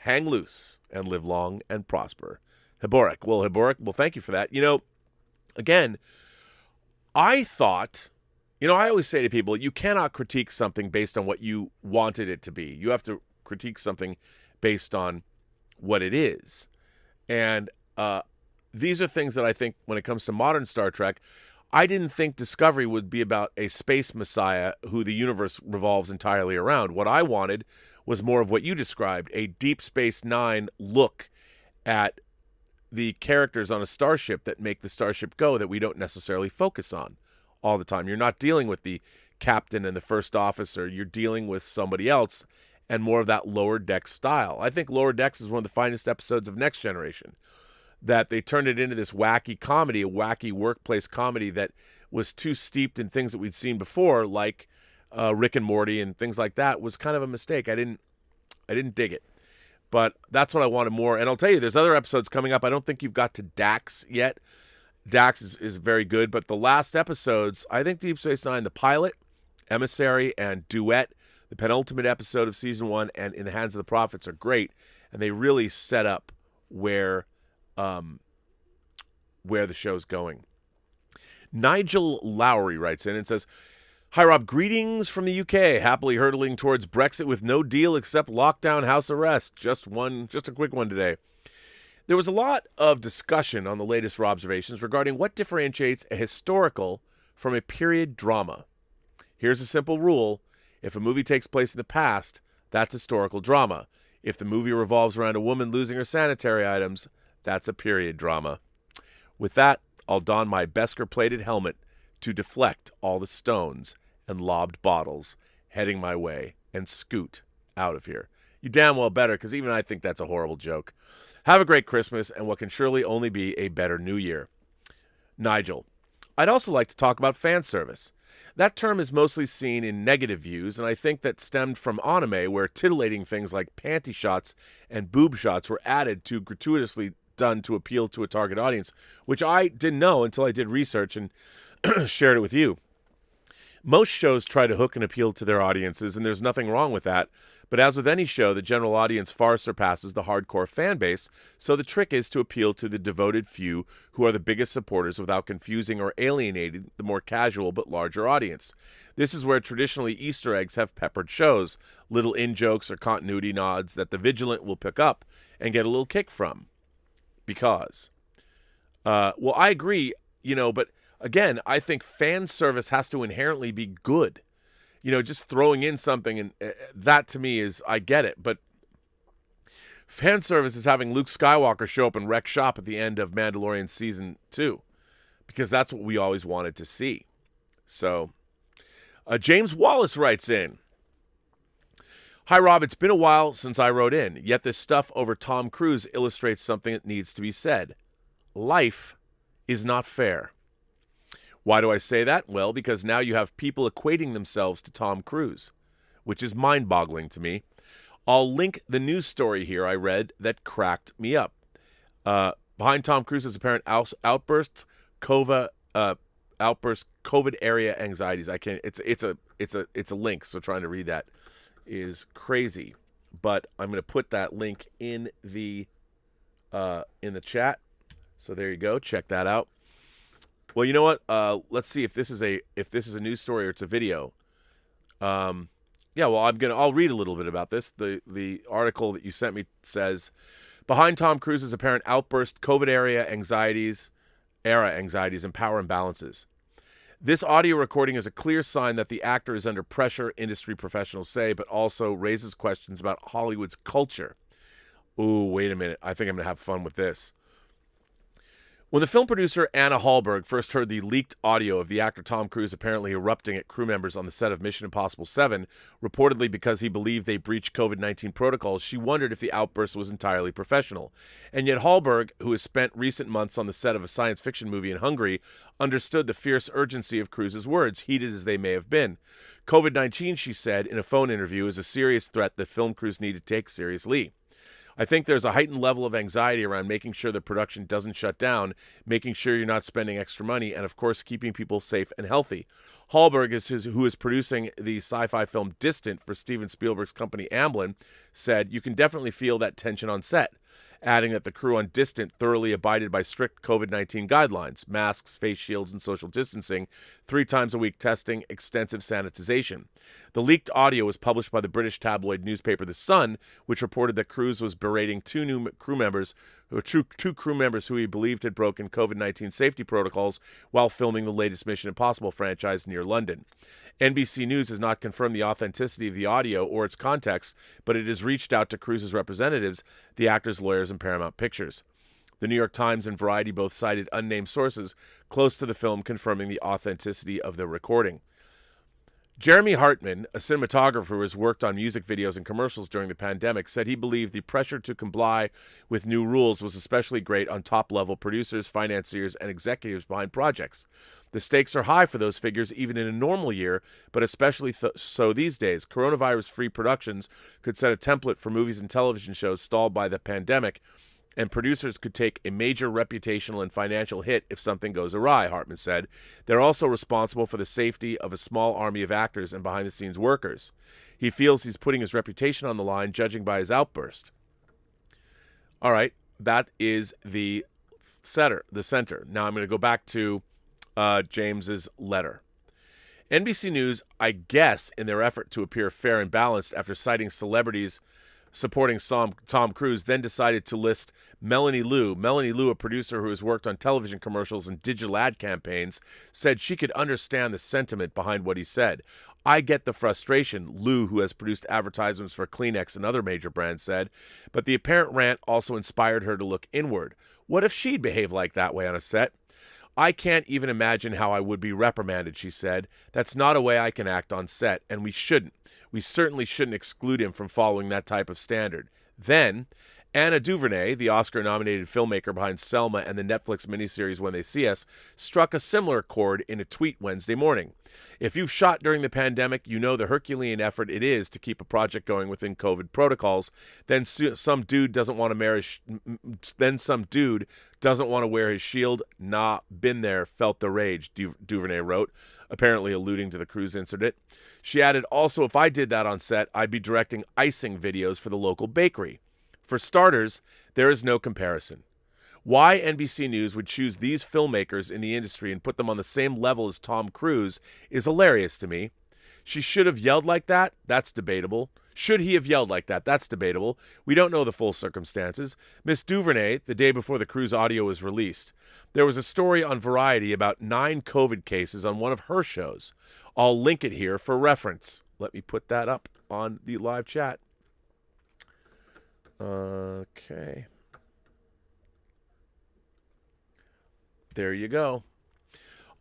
Speaker 1: Hang loose and live long and prosper. Hiborick. Well, thank you for that. Again, I thought, I always say to people, you cannot critique something based on what you wanted it to be. You have to critique something based on what it is. And these are things that I think when it comes to modern Star Trek, I didn't think Discovery would be about a space messiah who the universe revolves entirely around. What I wanted was more of what you described, a Deep Space Nine look at the characters on a starship that make the starship go that we don't necessarily focus on all the time. You're not dealing with the captain and the first officer. You're dealing with somebody else and more of that Lower Decks style. I think Lower Decks is one of the finest episodes of Next Generation, that they turned it into this wacky comedy, a wacky workplace comedy that was too steeped in things that we'd seen before, like Rick and Morty and things like that, was kind of a mistake. I didn't dig it. But that's what I wanted more. And I'll tell you, there's other episodes coming up. I don't think you've got to Dax yet. Dax is very good. But the last episodes, I think Deep Space Nine, the pilot, Emissary, and Duet, the penultimate episode of Season 1, and In the Hands of the Prophets are great. And they really set up where the show's going. Nigel Lowrey writes in and says, "Hi, Rob. Greetings from the UK. Happily hurtling towards Brexit with no deal except lockdown house arrest. Just a quick one today. There was a lot of discussion on the latest Robservations regarding what differentiates a historical from a period drama. Here's a simple rule. If a movie takes place in the past, that's historical drama. If the movie revolves around a woman losing her sanitary items, that's a period drama. With that, I'll don my Beskar-plated helmet to deflect all the stones and lobbed bottles heading my way and scoot out of here. You damn well better, because even I think that's a horrible joke. Have a great Christmas and what can surely only be a better New Year. Nigel. I'd also like to talk about fan service. That term is mostly seen in negative views, and I think that stemmed from anime, where titillating things like panty shots and boob shots were added to gratuitously done to appeal to a target audience, which I didn't know until I did research and shared it with you. Most shows try to hook and appeal to their audiences, and there's nothing wrong with that. But as with any show, the general audience far surpasses the hardcore fan base, so the trick is to appeal to the devoted few who are the biggest supporters without confusing or alienating the more casual but larger audience. This is where traditionally Easter eggs have peppered shows, little in-jokes or continuity nods that the vigilant will pick up and get a little kick from. Because. Well, I agree, but again, I think fan service has to inherently be good. Just throwing in something, and that to me is, I get it, but fan service is having Luke Skywalker show up and wreck shop at the end of Mandalorian Season 2, because that's what we always wanted to see. So, James Wallace writes in, Hi, Rob. It's been a while since I wrote in, yet this stuff over Tom Cruise illustrates something that needs to be said. Life is not fair. Why do I say that? Well, because now you have people equating themselves to Tom Cruise, which is mind-boggling to me. I'll link the news story here I read that cracked me up. Behind Tom Cruise's apparent outburst, COVID area anxieties. I can't. It's a link. So trying to read that is crazy. But I'm going to put that link in the chat. So there you go. Check that out. Well, you know what? Let's see if this is a news story or it's a video. Yeah, well, I'll read a little bit about this. The article that you sent me says, behind Tom Cruise's apparent outburst, COVID era anxieties and power imbalances. This audio recording is a clear sign that the actor is under pressure, industry professionals say, but also raises questions about Hollywood's culture. Ooh, wait a minute. I think I'm going to have fun with this. When the film producer Anna Hallberg first heard the leaked audio of the actor Tom Cruise apparently erupting at crew members on the set of Mission Impossible 7, reportedly because he believed they breached COVID-19 protocols, she wondered if the outburst was entirely professional. And yet Hallberg, who has spent recent months on the set of a science fiction movie in Hungary, understood the fierce urgency of Cruise's words, heated as they may have been. COVID-19, she said in a phone interview, is a serious threat that film crews need to take seriously. I think there's a heightened level of anxiety around making sure the production doesn't shut down, making sure you're not spending extra money, and of course keeping people safe and healthy. Hallberg, who is producing the sci-fi film Distant for Steven Spielberg's company Amblin, said, "You can definitely feel that tension on set," adding that the crew on Distant thoroughly abided by strict COVID-19 guidelines, masks, face shields, and social distancing, 3 times a week testing, extensive sanitization. The leaked audio was published by the British tabloid newspaper The Sun, which reported that Cruise was berating two crew members who he believed had broken COVID-19 safety protocols while filming the latest Mission Impossible franchise near London. NBC News has not confirmed the authenticity of the audio or its context, but it has reached out to Cruise's representatives, the actor's lawyers, and Paramount Pictures. The New York Times and Variety both cited unnamed sources close to the film confirming the authenticity of the recording. Jeremy Hartman, a cinematographer who has worked on music videos and commercials during the pandemic, said he believed the pressure to comply with new rules was especially great on top-level producers, financiers, and executives behind projects. The stakes are high for those figures even in a normal year, but especially so these days. Coronavirus-free productions could set a template for movies and television shows stalled by the pandemic, and producers could take a major reputational and financial hit if something goes awry, Hartman said. They're also responsible for the safety of a small army of actors and behind-the-scenes workers. He feels he's putting his reputation on the line, judging by his outburst. All right, that is the center. Now I'm going to go back to James's letter. NBC News, I guess, in their effort to appear fair and balanced after citing celebrities supporting Tom Cruise, then decided to list Melanie Liu. Melanie Liu, a producer who has worked on television commercials and digital ad campaigns, said she could understand the sentiment behind what he said. I get the frustration, Liu, who has produced advertisements for Kleenex and other major brands, said, but the apparent rant also inspired her to look inward. What if she'd behave like that way on a set? I can't even imagine how I would be reprimanded, she said. That's not a way I can act on set, and we shouldn't. We certainly shouldn't exclude him from following that type of standard. Then, Anna DuVernay, the Oscar-nominated filmmaker behind Selma and the Netflix miniseries When They See Us, struck a similar chord in a tweet Wednesday morning. If you've shot during the pandemic, you know the Herculean effort it is to keep a project going within COVID protocols. Then some dude doesn't want to wear his shield. Nah, been there, felt the rage, DuVernay wrote, apparently alluding to the cruise incident. She added, also, if I did that on set, I'd be directing icing videos for the local bakery. For starters, there is no comparison. Why NBC News would choose these filmmakers in the industry and put them on the same level as Tom Cruise is hilarious to me. She should have yelled like that? That's debatable. Should he have yelled like that? That's debatable. We don't know the full circumstances. Miss DuVernay, the day before the Cruise audio was released, there was a story on Variety about 9 COVID cases on one of her shows. I'll link it here for reference. Let me put that up on the live chat. Okay. There you go.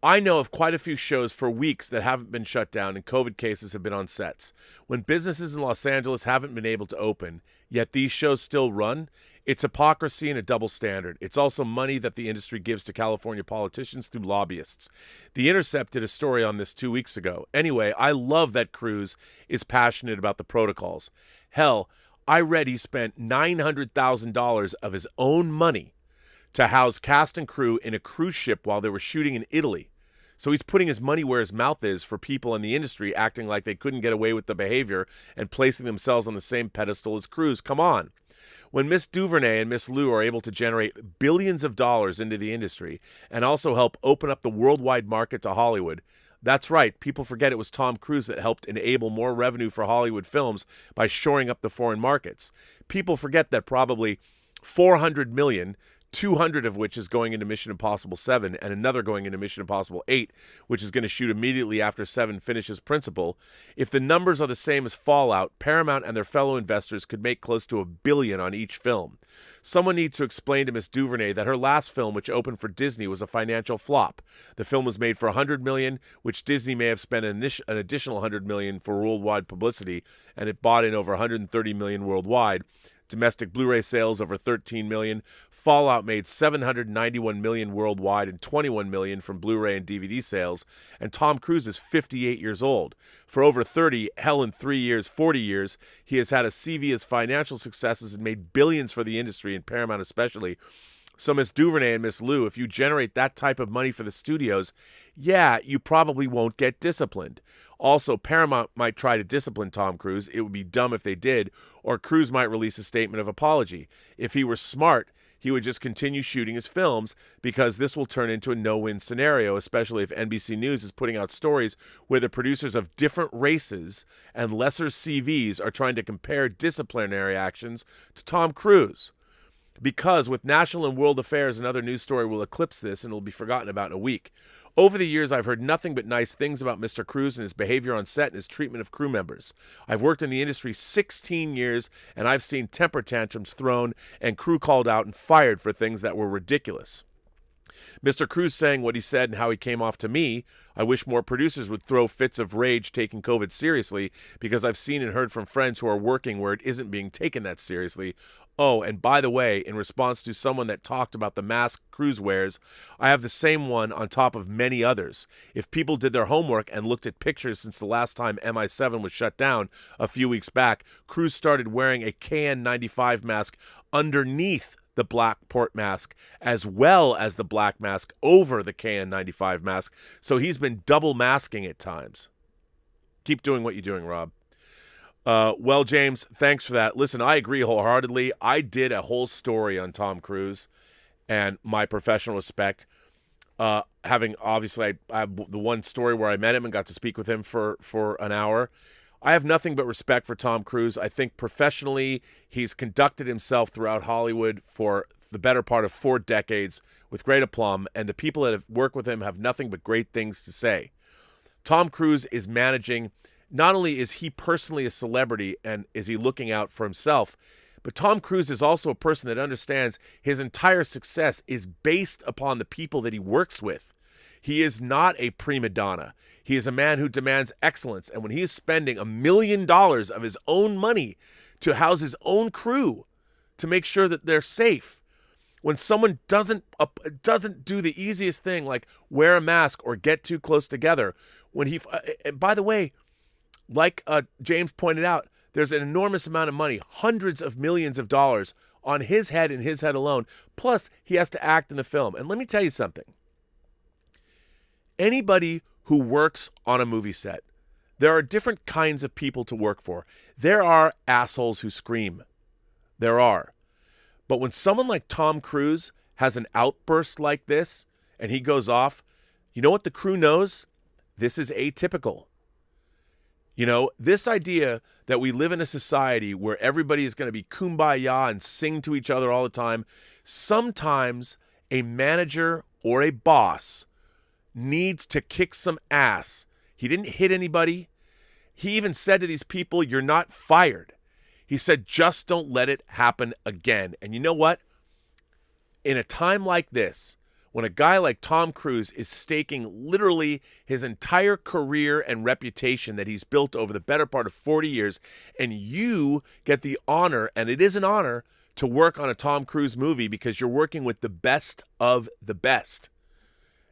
Speaker 1: I know of quite a few shows for weeks that haven't been shut down and COVID cases have been on sets. When businesses in Los Angeles haven't been able to open, yet these shows still run, it's hypocrisy and a double standard. It's also money that the industry gives to California politicians through lobbyists. The Intercept did a story on this 2 weeks ago. Anyway, I love that Cruise is passionate about the protocols. Hell, I read he spent $900,000 of his own money to house cast and crew in a cruise ship while they were shooting in Italy. So he's putting his money where his mouth is for people in the industry acting like they couldn't get away with the behavior and placing themselves on the same pedestal as Cruise. Come on. When Miss DuVernay and Miss Liu are able to generate billions of dollars into the industry and also help open up the worldwide market to Hollywood, that's right, people forget it was Tom Cruise that helped enable more revenue for Hollywood films by shoring up the foreign markets. People forget that probably $400 million, 200 of which is going into Mission Impossible 7 and another going into Mission Impossible 8, which is going to shoot immediately after 7 finishes principal. If the numbers are the same as Fallout, Paramount and their fellow investors could make close to $1 billion on each film. Someone needs to explain to Miss DuVernay that her last film, which opened for Disney, was a financial flop. The film was made for $100 million, which Disney may have spent an additional $100 million for worldwide publicity, and it bought in over $130 million worldwide. Domestic Blu-ray sales over 13 million. Fallout made $791 million worldwide and $21 million from Blu-ray and DVD sales. And Tom Cruise is 58 years old. For over 30, hell in 3 years, 40 years, he has had a CV as financial successes and made billions for the industry and Paramount especially. So Miss DuVernay and Miss Liu, if you generate that type of money for the studios, yeah, you probably won't get disciplined. Also, Paramount might try to discipline Tom Cruise. It would be dumb if they did, or Cruise might release a statement of apology. If he were smart, he would just continue shooting his films because this will turn into a no-win scenario, especially if NBC News is putting out stories where the producers of different races and lesser CVs are trying to compare disciplinary actions to Tom Cruise. Because with national and world affairs, another news story will eclipse this and it will be forgotten about in a week. Over the years, I've heard nothing but nice things about Mr. Cruise and his behavior on set and his treatment of crew members. I've worked in the industry 16 years, and I've seen temper tantrums thrown and crew called out and fired for things that were ridiculous. Mr. Cruise saying what he said and how he came off to me, I wish more producers would throw fits of rage taking COVID seriously because I've seen and heard from friends who are working where it isn't being taken that seriously. Oh, and by the way, in response to someone that talked about the mask Cruise wears, I have the same one on top of many others. If people did their homework and looked at pictures since the last time MI7 was shut down a few weeks back, Cruise started wearing a KN95 mask underneath the black port mask as well as the black mask over the KN95 mask. So he's been double masking at times. Keep doing what you're doing, Rob. Well, James, thanks for that. Listen, I agree wholeheartedly. I did a whole story on Tom Cruise and my professional respect. Having obviously, I have the one story where I met him and got to speak with him for an hour. I have nothing but respect for Tom Cruise. I think professionally, he's conducted himself throughout Hollywood for the better part of 4 decades with great aplomb, and the people that have worked with him have nothing but great things to say. Tom Cruise is managing. Not only is he personally a celebrity and is he looking out for himself, But Tom Cruise is also a person that understands his entire success is based upon the people that he works with. He is not a prima donna. He is a man who demands excellence. And when he is spending $1 million of his own money to house his own crew to make sure that they're safe, when someone doesn't do the easiest thing like wear a mask or get too close together, when he, and by the way, like James pointed out, there's an enormous amount of money, hundreds of millions of dollars on his head and his head alone. Plus, he has to act in the film. And let me tell you something. Anybody who works on a movie set, there are different kinds of people to work for. There are assholes who scream. There are. But when someone like Tom Cruise has an outburst like this and he goes off, you know what the crew knows? This is atypical. You know, this idea that we live in a society where everybody is going to be kumbaya and sing to each other all the time, sometimes a manager or a boss needs to kick some ass. He didn't hit anybody. He even said to these people, you're not fired. He said, just don't let it happen again. And you know what? In a time like this, when a guy like Tom Cruise is staking literally his entire career and reputation that he's built over the better part of 40 years, and you get the honor, and it is an honor, to work on a Tom Cruise movie because you're working with the best of the best.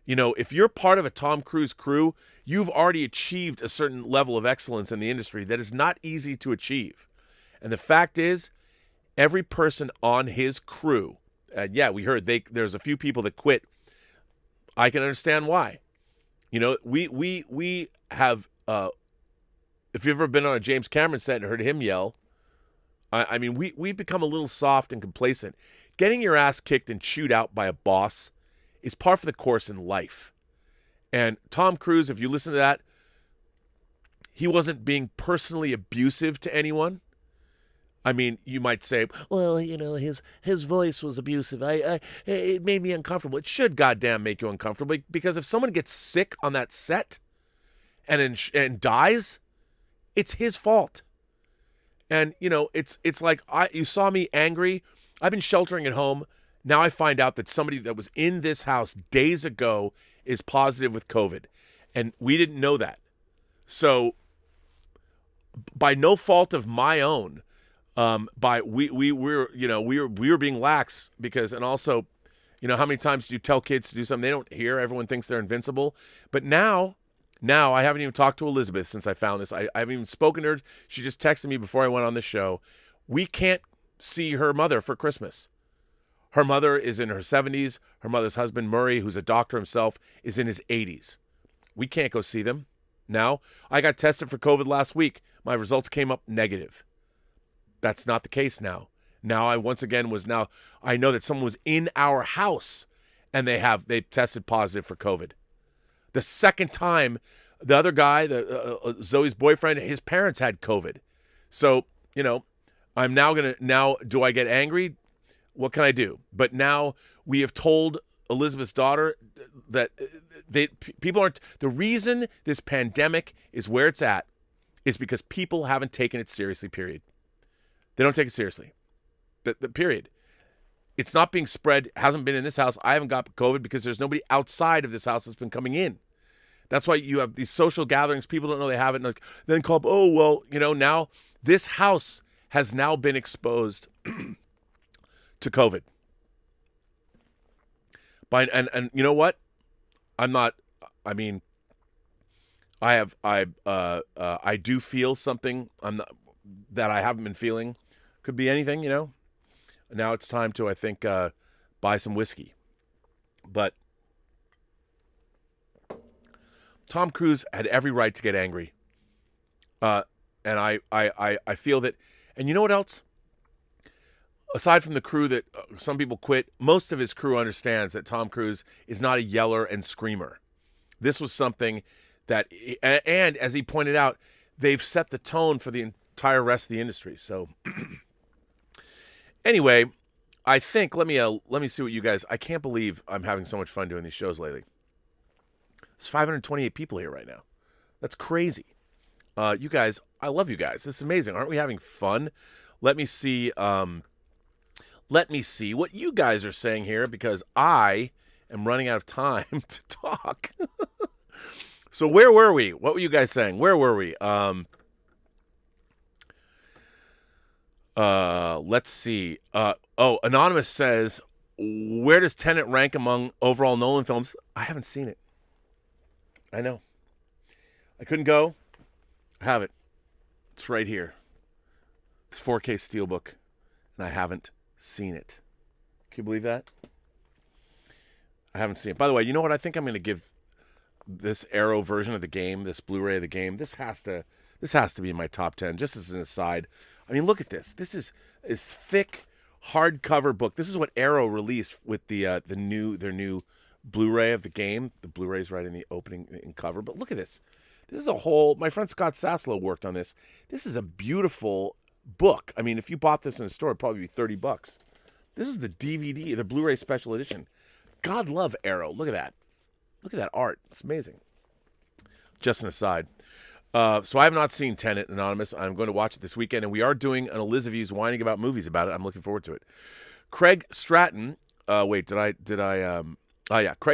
Speaker 1: You know, if you're part of a Tom Cruise crew, you've already achieved a certain level of excellence in the industry that is not easy to achieve. And the fact is, every person on his crew, yeah, we heard there's a few people that quit. I can understand why. You know, we have, if you've ever been on a James Cameron set and heard him yell, I mean, we've become a little soft and complacent. Getting your ass kicked and chewed out by a boss is par for the course in life. And Tom Cruise, if you listen to that, he wasn't being personally abusive to anyone. I mean, you might say, well, you know, his voice was abusive. It made me uncomfortable. It should goddamn make you uncomfortable, because if someone gets sick on that set and dies, it's his fault. And, you know, it's like you saw me angry. I've been sheltering at home. Now I find out that somebody that was in this house days ago is positive with COVID, and we didn't know that. So by no fault of my own, we were being lax because, and also, you know, how many times do you tell kids to do something they don't hear? Everyone thinks they're invincible. But now I haven't even talked to Elizabeth since I found this. I haven't even spoken to her. She just texted me before I went on the show. We can't see her mother for Christmas. Her mother is in her 70s. Her mother's husband, Murray, who's a doctor himself, is in his 80s. We can't go see them now. I got tested for COVID last week. My results came up negative. That's not the case now. Now I know that someone was in our house and they tested positive for COVID. The second time, the other guy, Zoe's boyfriend, his parents had COVID. So, you know, do I get angry? What can I do? But now we have told Elizabeth's daughter that people aren't, the reason this pandemic is where it's at is because people haven't taken it seriously, period. They don't take it seriously. The period. It's not being spread, hasn't been in this house. I haven't got COVID because there's nobody outside of this house that's been coming in. That's why you have these social gatherings. People don't know they have it. And then call up, oh, well, you know, now this house has now been exposed to COVID. And you know what? I do feel something that I haven't been feeling. Could be anything, you know. Now it's time to, I think, buy some whiskey. But Tom Cruise had every right to get angry. And I feel that, and you know what else? Aside from the crew that some people quit, most of his crew understands that Tom Cruise is not a yeller and screamer. This was something that, and as he pointed out, they've set the tone for the entire rest of the industry. So anyway, I think, let me see what you guys, I can't believe I'm having so much fun doing these shows lately. There's 528 people here right now. That's crazy. You guys, I love you guys. This is amazing. Aren't we having fun? Let me see. Let me see what you guys are saying here because I am running out of time to talk. So where were we? What were you guys saying? Where were we? Let's see. Anonymous says, where does Tenet rank among overall Nolan films? I haven't seen it. I know. I couldn't go. I have it. It's right here. It's 4K Steelbook, and I haven't seen it. Can you believe that? I haven't seen it. By the way, you know what? I think I'm going to give this Arrow version of the game, this Blu-ray of the game, this has to be in my top 10, just as an aside. I mean, look at this. This is thick hardcover book. This is what Arrow released with their new Blu-ray of the game. The Blu-ray's right in the opening and cover. But look at this. This is a whole. My friend Scott Saslow worked on this. This is a beautiful book. I mean, if you bought this in a store, it'd probably be $30. This is the DVD, the Blu-ray special edition. God love Arrow. Look at that. Look at that art. It's amazing. Just an aside. So I have not seen Tenet, Anonymous. I'm going to watch it this weekend, and we are doing an Elizabeth's whining about movies about it. I'm looking forward to it. Craig Stratton. Craig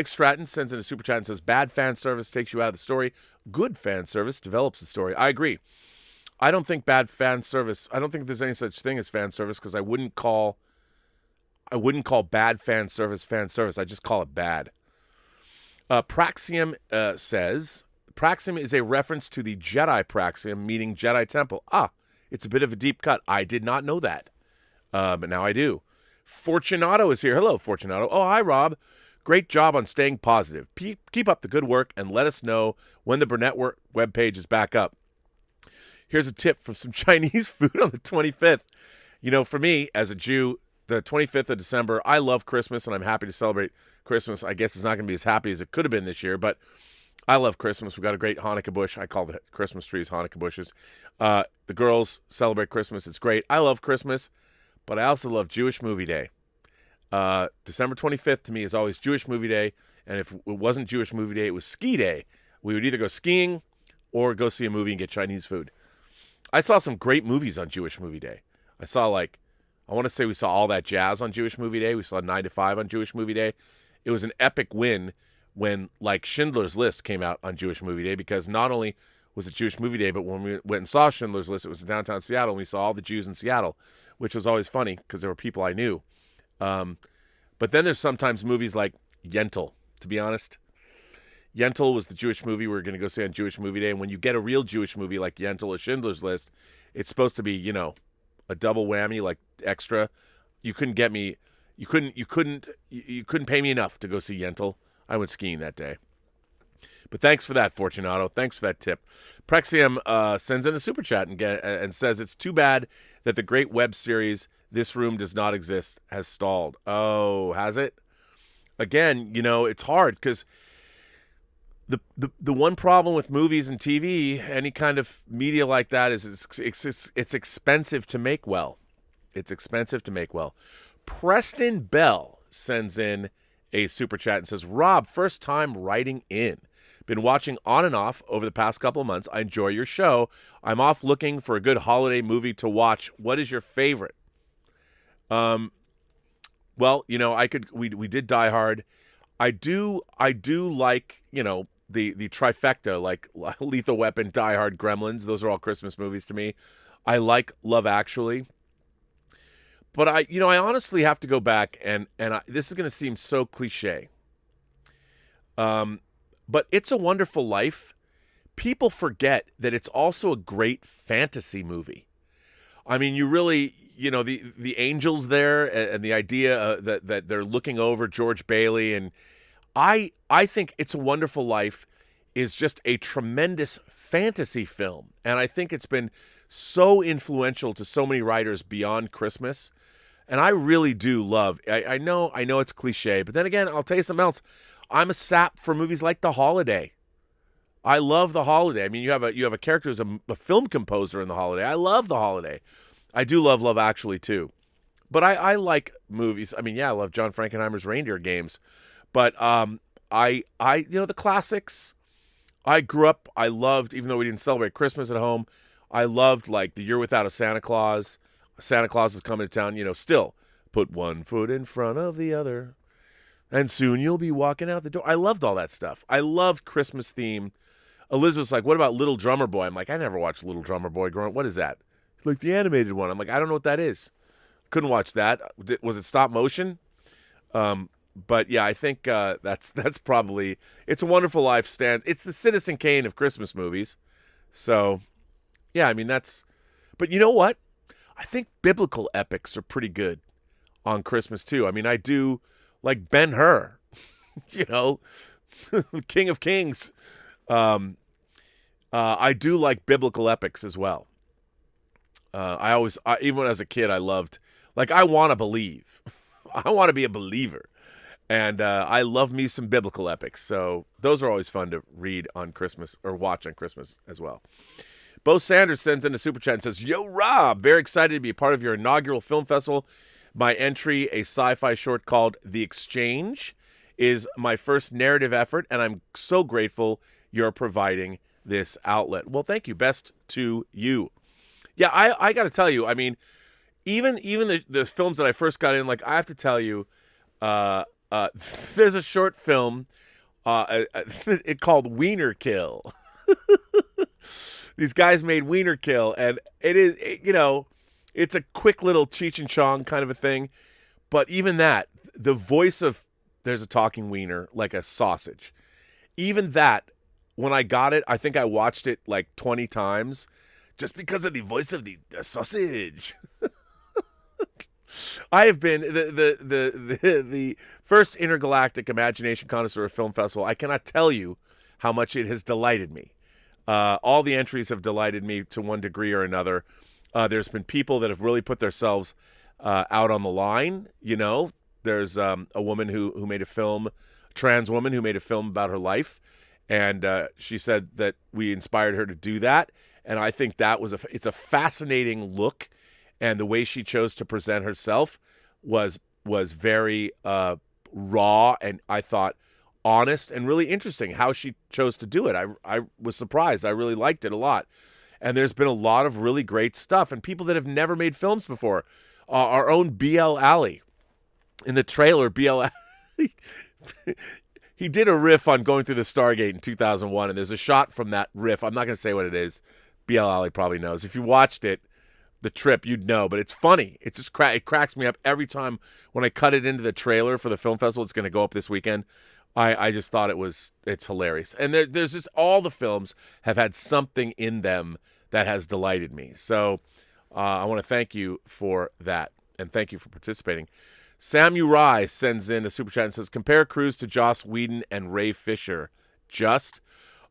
Speaker 1: Stratton sends in a super chat and says, bad fan service takes you out of the story. Good fan service develops the story. I agree. I don't think bad fan service. I don't think there's any such thing as fan service because I wouldn't call bad fan service. I just call it bad. Praxium says, Praxium is a reference to the Jedi Praxium, meaning Jedi Temple. It's a bit of a deep cut. I did not know that, but now I do. Fortunato is here. Hello, Fortunato. Oh, hi, Rob. Great job on staying positive. Keep up the good work and let us know when the Burnettwork webpage is back up. Here's a tip for some Chinese food on the 25th. You know, for me, as a Jew, the 25th of December, I love Christmas, and I'm happy to celebrate Christmas. I guess it's not going to be as happy as it could have been this year, but I love Christmas. We've got a great Hanukkah bush. I call the Christmas trees Hanukkah bushes. The girls celebrate Christmas. It's great. I love Christmas, but I also love Jewish Movie Day. December 25th to me is always Jewish Movie Day, and if it wasn't Jewish Movie Day, it was Ski Day. We would either go skiing or go see a movie and get Chinese food. I saw some great movies on Jewish Movie Day. I want to say we saw All That Jazz on Jewish Movie Day. We saw 9 to 5 on Jewish Movie Day. It was an epic win when, like, Schindler's List came out on Jewish Movie Day, because not only was it Jewish Movie Day, but when we went and saw Schindler's List, it was in downtown Seattle, and we saw all the Jews in Seattle, which was always funny because there were people I knew. But then there's sometimes movies like Yentl, to be honest. Yentl was the Jewish movie we were going to go see on Jewish Movie Day, and when you get a real Jewish movie like Yentl or Schindler's List, it's supposed to be, you know, a double whammy, like extra. You couldn't get me, you couldn't pay me enough to go see Yentl. I went skiing that day. But thanks for that, Fortunato. Thanks for that tip. Prexium sends in a super chat and says, it's too bad that the great web series This Room Does Not Exist has stalled. Oh, has it? Again, you know, it's hard because the one problem with movies and TV, any kind of media like that, is it's expensive to make well. It's expensive to make well. Preston Bell sends in a super chat and says, Rob, first time writing in. Been watching on and off over the past couple of months. I enjoy your show. I'm off looking for a good holiday movie to watch. What is your favorite? Well, you know, we did Die Hard. I do like, you know, the trifecta, like Lethal Weapon, Die Hard, Gremlins. Those are all Christmas movies to me. I like Love Actually. But I honestly have to go back and this is going to seem so cliche. But It's a Wonderful Life, people forget that it's also a great fantasy movie. I mean, you really, you know, the angels there and the idea that they're looking over George Bailey, and I think It's a Wonderful Life is just a tremendous fantasy film, and I think it's been so influential to so many writers beyond Christmas. And I really do love. I know it's cliche, but then again, I'll tell you something else. I'm a sap for movies like The Holiday. I love The Holiday. I mean, you have a character who's a film composer in The Holiday. I love The Holiday. I do love Love Actually too, but I like movies. I mean, yeah, I love John Frankenheimer's Reindeer Games, but I you know, the classics. I grew up. I loved, even though we didn't celebrate Christmas at home, I loved like The Year Without a Santa Claus. Santa Claus is coming to town, still put one foot in front of the other, and soon you'll be walking out the door. I loved all that stuff. I loved Christmas theme. Elizabeth's like, what about Little Drummer Boy? I'm like, I never watched Little Drummer Boy growing up. What is that? She's like, the animated one. I'm like, I don't know what that is. Couldn't watch that. Was it stop motion? But yeah, I think that's probably It's a Wonderful Life stands. It's the Citizen Kane of Christmas movies. So, yeah, I mean But you know what? I think biblical epics are pretty good on Christmas too. I mean, I do like Ben-Hur, King of Kings. I do like biblical epics as well. Even when I was a kid, I loved, I want to believe. I want to be a believer. And I love me some biblical epics. So those are always fun to read on Christmas or watch on Christmas as well. Bo Sanders sends in a super chat and says, Yo, Rob, very excited to be a part of your inaugural film festival. My entry, a sci-fi short called The Exchange, is my first narrative effort, and I'm so grateful you're providing this outlet. Well, thank you. Best to you. Yeah, I got to tell you, I mean, even the films that I first got in, I have to tell you, there's a short film it called Wiener Kill. These guys made Wiener Kill, and it's a quick little Cheech and Chong kind of a thing. But even that, the voice of there's a talking wiener, like a sausage. Even that, when I got it, I think I watched it 20 times just because of the voice of the sausage. I have been the first Intergalactic Imagination Connoisseur Film Festival. I cannot tell you how much it has delighted me. All the entries have delighted me to one degree or another. There's been people that have really put themselves out on the line. There's a woman who made a film, a trans woman who made a film about her life, and she said that we inspired her to do that. And I think that it's a fascinating look, and the way she chose to present herself was very raw, and I thought honest and really interesting how she chose to do it. I was surprised. I really liked it a lot. And there's been a lot of really great stuff, and people that have never made films before. Our own B.L. Alley. In the trailer, B.L. Alley, he did a riff on going through the Stargate in 2001, and there's a shot from that riff. I'm not going to say what it is. B.L. Alley probably knows. If you watched it, the trip, you'd know. But it's funny. It just it cracks me up every time when I cut it into the trailer for the film festival. It's going to go up this weekend. I just thought it's hilarious. And there's just all the films have had something in them that has delighted me. So I want to thank you for that, and thank you for participating. Samurai sends in a super chat and says, compare Cruise to Joss Whedon and Ray Fisher.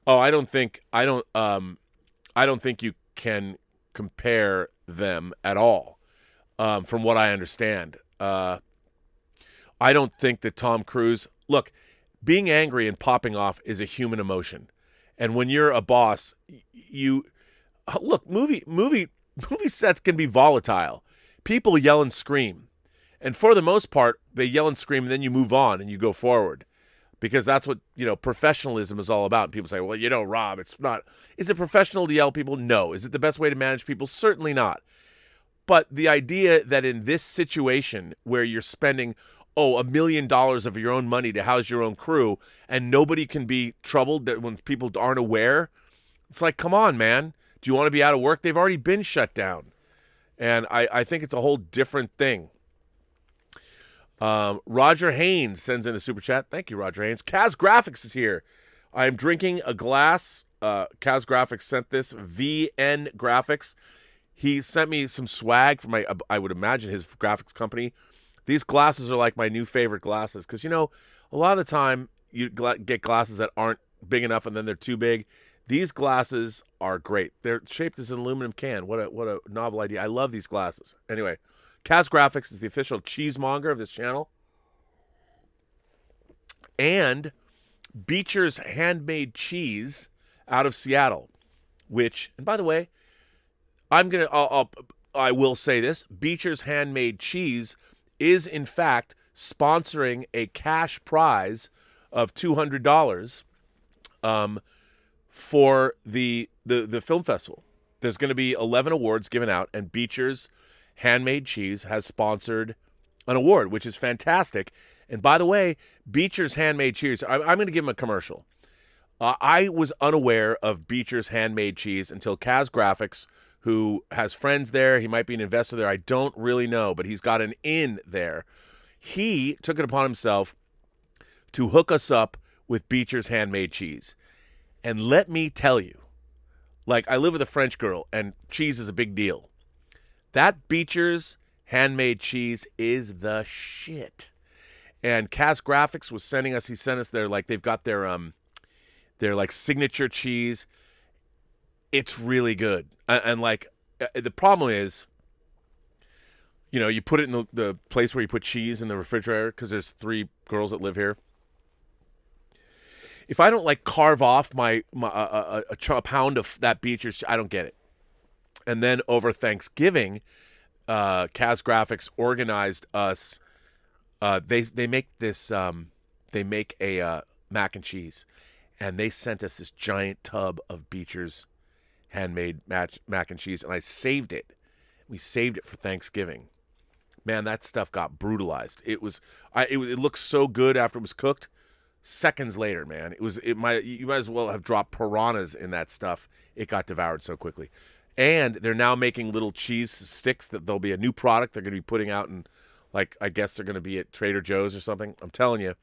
Speaker 1: I don't think you can compare them at all. From what I understand, I don't think that Tom Cruise, look, being angry and popping off is a human emotion. And when you're a boss, movie sets can be volatile. People yell and scream. And for the most part, they yell and scream, and then you move on and you go forward. Because that's what, professionalism is all about. And people say, well, Rob, it's not. Is it professional to yell at people? No. Is it the best way to manage people? Certainly not. But the idea that in this situation where you're spending $1 million of your own money to house your own crew, and nobody can be troubled that when people aren't aware, it's like, come on, man. Do you want to be out of work? They've already been shut down. And I think it's a whole different thing. Roger Haynes sends in a super chat. Thank you, Roger Haynes. Kaz Graphics is here. I am drinking a glass. Kaz Graphics sent this. VN Graphics. He sent me some swag from I would imagine his graphics company. These glasses are like my new favorite glasses because, a lot of the time you get glasses that aren't big enough and then they're too big. These glasses are great. They're shaped as an aluminum can. What a novel idea. I love these glasses. Anyway, Kaz Graphics is the official cheesemonger of this channel. And Beecher's Handmade Cheese out of Seattle, which, and by the way, I will say this, Beecher's Handmade Cheese is in fact sponsoring a cash prize of $200 for the film festival. There's going to be 11 awards given out, and Beecher's Handmade Cheese has sponsored an award, which is fantastic. And by the way, Beecher's Handmade Cheese, I'm going to give him a commercial. I was unaware of Beecher's Handmade Cheese until Kaz Graphics, who has friends there. He might be an investor there. I don't really know, but he's got an in there. He took it upon himself to hook us up with Beecher's Handmade Cheese. And let me tell you, like, I live with a French girl, and cheese is a big deal. That Beecher's Handmade Cheese is the shit. And Kaz Graphics was sending us, he sent us their, like, they've got their like signature cheese. It's really good. And like, the problem is, you know, you put it in the place where you put cheese in the refrigerator, because there's 3 girls that live here. If I don't like carve off a pound of that Beecher's, I don't get it. And then over Thanksgiving, Kaz Graphics organized us. They make this. They make a mac and cheese, and they sent us this giant tub of Beecher's handmade mac and cheese, and I saved it. We saved it for Thanksgiving. Man, that stuff got brutalized. It looked so good after it was cooked. Seconds later, man, you might as well have dropped piranhas in that stuff. It got devoured so quickly. And they're now making little cheese sticks that there'll be a new product they're going to be putting out, and like, I guess they're going to be at Trader Joe's or something. I'm telling you.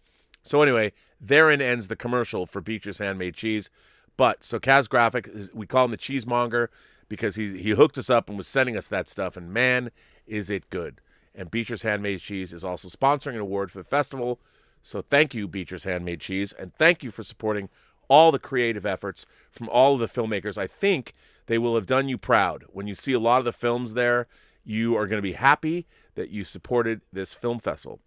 Speaker 1: So anyway, therein ends the commercial for Beecher's Handmade Cheese. But so Kaz Graphic, we call him the cheesemonger because he hooked us up and was sending us that stuff, and man, is it good. And Beecher's Handmade Cheese is also sponsoring an award for the festival. So thank you, Beecher's Handmade Cheese, and thank you for supporting all the creative efforts from all of the filmmakers. I think they will have done you proud. When you see a lot of the films there, you are going to be happy that you supported this film festival.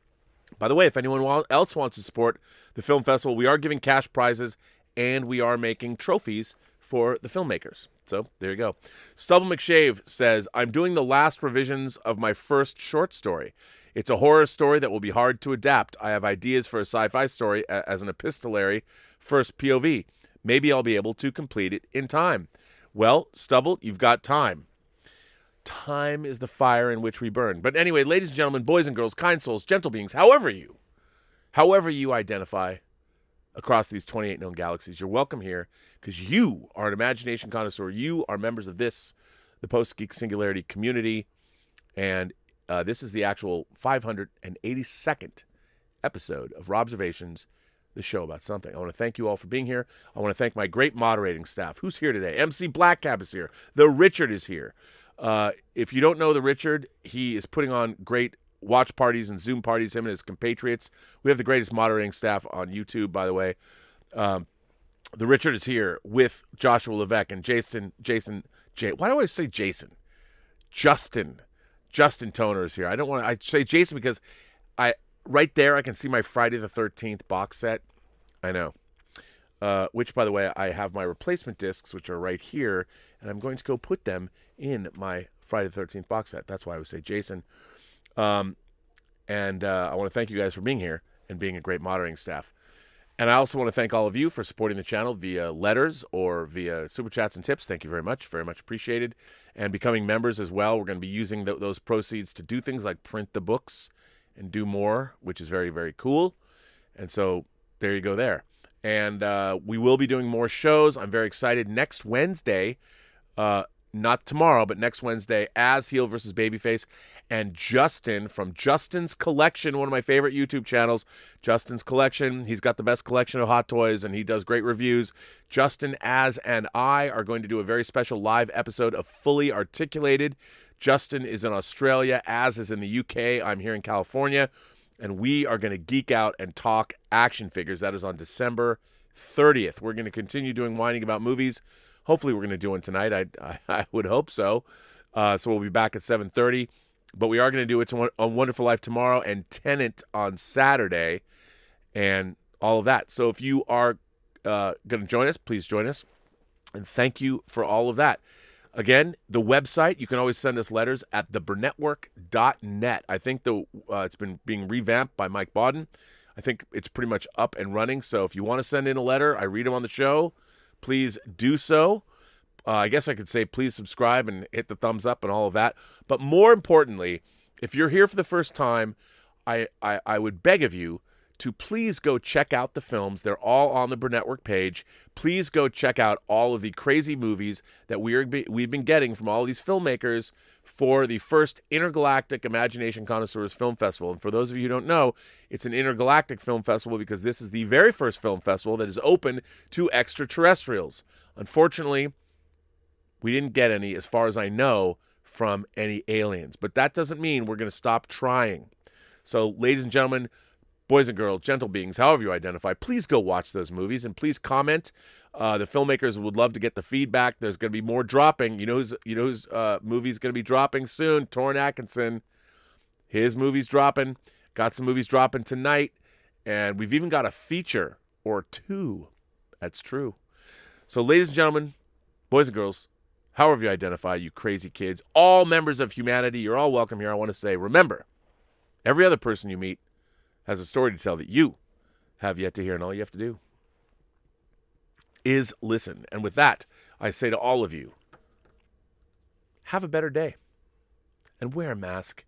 Speaker 1: By the way, if anyone else wants to support the film festival, we are giving cash prizes, and we are making trophies for the filmmakers. So there you go. Stubble McShave says, I'm doing the last revisions of my first short story. It's a horror story that will be hard to adapt. I have ideas for a sci-fi story as an epistolary first POV. Maybe I'll be able to complete it in time. Well, Stubble, you've got time. Time is the fire in which we burn. But anyway, ladies and gentlemen, boys and girls, kind souls, gentle beings, however you identify across these 28 known galaxies, you're welcome here, because you are an imagination connoisseur. You are members of the Post-Geek Singularity community, and this is the actual 582nd episode of Robservations, the show about something. I want to thank you all for being here. I want to thank my great moderating staff. Who's here today? MC Blackcap is here. The Richard is here. If you don't know the Richard, he is putting on great watch parties and Zoom parties, him and his compatriots. We have the greatest moderating staff on YouTube, by the way. The Richard is here with Joshua Levesque and why do I say Jason? Justin Toner is here. I say Jason because right there I can see my Friday the 13th box set. I know. Which, by the way, I have my replacement discs, which are right here, and I'm going to go put them in my Friday the 13th box set. That's why I would say Jason. And I want to thank you guys for being here and being a great moderating staff. And I also want to thank all of you for supporting the channel via letters or via super chats and tips. Thank you very much appreciated. And becoming members as well. We're going to be using those proceeds to do things like print the books and do more, which is very, very cool. And so there you go there. And we will be doing more shows. I'm very excited. Next Wednesday, not tomorrow, but next Wednesday, As Heel versus Babyface. And Justin from Justin's Collection, one of my favorite YouTube channels, Justin's Collection. He's got the best collection of hot toys, and he does great reviews. Justin, Az, and I are going to do a very special live episode of Fully Articulated. Justin is in Australia. Az is in the UK. I'm here in California. And we are going to geek out and talk action figures. That is on December 30th. We're going to continue doing Whining About Movies. Hopefully we're going to do one tonight. I would hope so. So we'll be back at 7:30. But we are going to do It's a Wonderful Life tomorrow and Tenet on Saturday and all of that. So if you are going to join us, please join us. And thank you for all of that. Again, the website, you can always send us letters at theburnettwork.net. I think it's been being revamped by Mike Bodden. I think it's pretty much up and running. So if you want to send in a letter, I read them on the show. Please do so. I guess I could say please subscribe and hit the thumbs up and all of that. But more importantly, if you're here for the first time, I would beg of you to please go check out the films. They're all on the Burnettwork page. Please go check out all of the crazy movies that we've been getting from all these filmmakers for the first Intergalactic Imagination Connoisseurs Film Festival. And for those of you who don't know, it's an intergalactic film festival because this is the very first film festival that is open to extraterrestrials. Unfortunately, we didn't get any, as far as I know, from any aliens. But that doesn't mean we're going to stop trying. So, ladies and gentlemen, boys and girls, gentle beings, however you identify, please go watch those movies and please comment. The filmmakers would love to get the feedback. There's going to be more dropping. You know whose movie's going to be dropping soon? Torrin Atkinson. His movie's dropping. Got some movies dropping tonight. And we've even got a feature or two. That's true. So, ladies and gentlemen, boys and girls, however you identify, you crazy kids, all members of humanity, you're all welcome here. I want to say, remember, every other person you meet has a story to tell that you have yet to hear, and all you have to do is listen. And with that, I say to all of you, have a better day and wear a mask.